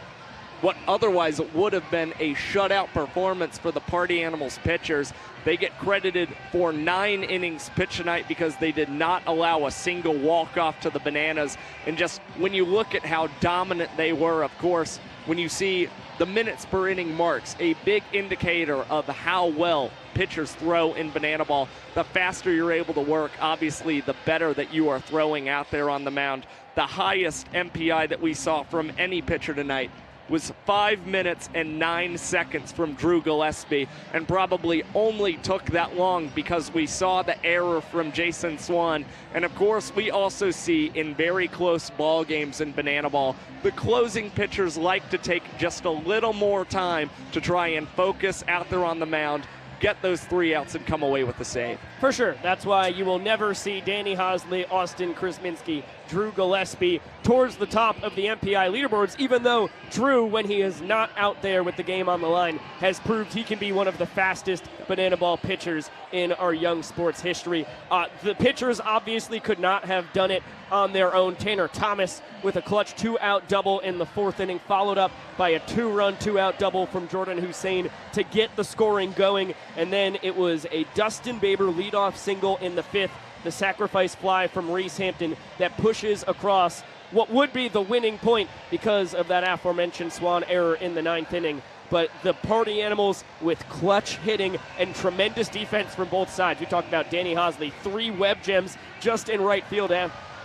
what otherwise would have been a shutout performance for the Party Animals pitchers, they get credited for 9 innings pitched tonight because they did not allow a single walk-off to the Bananas. And just when you look at how dominant they were, of course, when you see the minutes per inning marks, a big indicator of how well pitchers throw in banana ball. The faster you're able to work, obviously, the better that you are throwing out there on the mound. The highest MPI that we saw from any pitcher tonight was 5 minutes and 9 seconds from Drew Gillespie, and probably only took that long because we saw the error from Jason Swan. And of course, we also see in very close ball games in banana ball, the closing pitchers like to take just a little more time to try and focus out there on the mound, get those 3 outs, and come away with the save. For sure. That's why you will never see Danny Hosley, Austin Krasminski, Drew Gillespie towards the top of the MPI leaderboards, even though Drew, when he is not out there with the game on the line, has proved he can be one of the fastest banana ball pitchers in our young sports history. The pitchers obviously could not have done it on their own. Tanner Thomas with a clutch 2-out double in the 4th inning, followed up by a 2-run 2-out double from Jordan Hussein to get the scoring going. And then it was a Dustin Baber leadoff single in the 5th, the sacrifice fly from Reese Hampton that pushes across what would be the winning point because of that aforementioned Swan error in the 9th inning. But the Party Animals with clutch hitting and tremendous defense from both sides. We talked about Danny Hosley, 3 web gems just in right field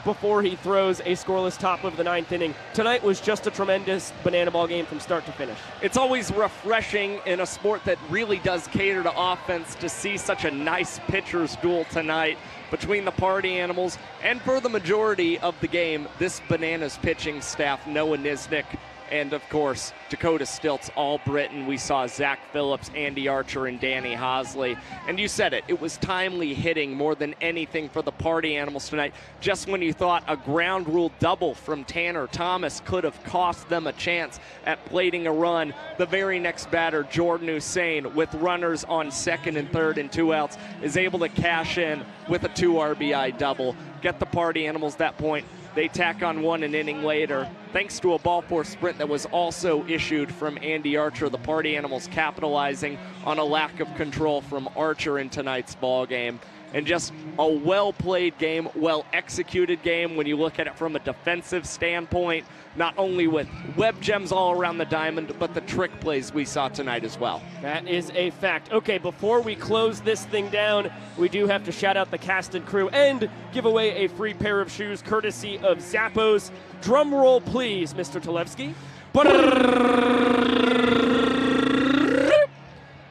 before he throws a scoreless top of the 9th inning. Tonight was just a tremendous banana ball game from start to finish. It's always refreshing in a sport that really does cater to offense to see such a nice pitcher's duel tonight between the Party Animals and, for the majority of the game, this Bananas pitching staff, Noah Nisnik, and of course Dakota Stills, all Britain. We saw Zach Phillips, Andy Archer, and Danny Hosley. And you said it was timely hitting more than anything for the Party Animals tonight. Just when you thought a ground rule double from Tanner Thomas could have cost them a chance at plating a run, the very next batter, Jordan Hussein, with runners on 2nd and 3rd and 2 outs, is able to cash in with a 2 RBI double, get the Party Animals that point. They tack on 1 an inning later, thanks to a ball four sprint that was also issued from Andy Archer. The Party Animals capitalizing on a lack of control from Archer in tonight's ball game. And just a well-played game, well-executed game when you look at it from a defensive standpoint, not only with web gems all around the diamond, but the trick plays we saw tonight as well. That is a fact. Okay, before we close this thing down, we do have to shout out the cast and crew and give away a free pair of shoes courtesy of Zappos. Drum roll, please, Mr. Talevsky.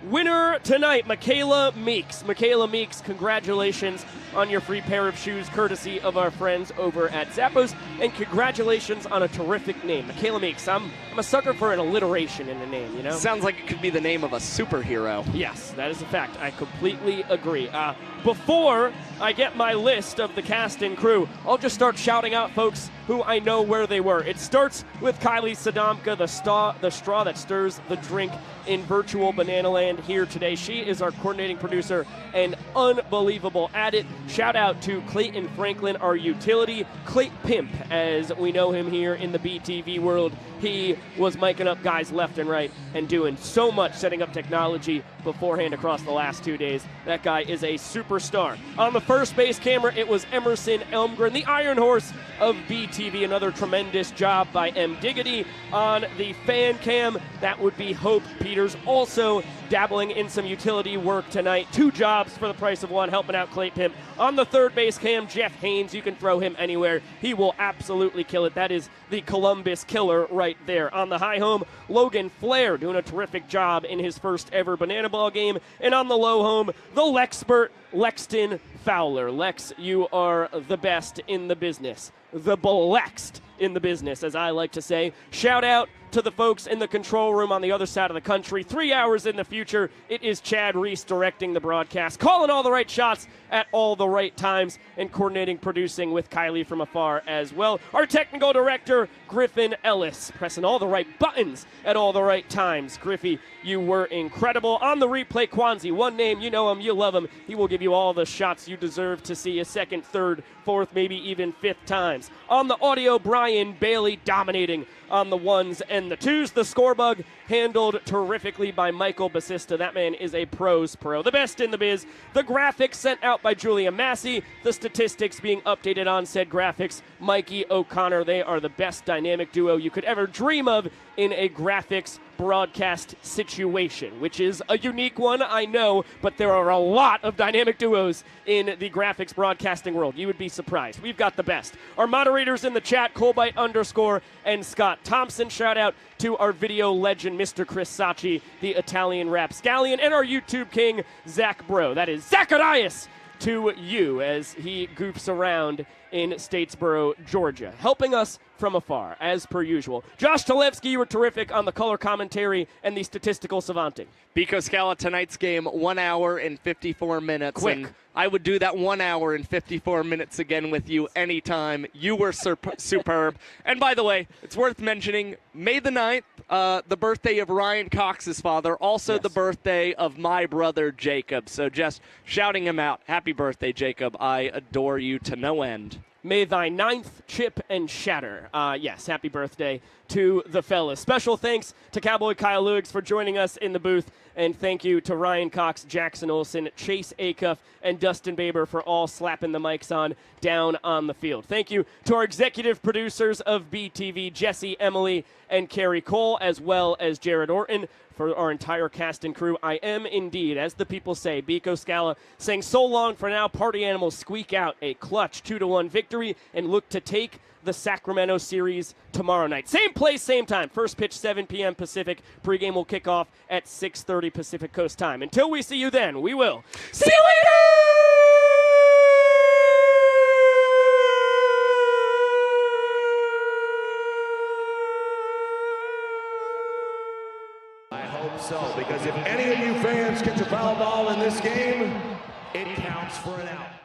Winner tonight, Michaela Meeks. Michaela Meeks, congratulations on your free pair of shoes, courtesy of our friends over at Zappos, and congratulations on a terrific name. Michaela Meeks, I'm a sucker for an alliteration in a name, you know? Sounds like it could be the name of a superhero. Yes, that is a fact. I completely agree. Before I get my list of the cast and crew, I'll just start shouting out folks who I know where they were. It starts with Kylie Sadomka, the straw that stirs the drink in virtual Banana Land here today. She is our coordinating producer and unbelievable at it. Shout out to Clayton Franklin, our utility, Clay Pimp, as we know him here in the BTV world. He was miking up guys left and right and doing so much setting up technology beforehand across the last 2 days. That guy is a superstar. On the first base camera, it was Emerson Elmgren, the Iron Horse of BTV. Another tremendous job by M. Diggity. On the fan cam, that would be Hope Peters, also dabbling in some utility work tonight. 2 jobs for the price of 1, helping out Clay Pimp. On the third base cam, Jeff Haynes. You can throw him anywhere. He will absolutely kill it. That is the Columbus killer right there. On the high home, Logan Flair doing a terrific job in his first ever Banana Ball game. And on the low home, the Lexpert, Lexton Fowler. Lex, you are the best in the business. The Belexed in the business, as I like to say. Shout out to the folks in the control room on the other side of the country. 3 hours in the future, it is Chad Reese directing the broadcast, calling all the right shots at all the right times, and coordinating producing with Kylie from afar as well. Our technical director, Griffin Ellis, pressing all the right buttons at all the right times. Griffey, you were incredible. On the replay, Kwanzi, one name, you know him, you love him. He will give you all the shots you deserve to see a second, third, fourth, maybe even fifth times. On the audio, Brian Bailey dominating on the ones and the twos. The score bug handled terrifically by Michael Basista. That man is a pro's pro, the best in the biz. The graphics sent out by Julia Massey. The statistics being updated on said graphics. Mikey O'Connor, they are the best dynamic duo you could ever dream of in a graphics broadcast situation, which is a unique one, I know, but there are a lot of dynamic duos in the graphics broadcasting world. You would be surprised. We've got the best. Our moderators in the chat, Colbyte_ and Scott Thompson. Shout out to our video legend, Mr. Chris Sacchi, the Italian rapscallion, and our YouTube king, Zach Bro. That is Zacharias to you as he goofs around in Statesboro, Georgia, helping us from afar, as per usual. Josh Talevsky, you were terrific on the color commentary and the statistical savanting. Biko Scala, tonight's game, 1 hour and 54 minutes. Quick. And I would do that 1 hour and 54 minutes again with you anytime. You were superb. And by the way, it's worth mentioning, May the 9th, the birthday of Ryan Cox's father, also the birthday of my brother Jacob. So just shouting him out. Happy birthday, Jacob. I adore you to no end. May thy ninth chip and shatter. Yes, happy birthday to the fellas. Special thanks to Cowboy Kyle Lewis for joining us in the booth, and thank you to Ryan Cox, Jackson Olsen, Chase Acuff, and Dustin Baber for all slapping the mics on down on the field. Thank you to our executive producers of BTV, Jesse, Emily, and Carrie Cole, as well as Jared Orton. For our entire cast and crew, I am indeed, as the people say, Biko Scala, saying so long for now. Party Animals squeak out a clutch 2-1 victory and look to take the Sacramento series tomorrow night. Same place, same time. First pitch, 7 p.m. Pacific. Pregame will kick off at 6:30 Pacific Coast time. Until we see you then, we will see you later! So, because if any of you fans catch a foul ball in this game, it counts for an out.